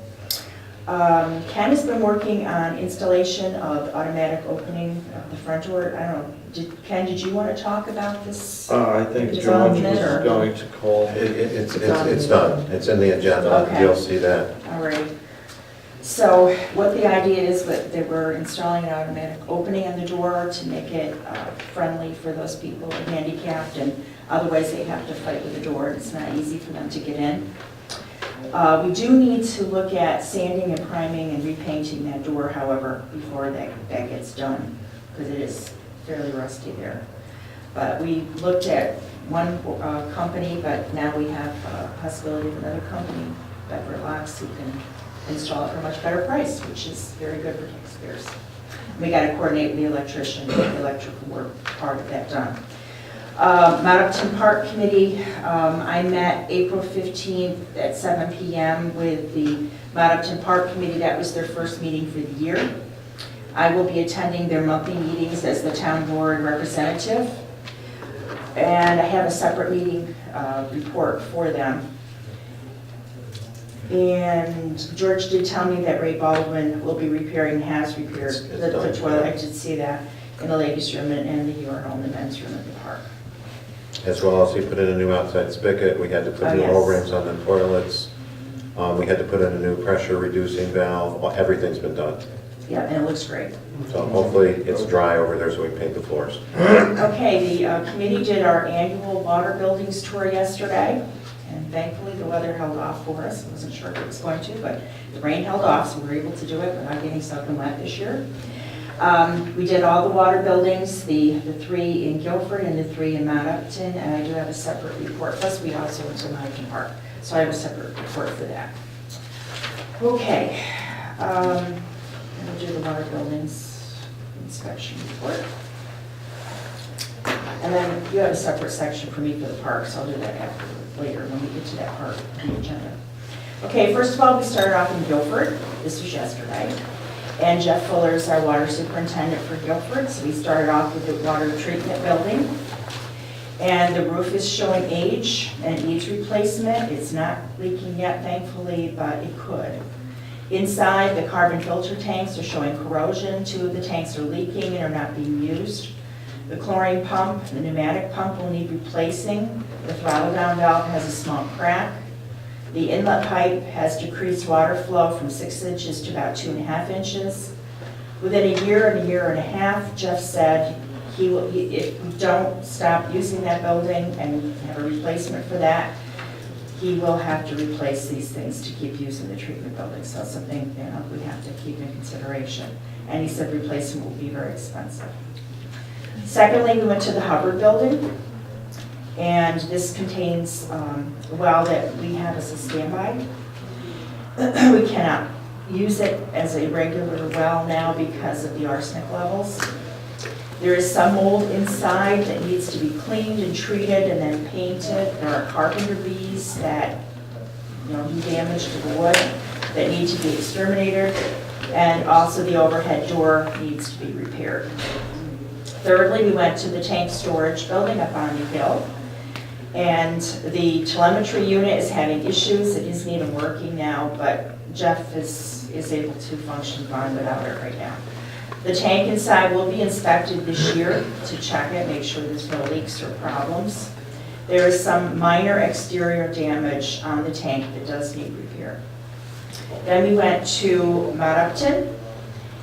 Ken has been working on installation of automatic opening of the front door. I don't know, Ken, did you want to talk about this? I think George development, was or- going to call. It's done. It's in the agenda. Okay. You'll see that. All right. So what the idea is that we're installing an automatic opening on the door to make it friendly for those people who are handicapped, and otherwise they have to fight with the door. It's not easy for them to get in. We do need to look at sanding and priming and repainting that door, however, before that gets done, because it is fairly rusty there. But we looked at one company, but now we have a possibility of another company, Bedford Locks, who can install it for a much better price, which is very good for taxpayers. We got to coordinate with the electrician to get the electrical work part of that done. Mount Upton Park Committee, I met April 15th at 7 p.m. with the Mount Upton Park Committee. That was their first meeting for the year. I will be attending their monthly meetings as the town board representative. And I have a separate meeting report for them. And George did tell me that Ray Baldwin will be repairing, has repaired the toilet. I did see that in the ladies' room and the urinal in the men's room at the park. as well as he put in a new outside spigot. We had to put Oh, new yes. O-rings on the toilets. We had to put in a new pressure reducing valve. Well, everything's been done. Yeah, and it looks great. So hopefully it's dry over there so we can paint the floors. Okay, the committee did our annual water buildings tour yesterday, and thankfully the weather held off for us. I wasn't sure if it was going to, but the rain held off, so we were able to do it without getting soaking wet this year. We did all the water buildings, the 3 in Guilford and the 3 in Mount Upton, and I do have a separate report. Plus, we also went to Mountain Park, so I have a separate report for that. Okay. We'll do the water buildings inspection report. And then you have a separate section for me for the park, so I'll do that later when we get to that part of the agenda. Okay, first of all, we started off in Guilford. This was yesterday. And Jeff Fuller is our water superintendent for Guilford, so we started off with the water treatment building. And the roof is showing age and needs replacement. It's not leaking yet, thankfully, but it could. Inside, the carbon filter tanks are showing corrosion. 2 of the tanks are leaking and are not being used. The chlorine pump, the pneumatic pump will need replacing. The throttle down valve has a small crack. The inlet pipe has decreased water flow from 6 inches to about 2.5 inches. Within a year and a half, Jeff said if we don't stop using that building and have a replacement for that, he will have to replace these things to keep using the treatment building. So something we have to keep in consideration. And he said replacement will be very expensive. Secondly, we went to the Hubbard building. And this contains a well that we have as a standby. We cannot use it as a regular well now because of the arsenic levels. There is some mold inside that needs to be cleaned and treated and then painted. There are carpenter bees that do damage to the wood that need to be exterminated. And also the overhead door needs to be repaired. Thirdly, we went to the tank storage building up on the hill. And the telemetry unit is having issues. It isn't even working now, but Jeff is able to function fine without it right now. The tank inside will be inspected this year to check it, make sure there's no leaks or problems. There is some minor exterior damage on the tank that does need repair. Then we went to Mount Upton,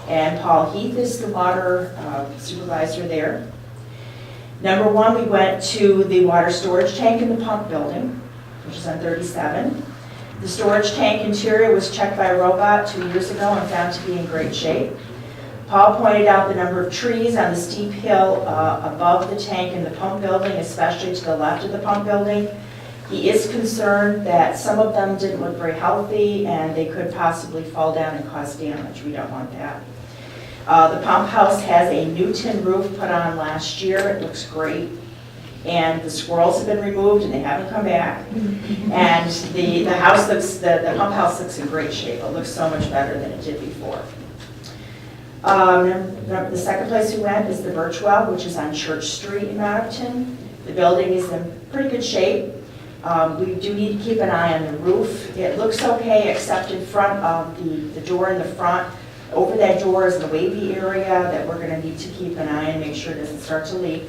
and Paul Heath is the water supervisor there. Number 1, we went to the water storage tank in the pump building, which is on 37. The storage tank interior was checked by a robot 2 years ago and found to be in great shape. Paul pointed out the number of trees on the steep hill above the tank in the pump building, especially to the left of the pump building. He is concerned that some of them didn't look very healthy and they could possibly fall down and cause damage. We don't want that. The pump house has a new tin roof put on last year. It looks great. And the squirrels have been removed and they haven't come back. And the pump house looks in great shape. It looks so much better than it did before. The second place we went is the Birchwell, which is on Church Street in Mount Upton. The building is in pretty good shape. We do need to keep an eye on the roof. It looks okay, except in front of the door in the front. Over that door is the wavy area that we're going to need to keep an eye and make sure it doesn't start to leak.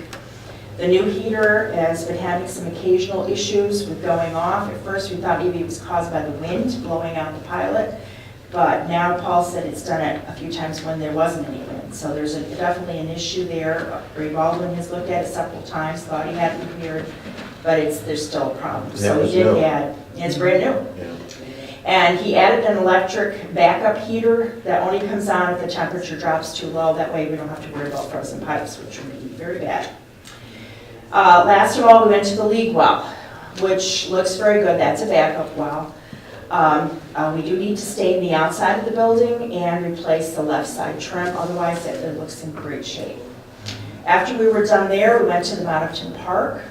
The new heater has been having some occasional issues with going off. At first we thought maybe it was caused by the wind blowing out the pilot, but now Paul said it's done it a few times when there wasn't any wind. So there's definitely an issue there. Ray Baldwin has looked at it several times, thought he had it repaired, but there's still a problem. So we did add, it's brand new. Yeah. And he added an electric backup heater that only comes on if the temperature drops too low. That way we don't have to worry about frozen pipes, which would be very bad. Last of all, we went to the league well, which looks very good. That's a backup well. We do need to stain the outside of the building and replace the left side trim. Otherwise, it looks in great shape. After we were done there, we went to the Mount Upton Park.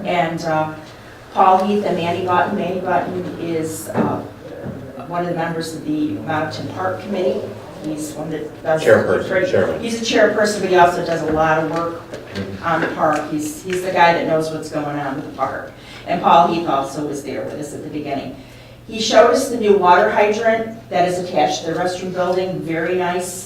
And Paul Heath and Manny Button. Manny Button is one of the members of the Mount Upton Park Committee. He's one that does chairman. He's a chairperson, but he also does a lot of work on the park. He's the guy that knows what's going on with the park. And Paul Heath also was there with us at the beginning. He showed us the new water hydrant that is attached to the restroom building. Very nice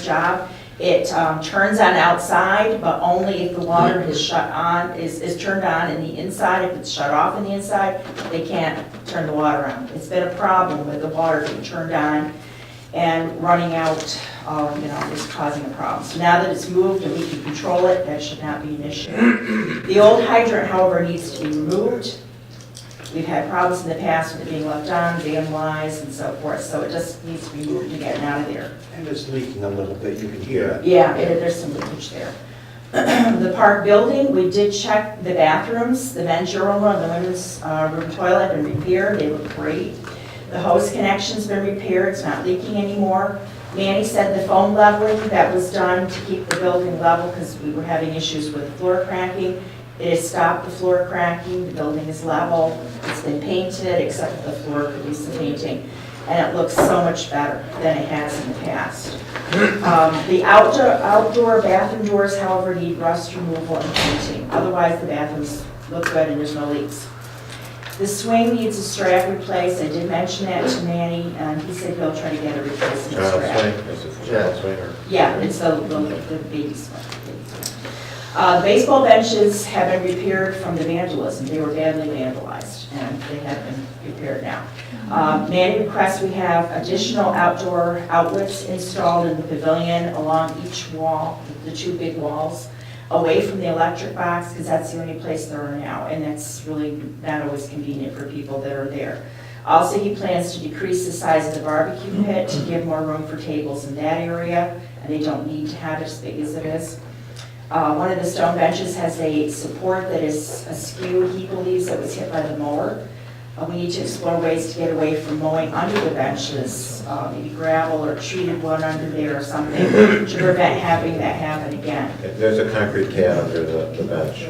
job. It turns on outside, but only if the water is shut on, is turned on in the inside. If it's shut off in the inside, they can't turn the water on. It's been a problem with the water being turned on and running out, is causing a problem. So now that it's moved and we can control it, that should not be an issue. The old hydrant, however, needs to be removed. We've had problems in the past with it being left on, vandalized and so forth, so it just needs to be moved and gotten out of there. And it's leaking a little bit, you can hear it. Yeah, there's some leakage there. The park building, we did check the bathrooms, the men's urinal room, the women's room toilet have been repaired, they look great. The hose connection's been repaired, it's not leaking anymore. Manny said the foam leveling that was done to keep the building level because we were having issues with floor cracking. It has stopped the floor cracking, the building is level, it's been painted except for the floor piece of painting, and it looks so much better than it has in the past. The outdoor bathroom doors, however, need rust removal and painting. Otherwise, the bathrooms look good and there's no leaks. The swing needs a strap replaced. I did mention that to Manny, and he said he'll try to get a replacement strap. Is it child swing or? Yeah, it's the baby swing. The baseball benches have been repaired from the vandalism. They were badly vandalized, and they have been repaired now. Manny requests we have additional outdoor outlets installed in the pavilion along each wall, the two big walls, away from the electric box, because that's the only place there are now, and that's really not always convenient for people that are there. Also, he plans to decrease the size of the barbecue pit to give more room for tables in that area, and they don't need to have it as big as it is. One of the stone benches has a support that is askew. He believes it was hit by the mower. We need to explore ways to get away from mowing under the benches, maybe gravel or treated one under there or something to prevent having that happen again. There's a concrete pad under the bench.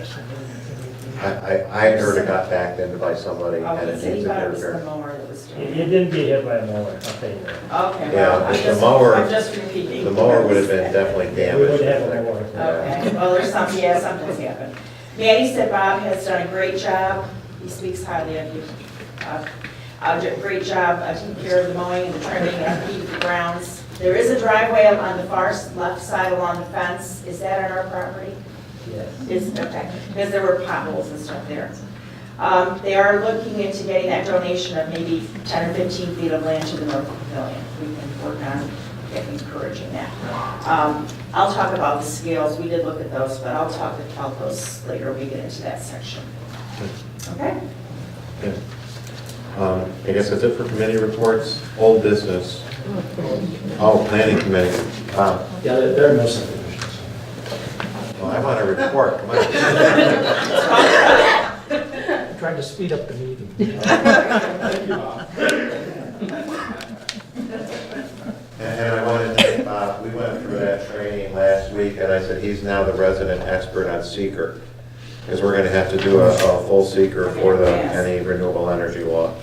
I heard it got backed into by somebody and it So he needs thought it was the repair. mower that was doing It it. didn't get hit by a mower, I'll tell you that. Okay, Yeah, well, I'm just repeating. The mower would have been definitely We damaged. would have a mower. Okay, well, there's something's happened. Manny said Bob has done a great job. He speaks highly of you. Great job taking care of the mowing and the trimming and keeping the grounds. There is a driveway up on the far left side along the fence. Is that on our property? Yes. Okay, because there were potholes and stuff there. They are looking into getting that donation of maybe 10 or 15 feet of land to the North Pavilion. We can work on encouraging that. I'll talk about the scales. We did look at those, but I'll talk about those later when we get into that section. Okay? Yeah. I guess that's it for committee reports. Old business. Oh, planning committee. Yeah, there are no subdivisions. Well, I want a report, come on. I'm trying to speed up the meeting. And I wanted to thank Bob. We went through that training last week, and I said he's now the resident expert on seeker. Because we're going to have to do a full seeker for any renewable energy law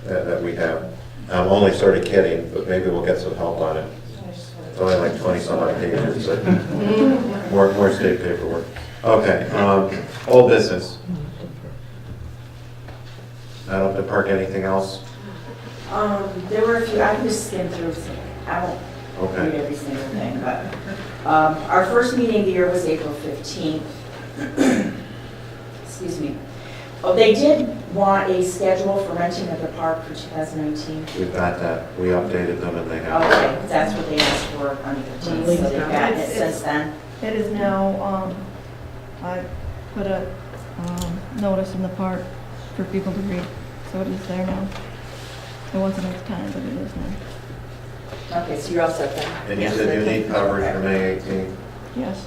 that we have. I'm only sort of kidding, but maybe we'll get some help on it. It's only like 20-some odd pages, but more state paperwork. Okay, old business. I don't have to park anything else? There were a few, I can just skim through some. I won't read every single thing, but our first meeting of the year was April 15th. Excuse me. Oh, they did want a schedule for renting of the park for 2019. We've got that. We updated them and they have. Okay, that's what they asked for on the 15th, so they've gotten it since then. It is now, I put a notice in the park for people to read, so it is there now. It wasn't at the time, but it is now. Okay, so you're all set then? And you said you need coverage for May 18th? Yes.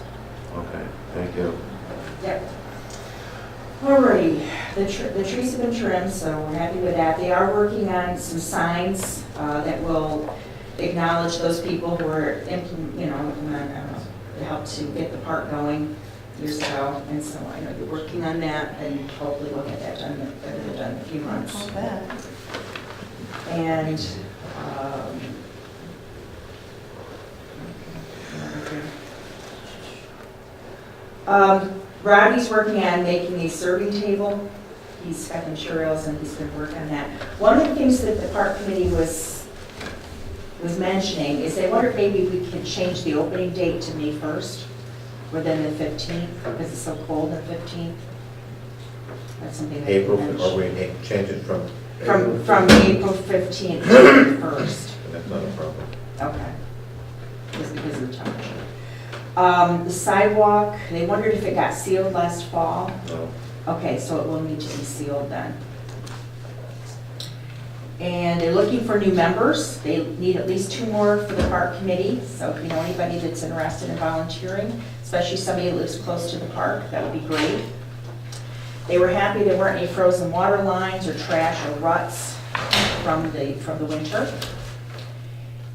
Okay, thank you. Yep. Alrighty, the trees have been trimmed, so we're happy with that. They are working on some signs that will acknowledge those people who are, to help to get the park going years ago. And so I know you're working on that, and hopefully we'll get that done in a few months. All that. And Robbie's working on making a serving table. He's got materials and he's going to work on that. One of the things that the park committee was was mentioning is they wonder if maybe we can change the opening date to May 1st rather than the 15th, because it's so cold on the 15th. That's something they April, mentioned. or we change it from? From April 15th to May 1st. That's not a problem. Okay. Just because of the temperature. The sidewalk, they wondered if it got sealed last fall. No. Okay, so it will need to be sealed then. And they're looking for new members. They need at least 2 more for the park committee. So if you know anybody that's interested in volunteering, especially somebody that lives close to the park, that would be great. They were happy there weren't any frozen water lines or trash or ruts from the winter.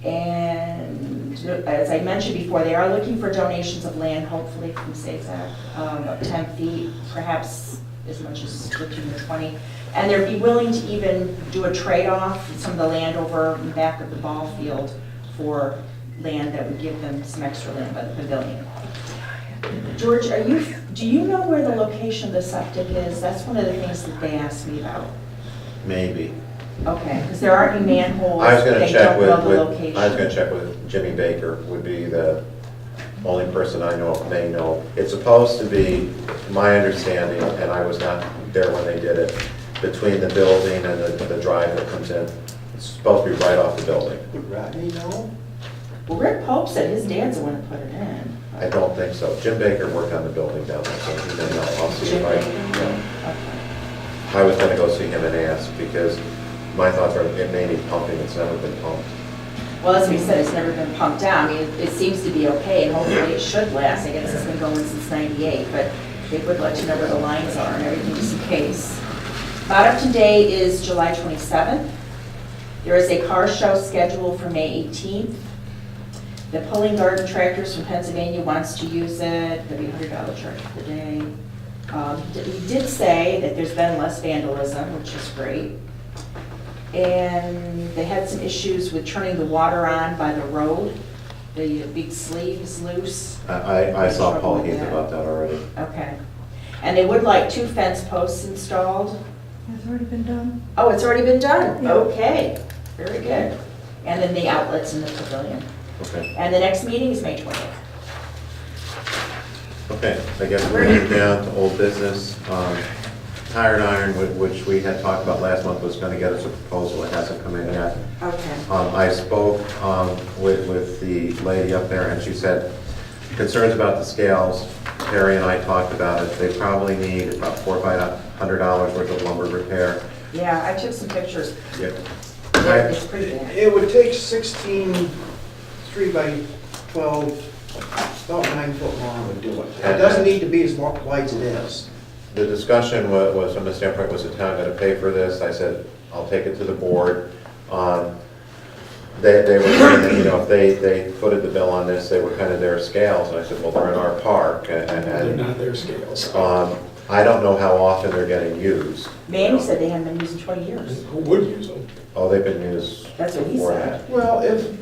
And as I mentioned before, they are looking for donations of land, hopefully from SAFEAC, of 10 feet, perhaps as much as 15 or 20. And they'd be willing to even do a trade-off with some of the land over in the back of the ball field for land that would give them some extra land by the pavilion. George, do you know where the location of the septic is? That's one of the things that they asked me about. Maybe. Okay, because there aren't any manholes. I was gonna they check don't know the with, location. I was gonna check with Jimmy Baker, would be the only person I know of may know. It's supposed to be, my understanding, and I was not there when they did it, between the building and the drive that comes in. It's supposed to be right off the building. Would Rodney know? Well, Rick Pope said his dad's the one that put it in. I don't think so. Jim Baker worked on the building down there, so he may know. I'll see if I, I was gonna go see him and ask, because my thoughts are it may need pumping, it's never been pumped. Well, as we said, it's never been pumped down. I mean, it seems to be okay, and hopefully it should last. I guess it's been going since '98, but they would let you know where the lines are and everything just in case. Bottom day is July 27th. There is a car show scheduled for May 18th. The Pulling Garden Tractors from Pennsylvania wants to use it. There'll be a $100 charge per day. He did say that there's been less vandalism, which is great. And they had some issues with turning the water on by the road. The big sleeve is loose. I saw Paul Heath about that already. Okay. And they would like 2 fence posts installed. It's already been done. Oh, it's already been done? Yeah. Okay, very good. And then the outlets in the pavilion. Okay. And the next meeting is May 20th. Okay, I guess we're moving down to old business. Tired Iron, which we had talked about last month, was going to get us a proposal. It hasn't come in yet. Okay. I spoke with the lady up there, and she said concerns about the scales. Terry and I talked about it. They probably need about $400 or $500 worth of lumber repair. Yeah, I took some pictures. Yep. It's pretty bad. It would take 16 3 by 12, about 9 foot long would do it. It doesn't need to be as wide as it is. The discussion was from the standpoint, was the town going to pay for this? I said, I'll take it to the board. They were saying that, you know, if they footed the bill on this, they were kind of their scales. And I said, well, they're in our park. They're not their scales. I don't know how often they're getting used. Manny said they haven't been used in 20 years. Who would use them? Oh, they've been used That's what he before said. that. Well, if,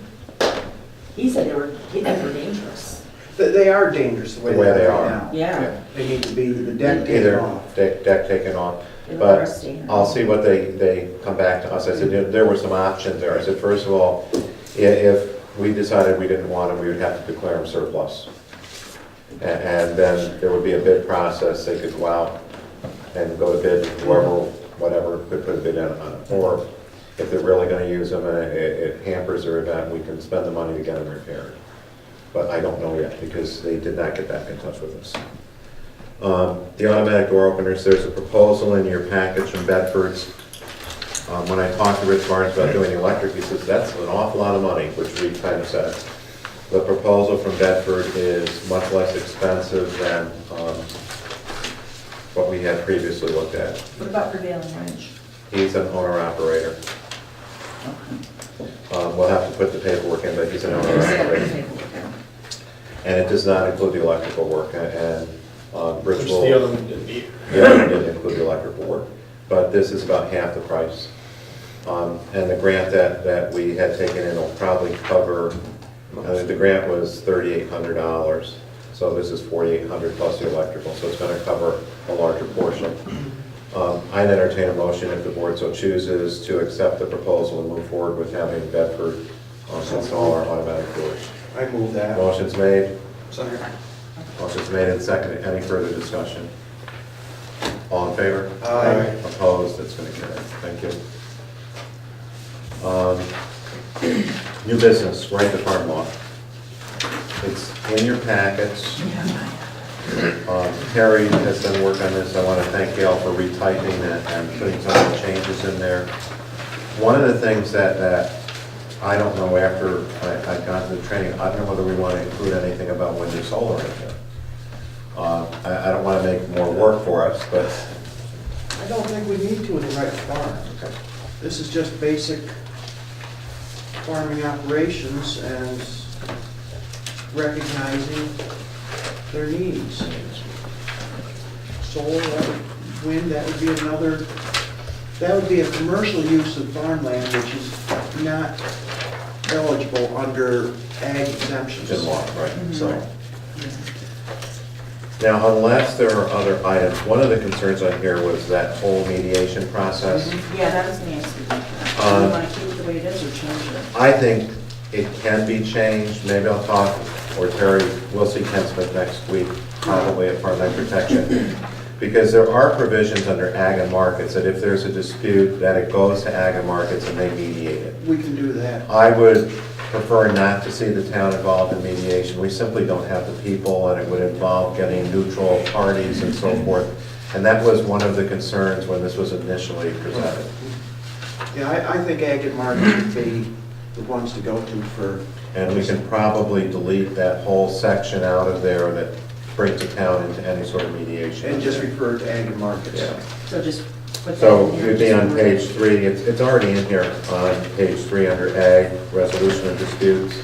He said they were dangerous. they are dangerous the way they are right now. Yeah. They need to be, the deck taken Either off. deck taken off. They But were rusty. I'll see what they come back to us. I said, there were some options there. I said, first of all, if we decided we didn't want them, we would have to declare them surplus. And then there would be a bid process. They could go out and go to bid, whoever, whatever, could put a bid in on it. Or if they're really going to use them and it hampers their event, we can spend the money to get them repaired. But I don't know yet because they did not get back in touch with us. The automatic door openers, there's a proposal in your package from Bedford's. When I talked to Rich Barnes about doing the electric, he says that's an awful lot of money, which we kind of said. The proposal from Bedford is much less expensive than what we had previously looked at. What about prevailing wage? He's an owner-operator. We'll have to put the paperwork in, but he's an owner-operator. And it does not include the electrical work, and Rich Which will... the other one didn't either. The other one didn't include the electrical work. But this is about half the price. And the grant that we had taken in will probably cover, the grant was $3,800. So this is $4,800 plus the electrical, so it's going to cover a larger portion. I'd entertain a motion if the board so chooses to accept the proposal and move forward with having Bedford Motion to install our automatic doors. I move that. Motion's made. Second. Motion's made and seconded. Any further discussion? All in favor? Aye. Opposed? It's going to carry. Thank you. New business, right to farm law. It's in your packets. Terry has done work on this. I want to thank Gail for retyping it and putting some of the changes in there. One of the things that I don't know after I got to the training, I don't know whether we want to include anything about wind or solar in here. I don't want to make more work for us, but. I don't think we need to in the right farm. Okay. This is just basic farming operations and recognizing their needs. Solar, wind, that would be another, that would be a commercial use of farmland, which is not eligible under ag exemptions. In law, right. So, Now, unless there are other items, one of the concerns on here was that whole mediation process. Yeah, that was nasty. Do you want to keep it the way it is or change it? I think it can be changed. Maybe I'll talk, or Terry, we'll see Ken Smith next week, probably at Farmland Protection. Because there are provisions under ag and markets that if there's a dispute, that it goes to ag and markets and they mediate it. we can do that. I would prefer not to see the town involved in mediation. We simply don't have the people, and it would involve getting neutral parties and so forth. And that was one of the concerns when this was initially presented. Yeah, I think ag and markets would be the ones to go to for. And we can probably delete that whole section out of there that brings the town into any sort of mediation. And just refer to ag and markets. Yeah. So just put that So in there. it'd be on page 3, it's already in here on page 3 under A, resolution of disputes.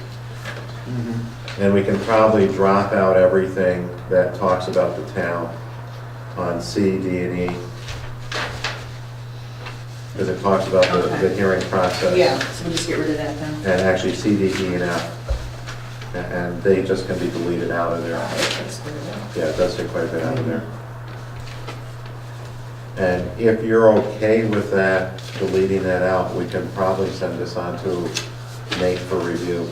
And we can probably drop out everything that talks about the town on C, D, and E. Because it talks about the hearing process. Yeah, so we'll just get rid of that then. And actually C, D, E, and F. And they just can be deleted out of there. Yeah, it does take quite a bit out of there. And if you're okay with that, deleting that out, we can probably send this on to Nate for review.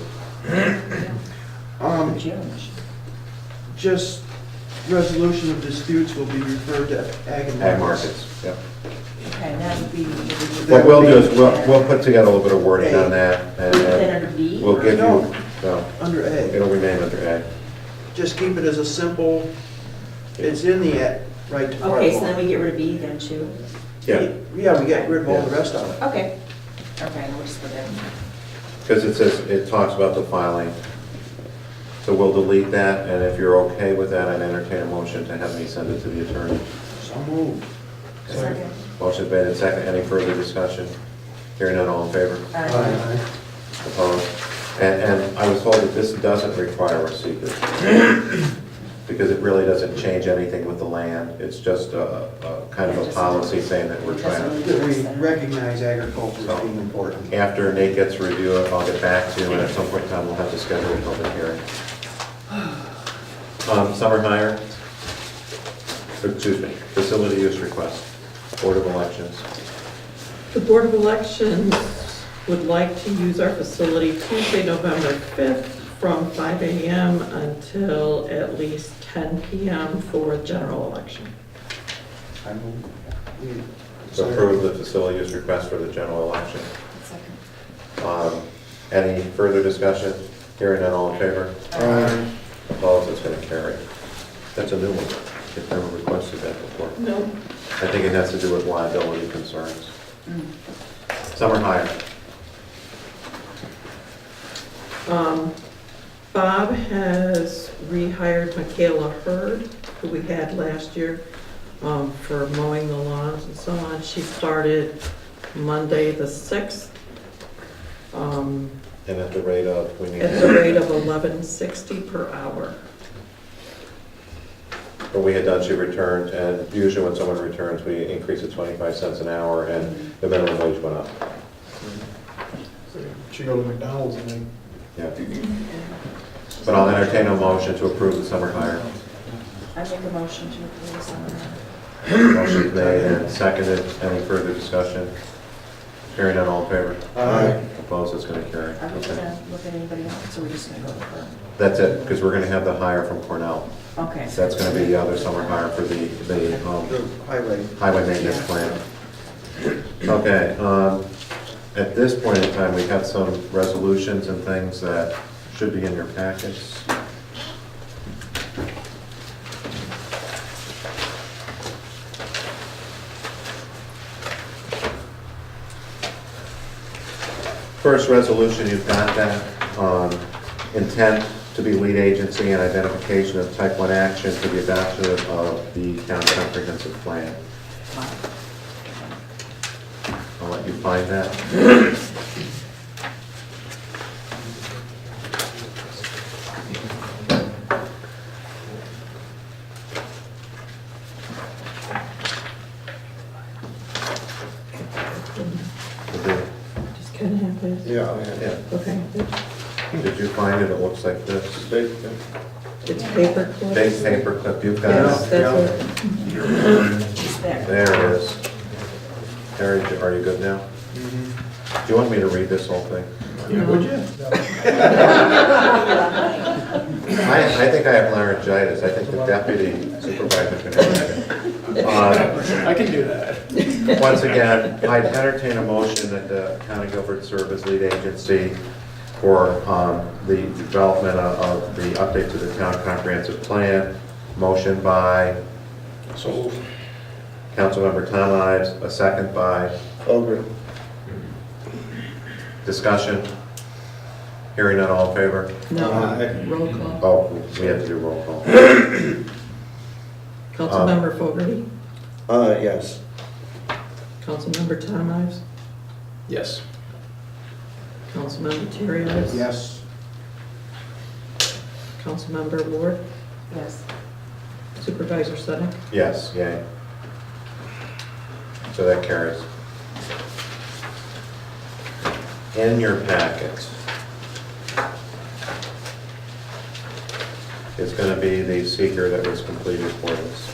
Just resolution of disputes will be referred to ag and markets. Ag markets, yep. Okay, that would be. What we'll do is we'll put together a little bit of wording on that. Is that under B? We'll give No. you, no, Under A. it'll remain under A. Just keep it as a simple, it's in the right to farm Okay, so law. then we get rid of B then too? Yeah, Yeah, we get rid of all the rest of it. Okay. Okay, we'll just put that in. because it says, it talks about the filing. So we'll delete that, and if you're okay with that, I'd entertain a motion to have me send it to the attorney. So moved. Second. Motion's made and second. Any further discussion? Hearing none, all in favor? Aye. Opposed? And I was told that this doesn't require a secret, because it really doesn't change anything with the land. It's just a kind of a policy saying that we're trying to. That we recognize agriculture as being important. After Nate gets to review it, I'll get back to you, and at some point in time, we'll have to schedule a public hearing. Summer hire, excuse me, facility use request, Board of Elections. The Board of Elections would like to use our facility Tuesday, November 5th from 5 a.m. until at least 10 p.m. for a general election. I move. To approve the facility use request for the general election. Any further discussion? Hearing none, all in favor? Aye. Opposed, it's going to carry. That's a new one. They've never requested that before. No. I think it has to do with liability concerns. Summer hire. Bob has rehired Michaela Hurd, who we had last year, for mowing the lawns and so on. She started Monday the 6th. And at the rate of, At the rate of $11.60 per hour. When we had done, she returned, and usually when someone returns, we increase it 25 cents an hour, and the minimum wage went up. Should go to McDonald's and then. Yeah. But I'll entertain a motion to approve the summer hire. I make a motion to approve the summer hire. Motion made and seconded. Any further discussion? Hearing none, all in favor? Aye. Opposed, it's going to carry. Are we Okay. gonna look at anybody else, or we're just gonna go with her? That's it, because we're going to have the hire from Cornell. Okay. That's going to be the other summer hire for the highway maintenance plan. Okay, at this point in time, we have some resolutions and things that should be in your packets. First resolution, you've got that, intent to be lead agency and identification of type 1 action for the adoption of the town comprehensive plan. I'll let you find that. Just kind of have this. Yeah, Yeah. Okay. Did you find it? It looks like this. It's paper clip. Base paper clip, you've Yes, got it. that's it. There it is. Terry, are you good now? Do you want me to read this whole thing? Yeah, would you? I think I have laryngitis. I think the deputy supervisor can have it. I can do that. Once again, I'd entertain a motion that the County of Guilford serve as lead agency for the development of the update to the town comprehensive plan. Motion by Councilmember Tom Ives, a second by Ogre. discussion. Hearing none, all in favor? No, Aye. roll call. Oh, we have to do roll call. Councilmember Fogarty, Yes. Councilmember Tom Ives, Yes. Councilmember Terry Ives. Yes. Councilmember Ward, Yes. Supervisor Sedek. Yes, yay. So that carries. In your packet is going to be the seeker that was completed for this.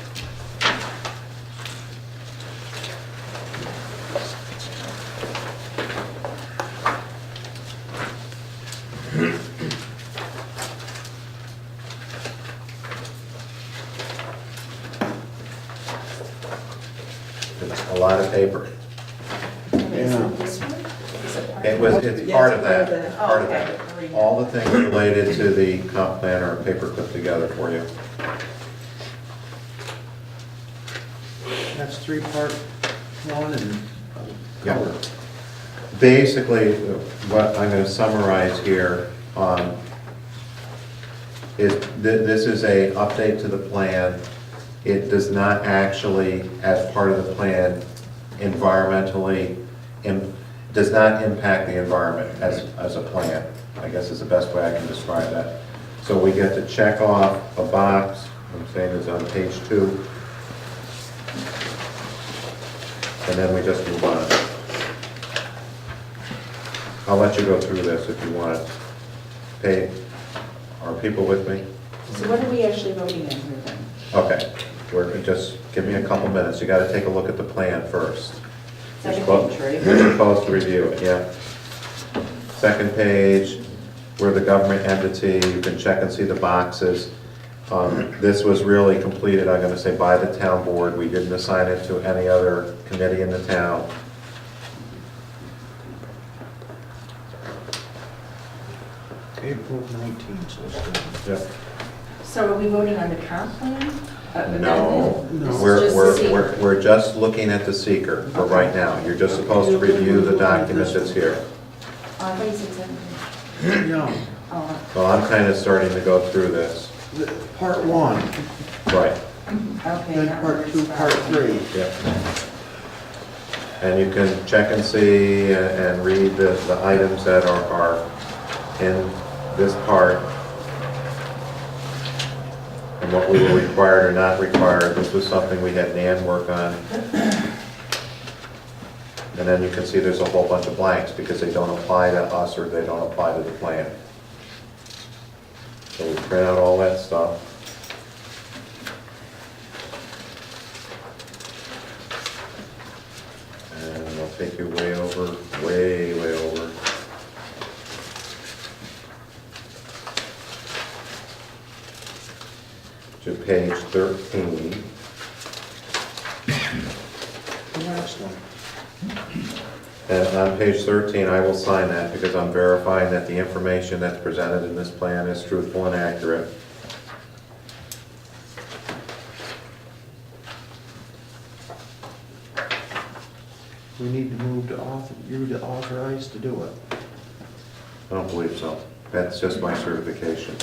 It's a lot of paper. Yeah. This one? Is it part It was, it's part of that, part of Oh, that. okay. All the things related to the comp plan are paper clipped together for you. That's 3-part one and Yeah. Basically, what I'm going to summarize here is this is a update to the plan. It does not actually, as part of the plan, environmentally, does not impact the environment as a plan, I guess is the best way I can describe that. So we get to check off a box, I'm saying it's on page 2, and then we just move on. I'll let you go through this if you want. Okay, are people with me? So what are we actually voting on here then? Okay, just give me a couple minutes. You gotta take a look at the plan first. Second You're page, right? You're supposed to review it, yeah. Second page, we're the government entity, you can check and see the boxes. This was really completed, I'm gonna say, by the town board. We didn't assign it to any other committee in the town. April 19th, so it's good. Yep. So are we voting on the comp plan? No, This is we're, just we're, the we're, we're just looking at the seeker for right now. You're just supposed to review the document that's here. Oh, I thought you said 17. No, Oh, Well, I'm kind of starting to go through this. part 1, Right. okay. then not part 2, really part sorry. 3. Yep. And you can check and see and read the items that are in this part and what we were required or not required. This was something we had Nan work on. And then you can see there's a whole bunch of blanks because they don't apply to us or they don't apply to the plan. So we print out all that stuff. And we'll take you way over, way over. To page 13. The last one. And on page 13, I will sign that because I'm verifying that the information that's presented in this plan is truthful and accurate. We need to move to you to authorize to do it. I don't believe so. That's just my certification.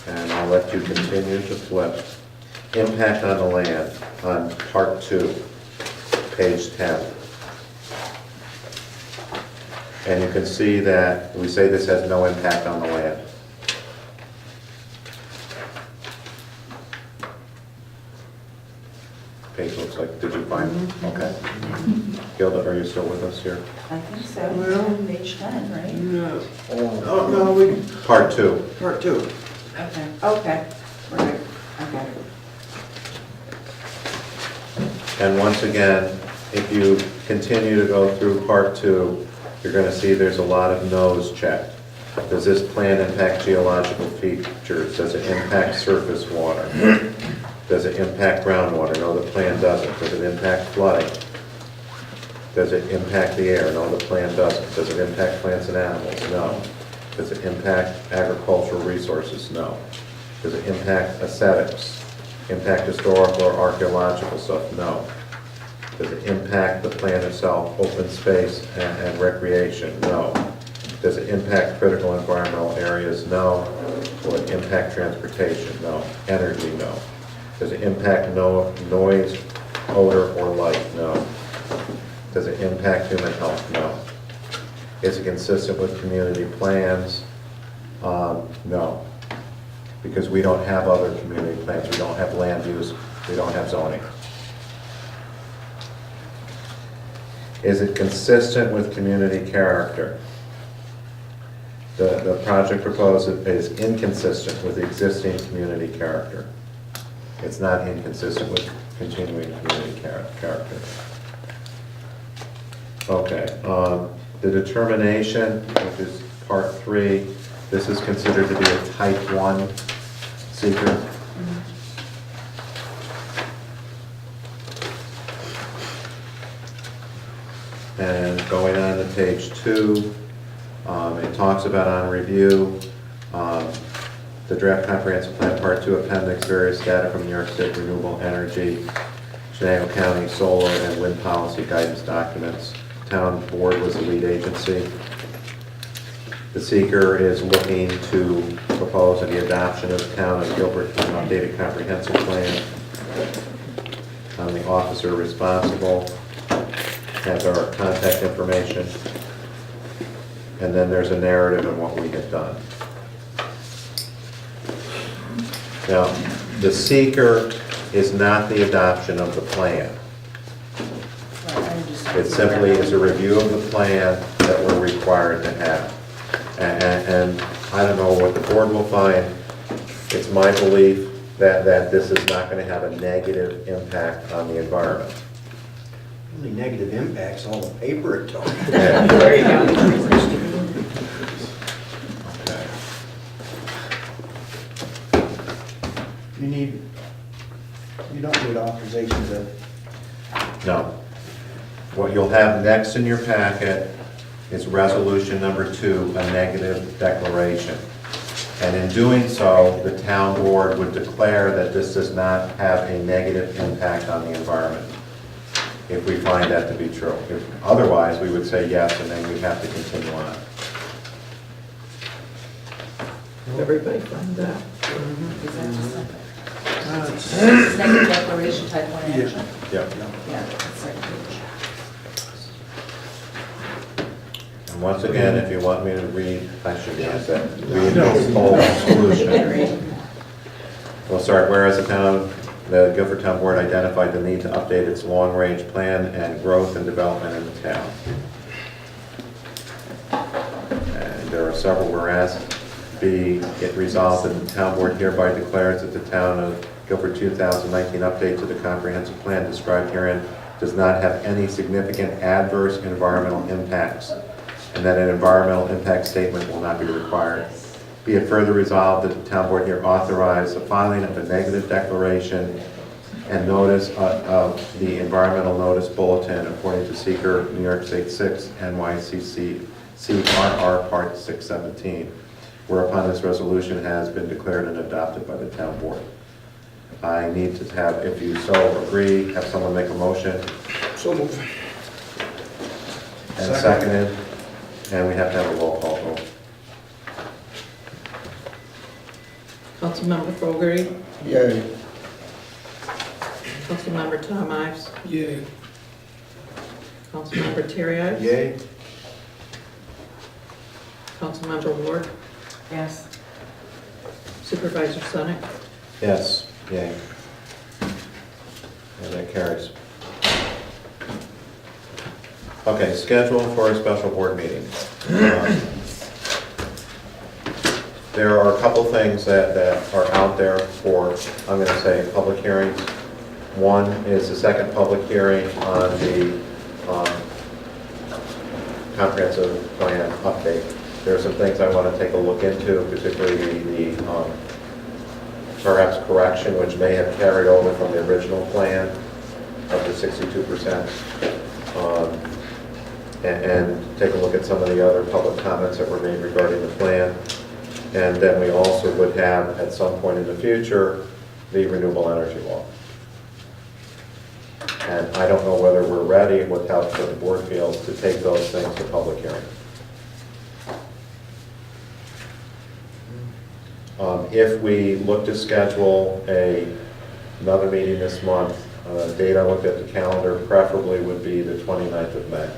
And I'll let you continue to flip. Impact on the land on part 2, page 10. And you can see that we say this has no impact on the land. Page looks like, did you find it? Okay. Gilda, are you still with us here? I think so. Page 10, right? No. Oh, no, we, Part 2. part 2. Okay. Okay. Right. Okay. And once again, if you continue to go through part 2, you're going to see there's a lot of no's checked. Does this plan impact geological features? Does it impact surface water? Does it impact groundwater? No, the plan doesn't. Does it impact flooding? Does it impact the air? No, the plan doesn't. Does it impact plants and animals? No. Does it impact agricultural resources? No. Does it impact aesthetics? Impact historical or archaeological stuff? No. Does it impact the plan itself, open space and recreation? No. Does it impact critical environmental areas? No. Will it impact transportation? No. Energy? No. Does it impact noise, odor, or light? No. Does it impact human health? No. Is it consistent with community plans? No. Because we don't have other community plans. We don't have land use. We don't have zoning. Is it consistent with community character? The project proposed is inconsistent with existing community character. It's not inconsistent with continuing community character. Okay, the determination, which is part 3, this is considered to be a type 1 seeker. And going on to page 2, it talks about on review, the draft comprehensive plan, part 2 appendix, various data from New York State renewable energy, Chenango County solar and wind policy guidance documents. Town board was the lead agency. The seeker is looking to propose the adoption of the town of Guilford an updated comprehensive plan. The officer responsible has our contact information, and then there's a narrative of what we have done. Now, the seeker is not the adoption of the plan. It simply is a review of the plan that we're required to have. And I don't know what the board will find. It's my belief that this is not going to have a negative impact on the environment. Only negative impacts, all the paper it took. Yeah. There you go. Okay. You don't need authorization to. No. What you'll have next in your packet is resolution number 2, a negative declaration. And in doing so, the town board would declare that this does not have a negative impact on the environment, if we find that to be true. Otherwise, we would say yes, and then we'd have to continue on. Everybody find that? Is that just something? It's negative declaration type 1 action? Yep. Yeah, that's second page. And once again, if you want me to read, I should ask that. Read the whole solution. We'll start, whereas the Guilford Town Board identified the need to update its long-range plan and growth and development in the town. And there are several whereas. B, it resolved that the town board hereby declares that the town of Guilford 2019 update to the comprehensive plan described herein does not have any significant adverse environmental impacts, and that an environmental impact statement will not be required. Be it further resolved that the town board here authorize the filing of a negative declaration and notice of the environmental notice bulletin according to Seeker, New York State 6, NYCC, CRR Part 617, whereupon this resolution has been declared and adopted by the town board. I need to have, if you so agree, have someone make a motion. So move. And seconded, and we have to have a roll call vote. Councilmember Fogarty, Yay. Councilmember Tom Ives, Yay. Councilmember Terry Ives. Yay. Councilmember Ward, Yes. Supervisor Sonic. Yes, yay. And that carries. Okay, schedule for a special board meeting. There are a couple things that are out there for, I'm going to say, public hearings. One is the second public hearing on the comprehensive plan update. There are some things I want to take a look into, particularly the perhaps correction, which may have carried over from the original plan of the 62%. And take a look at some of the other public comments that were made regarding the plan. And then we also would have, at some point in the future, the renewable energy law. And I don't know whether we're ready with how the board feels to take those things to public hearing. If we look to schedule another meeting this month, date I looked at the calendar preferably would be the 29th of May.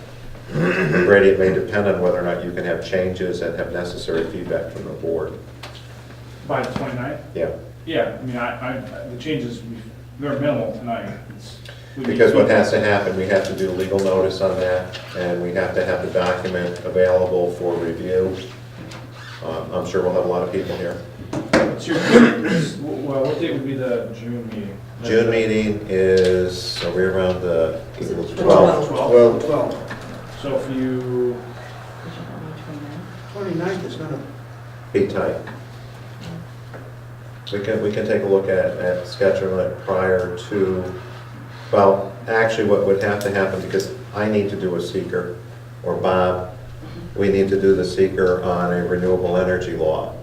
Brady, it may depend on whether or not you can have changes and have necessary feedback from the board. By the 29th? Yeah. Yeah, I mean, the changes, they're minimal tonight. Because what has to happen, we have to do legal notice on that, and we have to have the document available for review. I'm sure we'll have a lot of people here. Well, what date would be the June meeting? June meeting is, are we around the 12th? 12. So if you... 29th is gonna... Be tight. We can take a look at scheduling it prior to, well, actually what would have to happen, because I need to do a seeker, or Bob, we need to do the seeker on a renewable energy law,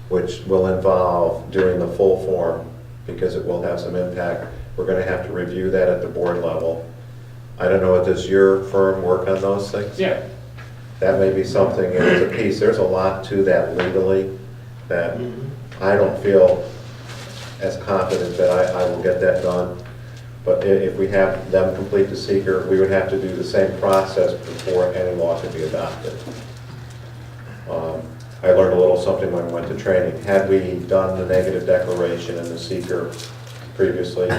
which will involve doing the full form, because it will have some impact. We're going to have to review that at the board level. I don't know, does your firm work on those things? Yeah. That may be something, and it's a piece, there's a lot to that legally that I don't feel as confident that I will get that done. But if we have them complete the seeker, we would have to do the same process before any law could be adopted. I learned a little something when I went to training. Had we done the negative declaration and the seeker previously,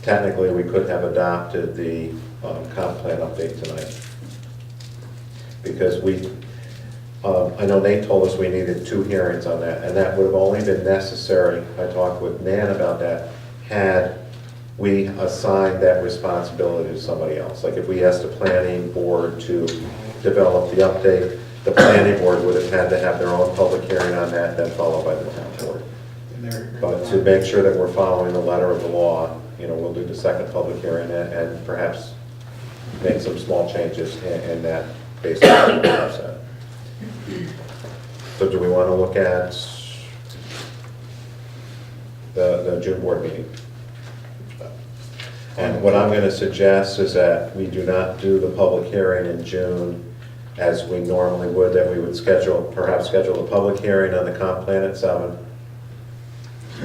technically we could have adopted the comp plan update tonight. Because I know they told us we needed 2 hearings on that, and that would have only been necessary, I talked with Nan about that, had we assigned that responsibility to somebody else. Like if we asked the planning board to develop the update, the planning board would have had to have their own public hearing on that, then followed by the town board. But to make sure that we're following the letter of the law, we'll do the second public hearing and perhaps make some small changes in that based on what I've said. So do we want to look at the June board meeting? And what I'm going to suggest is that we do not do the public hearing in June as we normally would, that we would perhaps schedule a public hearing on the comp plan at 7,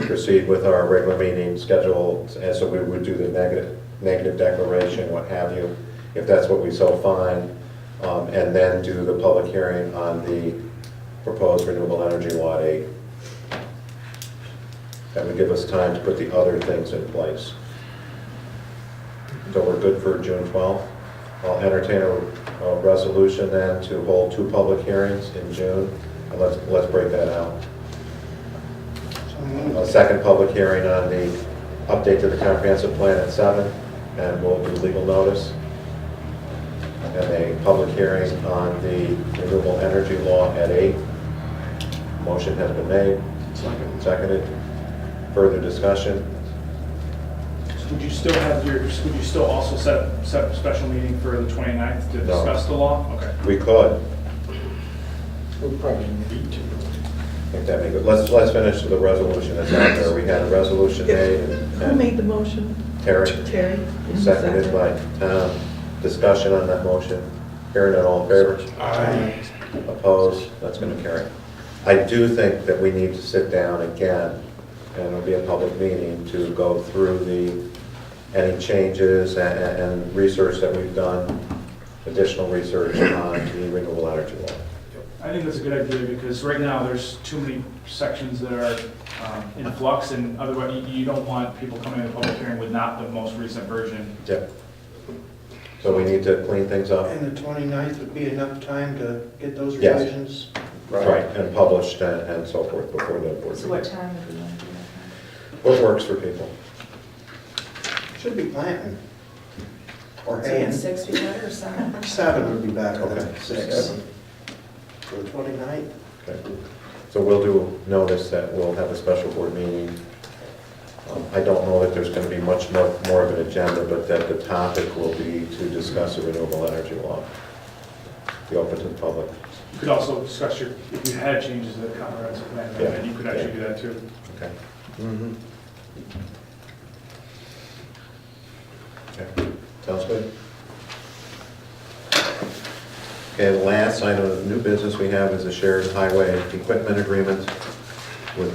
proceed with our regular meeting schedule, and so we would do the negative declaration, what have you, if that's what we so find, and then do the public hearing on the proposed renewable energy law 8. That would give us time to put the other things in place. So we're good for June 12th. I'll entertain a resolution then to hold 2 public hearings in June, and let's break that out. So A second public hearing on the update to the comprehensive plan at 7, and we'll do legal notice. And a public hearing on the renewable energy law at 8. Motion has been made. Seconded. Further discussion? Would you still have would you still also set a special meeting for the 29th to discuss the law? Okay. We could. We'll probably need to. I think that'd be good. Let's finish the resolution that's out there. We had a resolution made. Who made the motion? Terry. Terry. Seconded by Tom. Discussion on that motion. Hearing it, all in favor? Aye. Opposed? That's going to carry. I do think that we need to sit down again, and it'll be a public meeting, to go through any changes and research that we've done, additional research on the renewable energy law. I think that's a good idea because right now there's too many sections that are in flux, and otherwise you don't want people coming to the public hearing with not the most recent version. Yep. So we need to clean things up. And the 29th would be enough time to get those Yes. revisions? Right, and published and so forth before the board So what meeting. time would we want to do What works for people? Should be planting. Or that? haying. 6 be better or 7? 7 would be better Okay. than 6. For the 29th? Okay. So we'll do notice that we'll have a special board meeting. I don't know that there's going to be much more of an agenda, but that the topic will be to discuss the renewable energy law. Be open to the public. You could also discuss if you had changes to the comprehensive plan, Yeah. you could actually do that too. Okay. Mm-hmm. Okay. Sounds good. Okay, the last item of new business we have is a shared highway equipment agreement with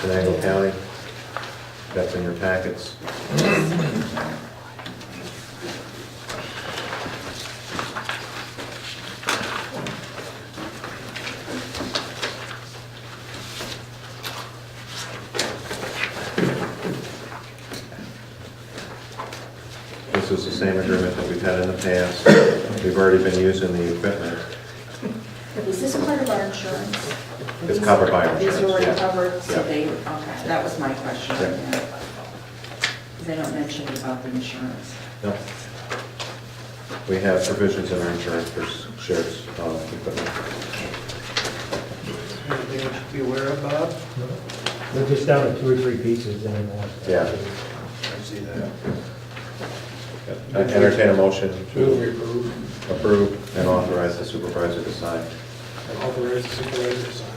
Shenango County. That's in your packets. This is the same agreement that we've had in the past. We've already been using the equipment. Is this part of our insurance? It's covered by our These are insurance, already yeah. covered, so Yeah. they, okay, that was my question. Yeah. Because they don't mention about the insurance. No. We have provisions in our insurance for shared equipment. Anything we should be aware of, Bob? We're just down to 2 or 3 pieces anymore. Yeah. I see that. I entertain a motion Move we to approve. approve and authorize the supervisor to sign. And authorize the supervisor to sign.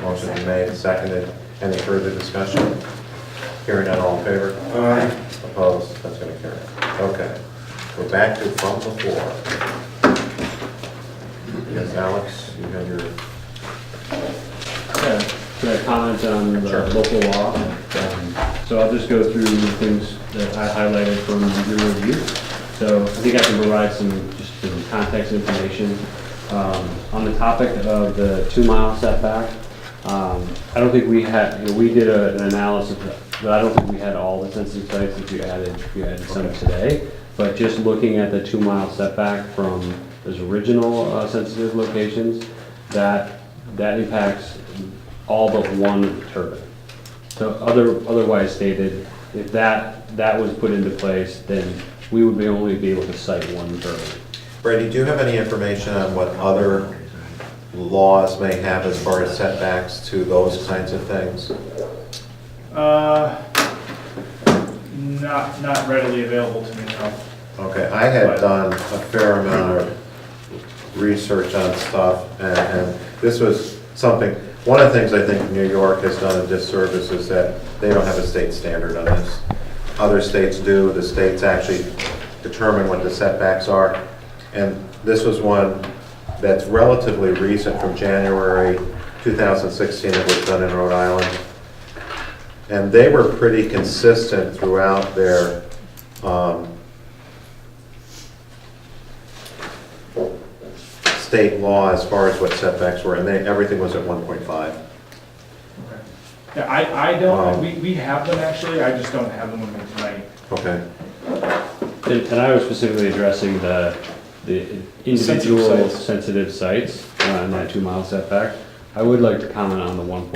Motion been made, seconded. Any further discussion? Hearing none, all in favor? Aye. Opposed? That's going to carry. Okay. We're back to from the floor. Yes, Alex, you have your... Can I comment on the Sure. local law? So I'll just go through the things that I highlighted from your review. So I think I can provide some context information. On the topic of the 2-mile setback, I don't think we had, we did an analysis, but I don't think we had all the sensitive sites if you added some today. But just looking at the 2-mile setback from those original sensitive locations, that impacts all but one turbine. So otherwise stated, if that was put into place, then we would only be able to cite one turbine. Brady, do you have any information on what other laws may have as far as setbacks to those kinds of things? Not readily available to me, no. Okay, I had done a fair amount of research on stuff, and this was something, one of the things I think New York has done a disservice is that they don't have a state standard on this. Other states do. The states actually determine what the setbacks are. And this was one that's relatively recent, from January 2016. It was done in Rhode Island. And they were pretty consistent throughout their state law as far as what setbacks were, and everything was at 1.5. Yeah, I don't, we have them actually, I just don't have them with me tonight. Okay. And I was specifically addressing the individual sensitive sites on that 2-mile setback. I would like to comment on the 1.5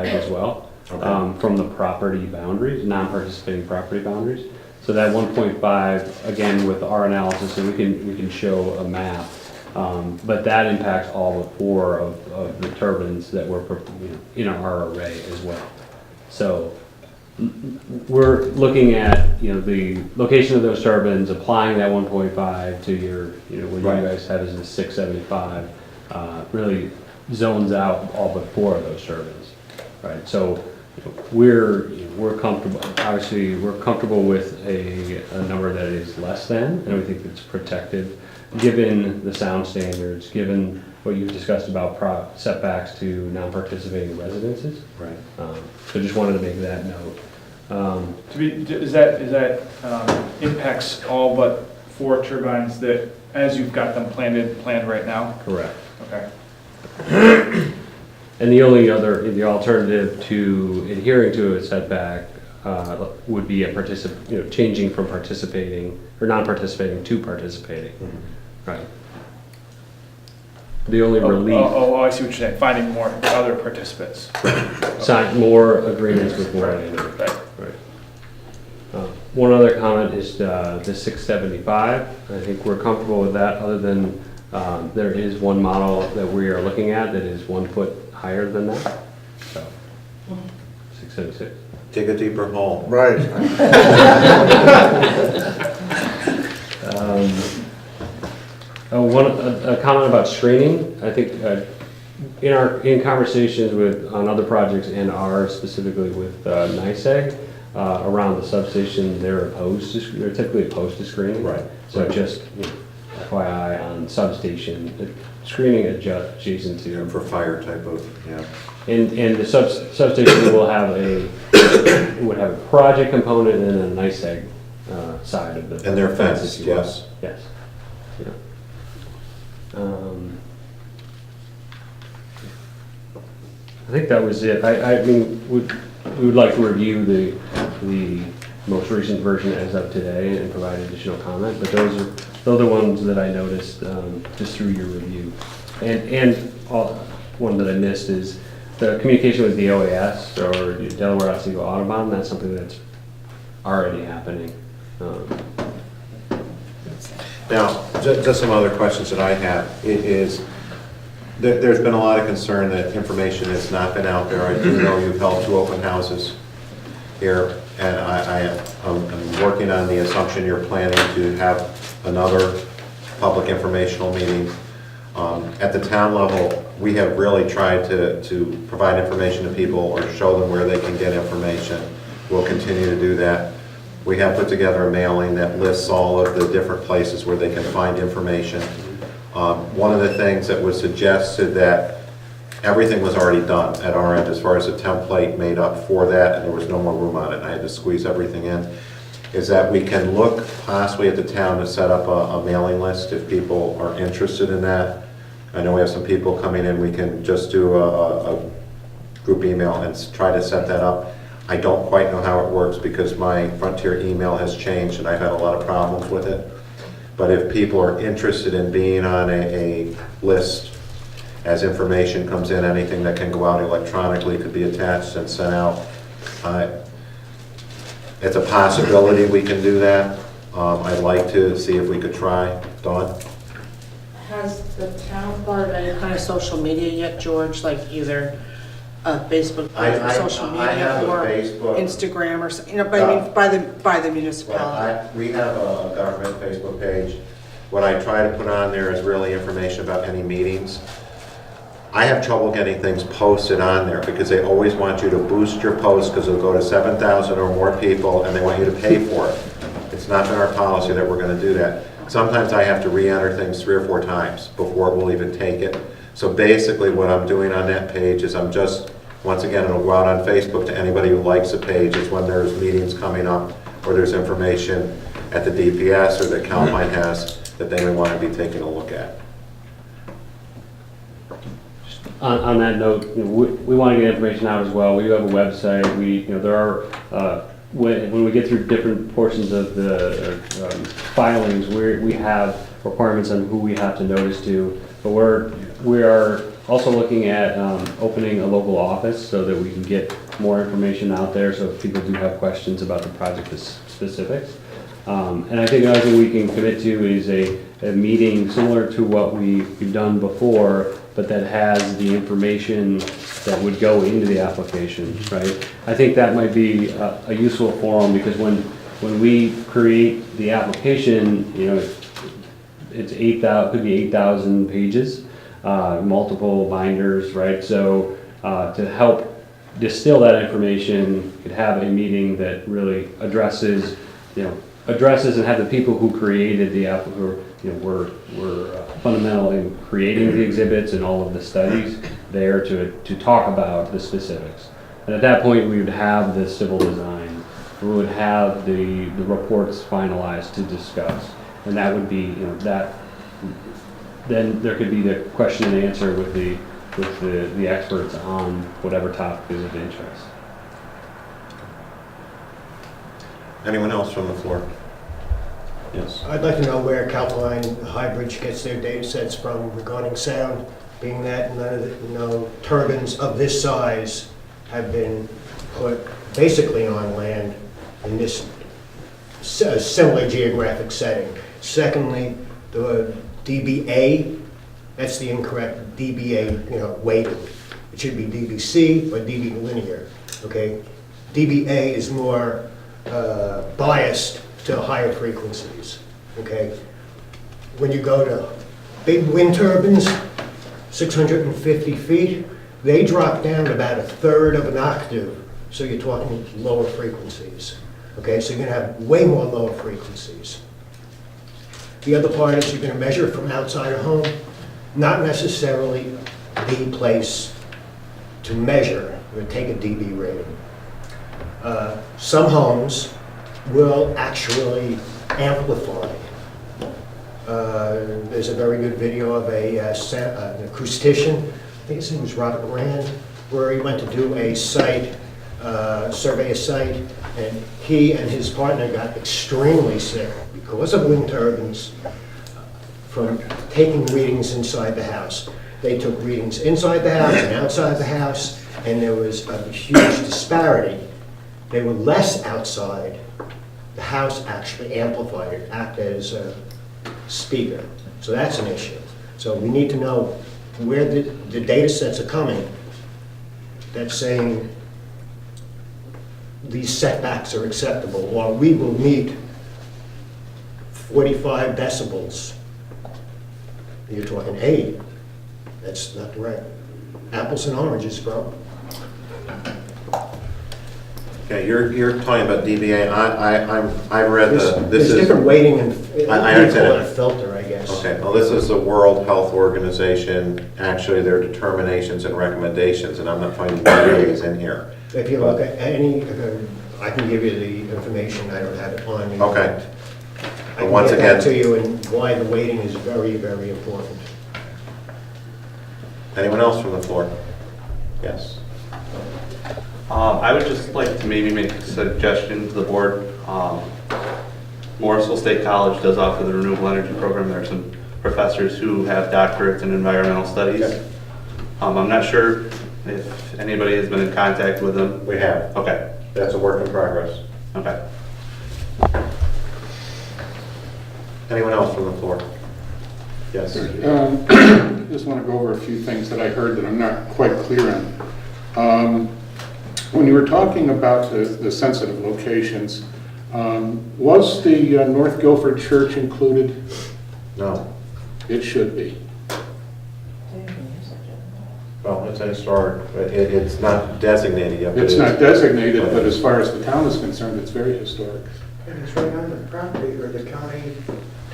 as well. from the property boundaries, non-participating property boundaries. So that 1.5, again, with our analysis, and we can show a map, but that impacts all but 4 of the turbines that were in our array as well. So we're looking at, the location of those turbines, applying that 1.5 to your, what you guys have as the 675, really zones out all but 4 of those turbines, right? So we're comfortable, obviously, we're comfortable with a number that is less than, and we think it's protected, given the sound standards, given what you've discussed about setbacks to non-participating residences. Right. So just wanted to make that note. Is that impacts all but 4 turbines that, as you've got them planned right now? Correct. Okay. And the only the alternative to adhering to a setback would be changing from participating or non-participating to participating. Right. The only relief. I see what you're saying. Finding more other participants. Sign more agreements with more landowners. Right. One other comment is the 675. I think we're comfortable with that, other than there is one model that we are looking at that is 1 foot higher than that. So 676. Dig a deeper hole. Right. A comment about screening. I think in conversations on other projects and ours specifically with NYSEG around the substation, they're typically opposed to screening. Right. So just FYI on substation screening adjacent to for fire type of And the substation will have a project component and a NYSEG side of the. And they're fenced, yes. Yes. Yeah. I think that was it. I mean, we would like to review the most recent version as of today and provide additional comment, but those are the ones that I noticed just through your review. And one that I missed is the communication with the OAS or Delaware Otsego Audubon. That's something that's already happening. Now, just some other questions that I have. There's been a lot of concern that information has not been out there. I do know you've held 2 open houses here, and I'm working on the assumption you're planning to have another public informational meeting. At the town level, we have really tried to provide information to people or show them where they can get information. We'll continue to do that. We have put together a mailing that lists all of the different places where they can find information. One of the things that was suggested that everything was already done at our end as far as a template made up for that, and there was no more room on it, and I had to squeeze everything in, is that we can look possibly at the town to set up a mailing list if people are interested in that. I know we have some people coming in, we can just do a group email and try to set that up. I don't quite know how it works because my Frontier email has changed and I've had a lot of problems with it. But if people are interested in being on a list, as information comes in, anything that can go out electronically could be attached and sent out. It's a possibility we can do that. I'd like to see if we could try. Dawn? Has the town thought of any kind of social media yet, George, like either Facebook page or social media or Instagram or something, but I mean by the municipality? We have a government Facebook page. What I try to put on there is really information about any meetings. I have trouble getting things posted on there because they always want you to boost your post because it'll go to 7,000 or more people and they want you to pay for it. It's not been our policy that we're going to do that. Sometimes I have to re-enter things 3 or 4 times before it will even take it. So basically what I'm doing on that page is I'm just, once again, it'll go out on Facebook to anybody who likes the page. It's when there's meetings coming up or there's information at the DPS or that Calpine has that they may want to be taking a look at. On that note, we want to get information out as well. We do have a website. There are when we get through different portions of the filings, we have requirements on who we have to notice to. But we are also looking at opening a local office so that we can get more information out there, so if people do have questions about the project specifics. And I think another thing we can commit to is a meeting similar to what we've done before, but that has the information that would go into the application, right? I think that might be a useful forum, because when we create the application, you know, it's 8,000, could be 8,000 pages, multiple binders, right? So to help distill that information, could have a meeting that really addresses and have the people who created the app, who were fundamental in creating the exhibits and all of the studies there to talk about the specifics. And at that point, we would have the civil design, we would have the reports finalized to discuss, and that would be, then there could be the question and answer with the experts on whatever topic is of interest. Anyone else from the floor? Yes. I'd like to know where Calpine Highbridge gets their data sets from regarding sound, being that none of the turbines of this size have been put basically on land in this similar geographic setting. Secondly, the dBA, that's the incorrect dBA weighting. It should be dBc or dB linear, okay? dBA is more biased to higher frequencies, okay? When you go to big wind turbines, 650 feet, they drop down about 1/3 of an octave, so you're talking lower frequencies, okay? So you're gonna have way more lower frequencies. The other part is you're gonna measure from outside a home, not necessarily the place to measure or take a dB rating. Some homes will actually amplify. There's a very good video of an acoustician, I think his name was Robert Rand, where he went to do a site, survey a site, and he and his partner got extremely sick because of wind turbines from taking readings inside the house. They took readings inside the house and outside the house, and there was a huge disparity. They were less outside. The house actually amplified it, acted as a speaker. So that's an issue. So we need to know where the data sets are coming that's saying these setbacks are acceptable, or we will meet 45 decibels. You're talking 80. That's not right. Apples and oranges, bro. Okay, you're talking about dBA. I've read There's different weighting and I understand call it it. a filter, I guess. Okay, well, this is the World Health Organization, actually their determinations and recommendations, and I'm not finding dBAs in here. If you look at any, I can give you the information, I don't have it on me. Okay. I can once get again, that to you and why the weighting is very, very important. anyone else from the floor? Yes. I would just like to maybe make a suggestion to the board. Morrisville State College does offer the renewable energy program. There are some professors who have doctorates in environmental studies. I'm not sure if anybody has been in contact with them. We have. Okay. That's a work in progress. Okay. Anyone else from the floor? Yes. Just want to go over a few things that I heard that I'm not quite clear on. When you were talking about the sensitive locations, was the North Guilford Church included? No. It should be. Well, it's a historic, it's not designated yet. It's not designated, but as far as the town is concerned, it's very historic. And it's right on the property or the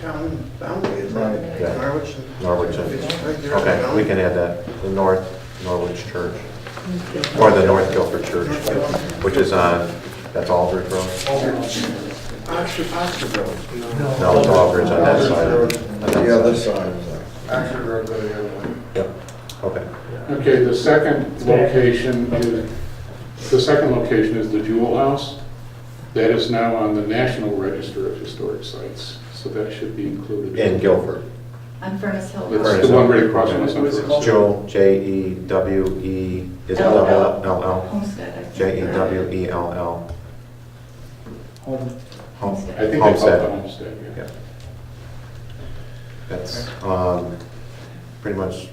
town boundary, isn't Right. it? Yeah. Norwich. Norwich. It's right there on the Okay, we boundary. can add that, the Norwich Church, or the North Guilford Church, which is on, that's Aldridge Road? Oxford Road. No, it's Aldridge on that side. The other side. Oxford Road, the other way. Yep, okay. Okay, the second location is the Jewel House. That is now on the National Register of Historic Sites, so that should be included. In Guilford. On Furnace Hill. It's the one right across from us on Furnace Hill. Joel, Jewe, is it double L-L? Homestead, I think. Jewell. Homestead. I think they call it the Homestead, yeah. Yeah. That's pretty much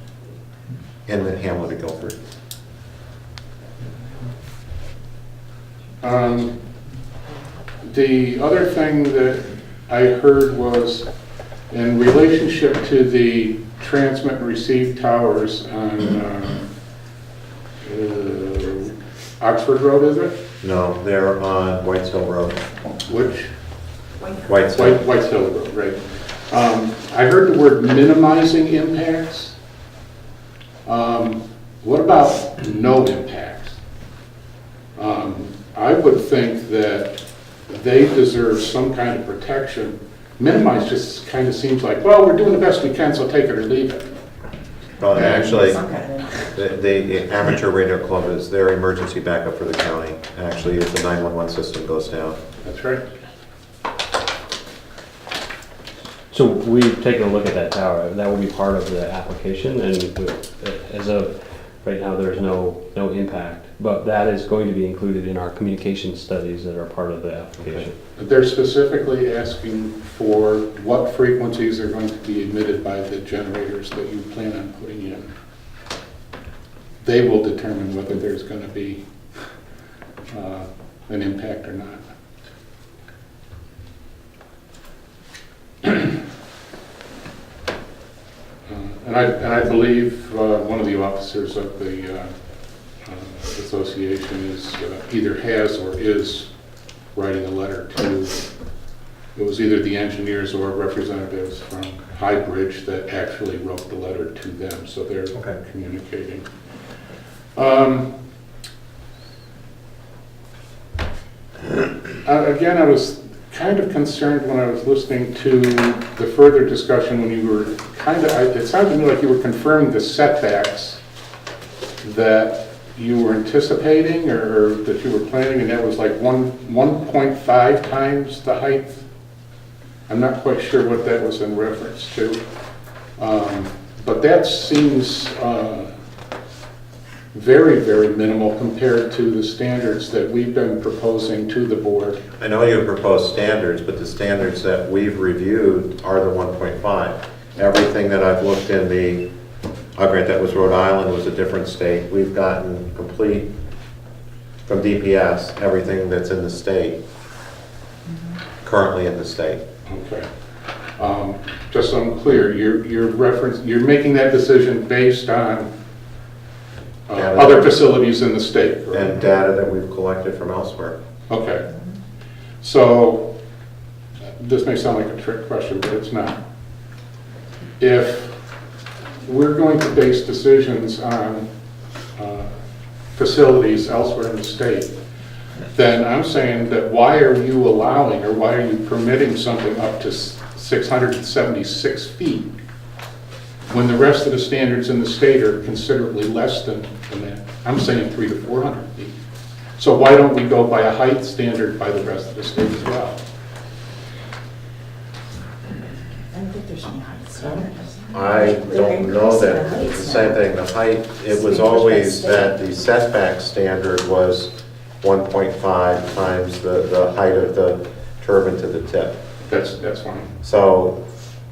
in the hamlet of Guilford. The other thing that I heard was in relationship to the transmit and receive towers on Oxford Road, is it? No, they're on Whites Hill Road. Which? Whites Hill. Whites Hill Road, right. I heard the word minimizing impacts. What about no impacts? I would think that they deserve some kind of protection. Minimize just kind of seems like, well, we're doing the best we can, so take it or leave it. Well, actually, the amateur radio club is their emergency backup for the county. Actually, if the 911 system goes down. That's right. So we've taken a look at that tower. That will be part of the application, and as of right now, there's no impact. But that is going to be included in our communication studies that are part of the application. But they're specifically asking for what frequencies are going to be emitted by the generators that you plan on putting in. They will determine whether there's going to be an impact or not. And I believe one of the officers of the association is either has or is writing a letter to, it was either the engineers or representatives from High Bridge that actually wrote the letter to them, so they're communicating. Again, I was kind of concerned when I was listening to the further discussion when you were it sounded to me like you were confirming the setbacks that you were anticipating or that you were planning, and that was like 1.5 times the height. I'm not quite sure what that was in reference to. But that seems very, very minimal compared to the standards that we've been proposing to the board. I know you proposed standards, but the standards that we've reviewed are the 1.5. Everything that I've looked in I'll grant that was Rhode Island, was a different state. We've gotten complete, from DPS, everything that's in the state, currently in the state. Okay. Just so I'm clear, you're making that decision based on other facilities in the state, right? And data that we've collected from elsewhere. Okay. So, this may sound like a trick question, but it's not. If we're going to base decisions on facilities elsewhere in the state, then I'm saying that why are you allowing or why are you permitting something up to 676 feet when the rest of the standards in the state are considerably less than that? I'm saying 300 to 400 feet. So why don't we go by a height standard by the rest of the state as well? I don't think there's any height standards. I don't know that. It's the same thing. The height, it was always that the setback standard was 1.5 times the height of the turbine to the tip. That's fine. So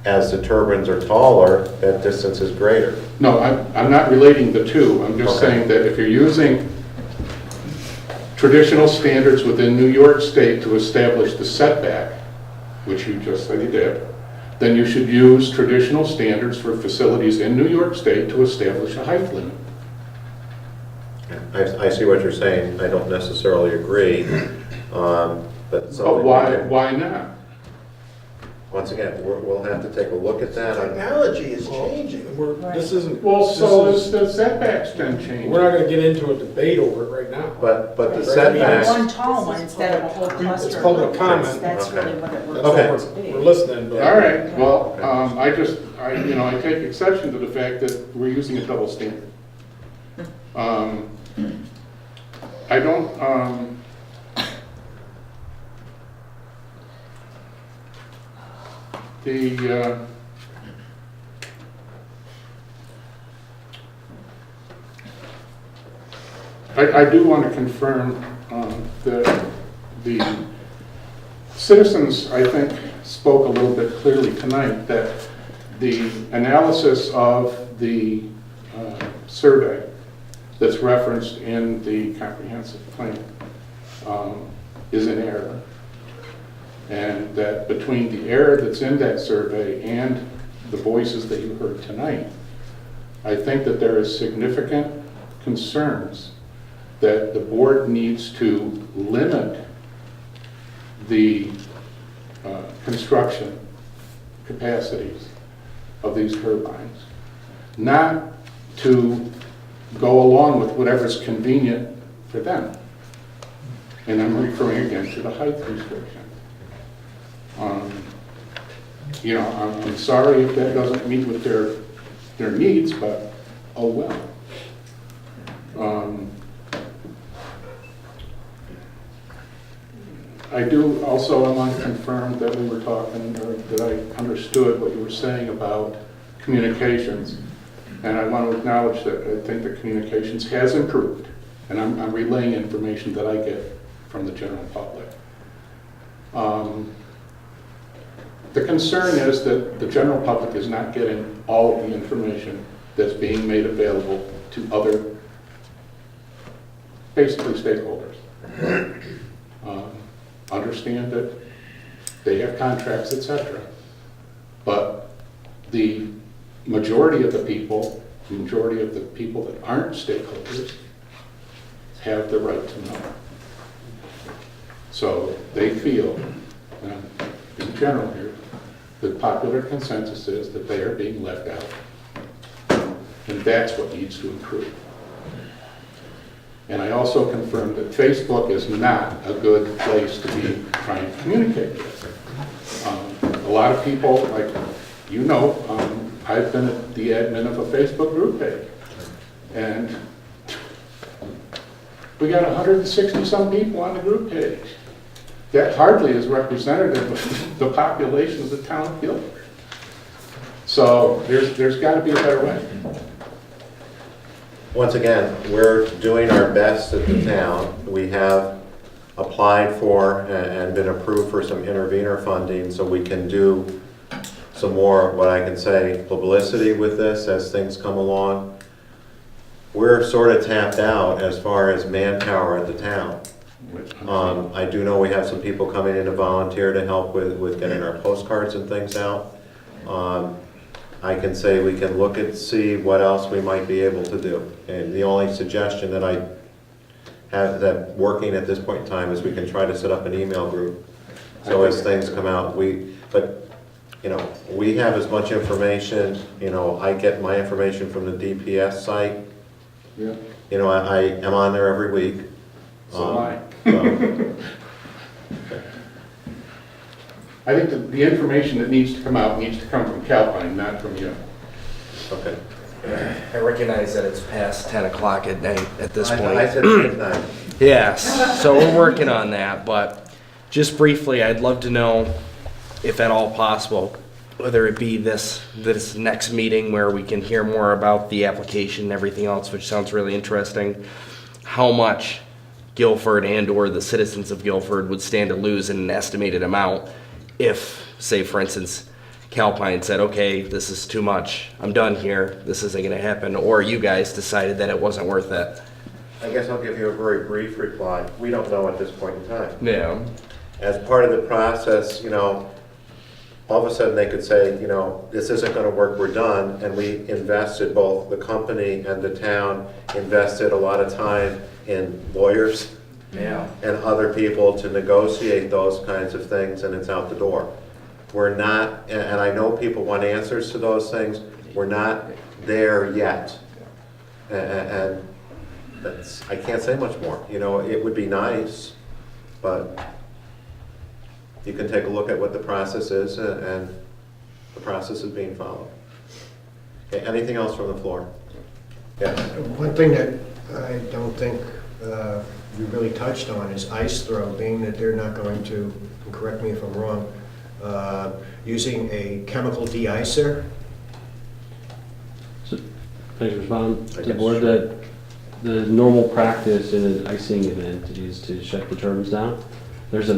as the turbines are taller, that distance is greater. No, I'm not relating the two. I'm just saying that if you're using traditional standards within New York State to establish the setback, which you just said you did, then you should use traditional standards for facilities in New York State to establish a height limit. I see what you're saying. I don't necessarily agree. But why not? Once again, we'll have to take a look at that. Technology is changing. This isn't. Well, so is the setbacks then changing. We're not going to get into a debate over it right now. But the setbacks. One tall one instead of a whole cluster. It's called a comment. That's really what it works Okay. out to be. We're listening. But All right. Well, I take exception to the fact that we're using a double standard. I don't. I do want to confirm that the citizens, I think, spoke a little bit clearly tonight that the analysis of the survey that's referenced in the comprehensive plan is in error. And that between the error that's in that survey and the voices that you heard tonight, I think that there is significant concerns that the board needs to limit the construction capacities of these turbines, not to go along with whatever's convenient for them. And I'm referring again to the height restriction. You know, I'm sorry if that doesn't meet with their needs, but oh well. I do also want to confirm that we were talking, or that I understood what you were saying about communications. And I want to acknowledge that I think the communications has improved. And I'm relaying information that I get from the general public. The concern is that the general public is not getting all of the information that's being made available to other, basically stakeholders. Understand that they have contracts, etc. But the majority of the people that aren't stakeholders have the right to know. So they feel, in general here, the popular consensus is that they are being left out. And that's what needs to improve. And I also confirmed that Facebook is not a good place to be trying to communicate with. A lot of people, like you know, I've been the admin of a Facebook group page. And we got 160 some people on the group page. That hardly is representative of the population of the town of Guilford. So there's got to be a better way. Once again, we're doing our best at the town. We have applied for and been approved for some intervenor funding so we can do some more, what I can say, publicity with this as things come along. We're sort of tapped out as far as manpower at the town. I do know we have some people coming in to volunteer to help with getting our postcards and things out. I can say we can look and see what else we might be able to do. And the only suggestion that I have that working at this point in time is we can try to set up an email group. So as things come out, but you know, we have as much information, you know, I get my information from the DPS site. Yeah. You know, I am on there every week. So am I. I think that the information that needs to come out needs to come from Calpine, not from you. Okay. I recognize that it's past 10 o'clock at night at this point. I said midnight. Yes, so we're working on that, but just briefly, I'd love to know, if at all possible, whether it be this next meeting where we can hear more about the application and everything else, which sounds really interesting, how much Guilford and/or the citizens of Guilford would stand to lose in an estimated amount if, say, for instance, Calpine said, okay, this is too much, I'm done here, this isn't going to happen, or you guys decided that it wasn't worth it. I guess I'll give you a very brief reply. We don't know at this point in time. Yeah. As part of the process, you know, all of a sudden they could say, you know, this isn't going to work, we're done, and we invested, both the company and the town invested a lot of time in lawyers and other people to negotiate those kinds of things, and it's out the door. We're not, and I know people want answers to those things, we're not there yet. And that's, I can't say much more. You know, it would be nice, but you can take a look at what the process is, and the process is being followed. Okay, anything else from the floor? Yes. One thing that I don't think we really touched on is ice throw, being that they're not going to, and correct me if I'm wrong, using a chemical de-icer. So, can I respond to the board that the normal practice in an icing event is to shut the turbines down. There's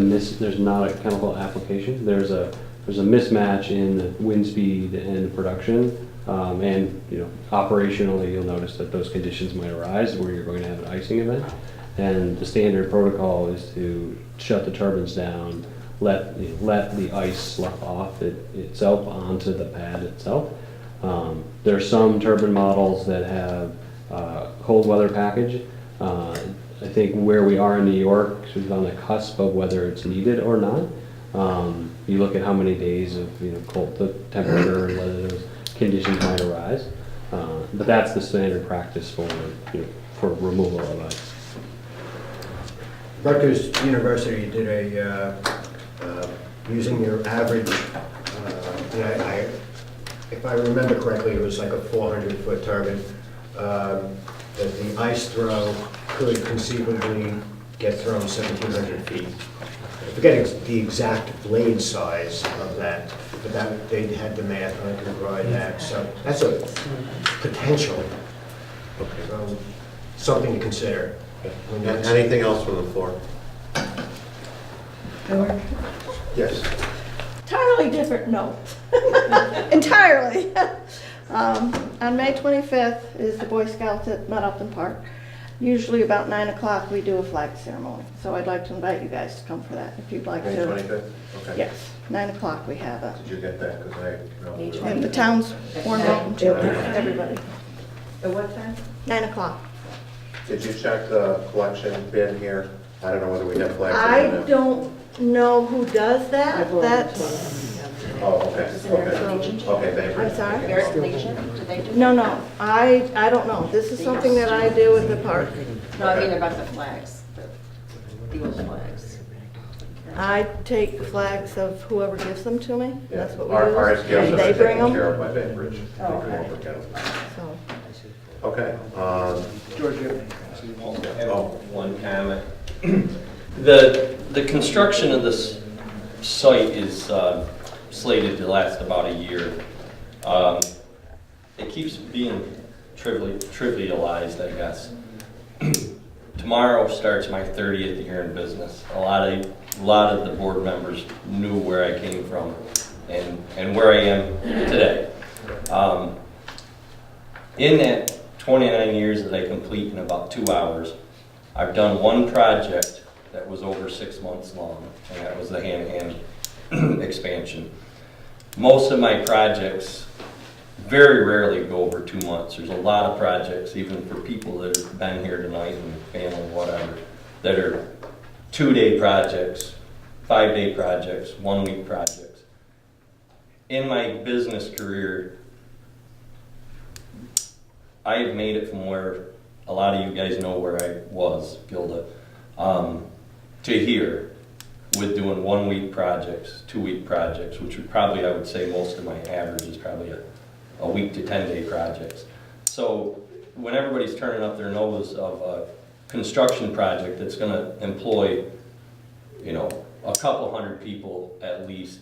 not a chemical application. There's a mismatch in the wind speed and production. And operationally, you'll notice that those conditions might arise where you're going to have an icing event. And the standard protocol is to shut the turbines down, let the ice slough off itself onto the pad itself. There are some turbine models that have cold weather package. I think where we are in New York, sort of on the cusp of whether it's needed or not. You look at how many days of cold temperature and whether those conditions might arise. But that's the standard practice for removal of ice. Rutgers University did using your average, and if I remember correctly, it was like a 400-foot turbine, that the ice throw could conceivably get thrown 1,700 feet. I'm forgetting the exact blade size of that, but that they had the math and I could provide that. So that's a potential, something to consider. Anything else from the floor? George? Yes. Entirely different note. Entirely. On May 25th is the Boy Scouts at Mud Upton Park. Usually about 9 o'clock we do a flag ceremony. So I'd like to invite you guys to come for that if you'd like May to. 25th? Okay. Yes, 9 o'clock we have it. Did you get that? Because And the town's more welcome to everybody. At what time? 9 o'clock. Did you check the collection bin here? I don't know whether we have flags. I or not. don't know who does that. That's, Oh, okay. Okay, thank you. I'm sorry? American Legion, do they do? No, I don't know. This is something that I do at the park. No, I mean about the flags, the old flags. I take flags of whoever gives them to me. That's what we do. Ours gives And us they bring taken them. care of by Bainbridge. So. Okay. George, you Oh. One comment. The construction of this site is slated to last about a year. It keeps being trivialized, I guess. Tomorrow starts my 30th year in business. A lot of the board members knew where I came from and where I am today. In that 29 years that I complete in about 2 hours, I've done one project that was over 6 months long, and that was the hand-to-hand expansion. Most of my projects very rarely go over 2 months. There's a lot of projects, even for people that have been here tonight and family, whatever, that are 2-day projects, 5-day projects, 1-week projects. In my business career, I've made it from where a lot of you guys know where I was, Gilda, to here with doing 1-week projects, 2-week projects, which would probably, I would say most of my average is probably a week to 10-day projects. So when everybody's turning up their nose of a construction project that's gonna employ, a couple hundred people at least,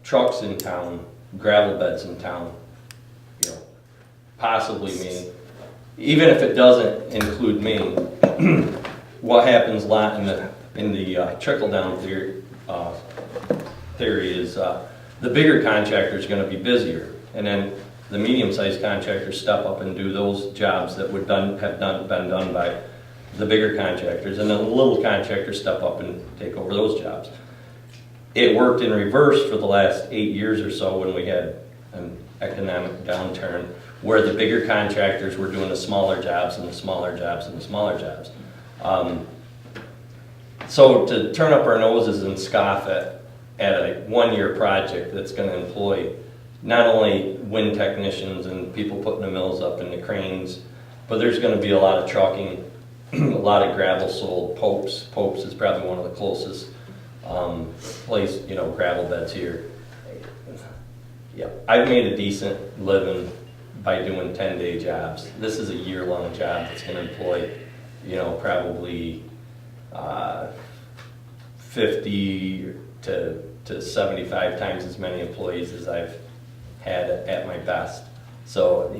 trucks in town, gravel beds in town, possibly me. Even if it doesn't include me, what happens a lot in the trickle-down theory is the bigger contractor is going to be busier, and then the medium-sized contractors step up and do those jobs that would been done by the bigger contractors, and then the little contractors step up and take over those jobs. It worked in reverse for the last 8 years or so when we had an economic downturn, where the bigger contractors were doing the smaller jobs and the smaller jobs and the smaller jobs. So to turn up our noses and scoff at a 1-year project that's going to employ not only wind technicians and people putting the mills up and the cranes, but there's going to be a lot of trucking, a lot of gravel sold. Popes is probably one of the closest gravel beds here. Yeah, I've made a decent living by doing 10-day jobs. This is a year-long job that's going to employ, probably 50 to 75 times as many employees as I've had at my best. So,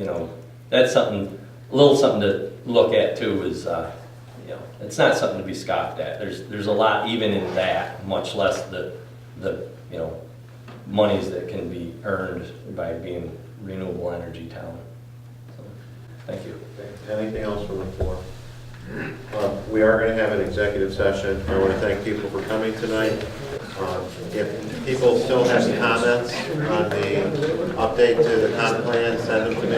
that's a little something to look at too is, you know, it's not something to be scoffed at. There's a lot even in that, much less the, you know, monies that can be earned by being renewable energy town. So, thank you. Anything else from the floor? We are going to have an executive session. I want to thank people for coming tonight. If people still have comments on the update to the comp plan, send them to me.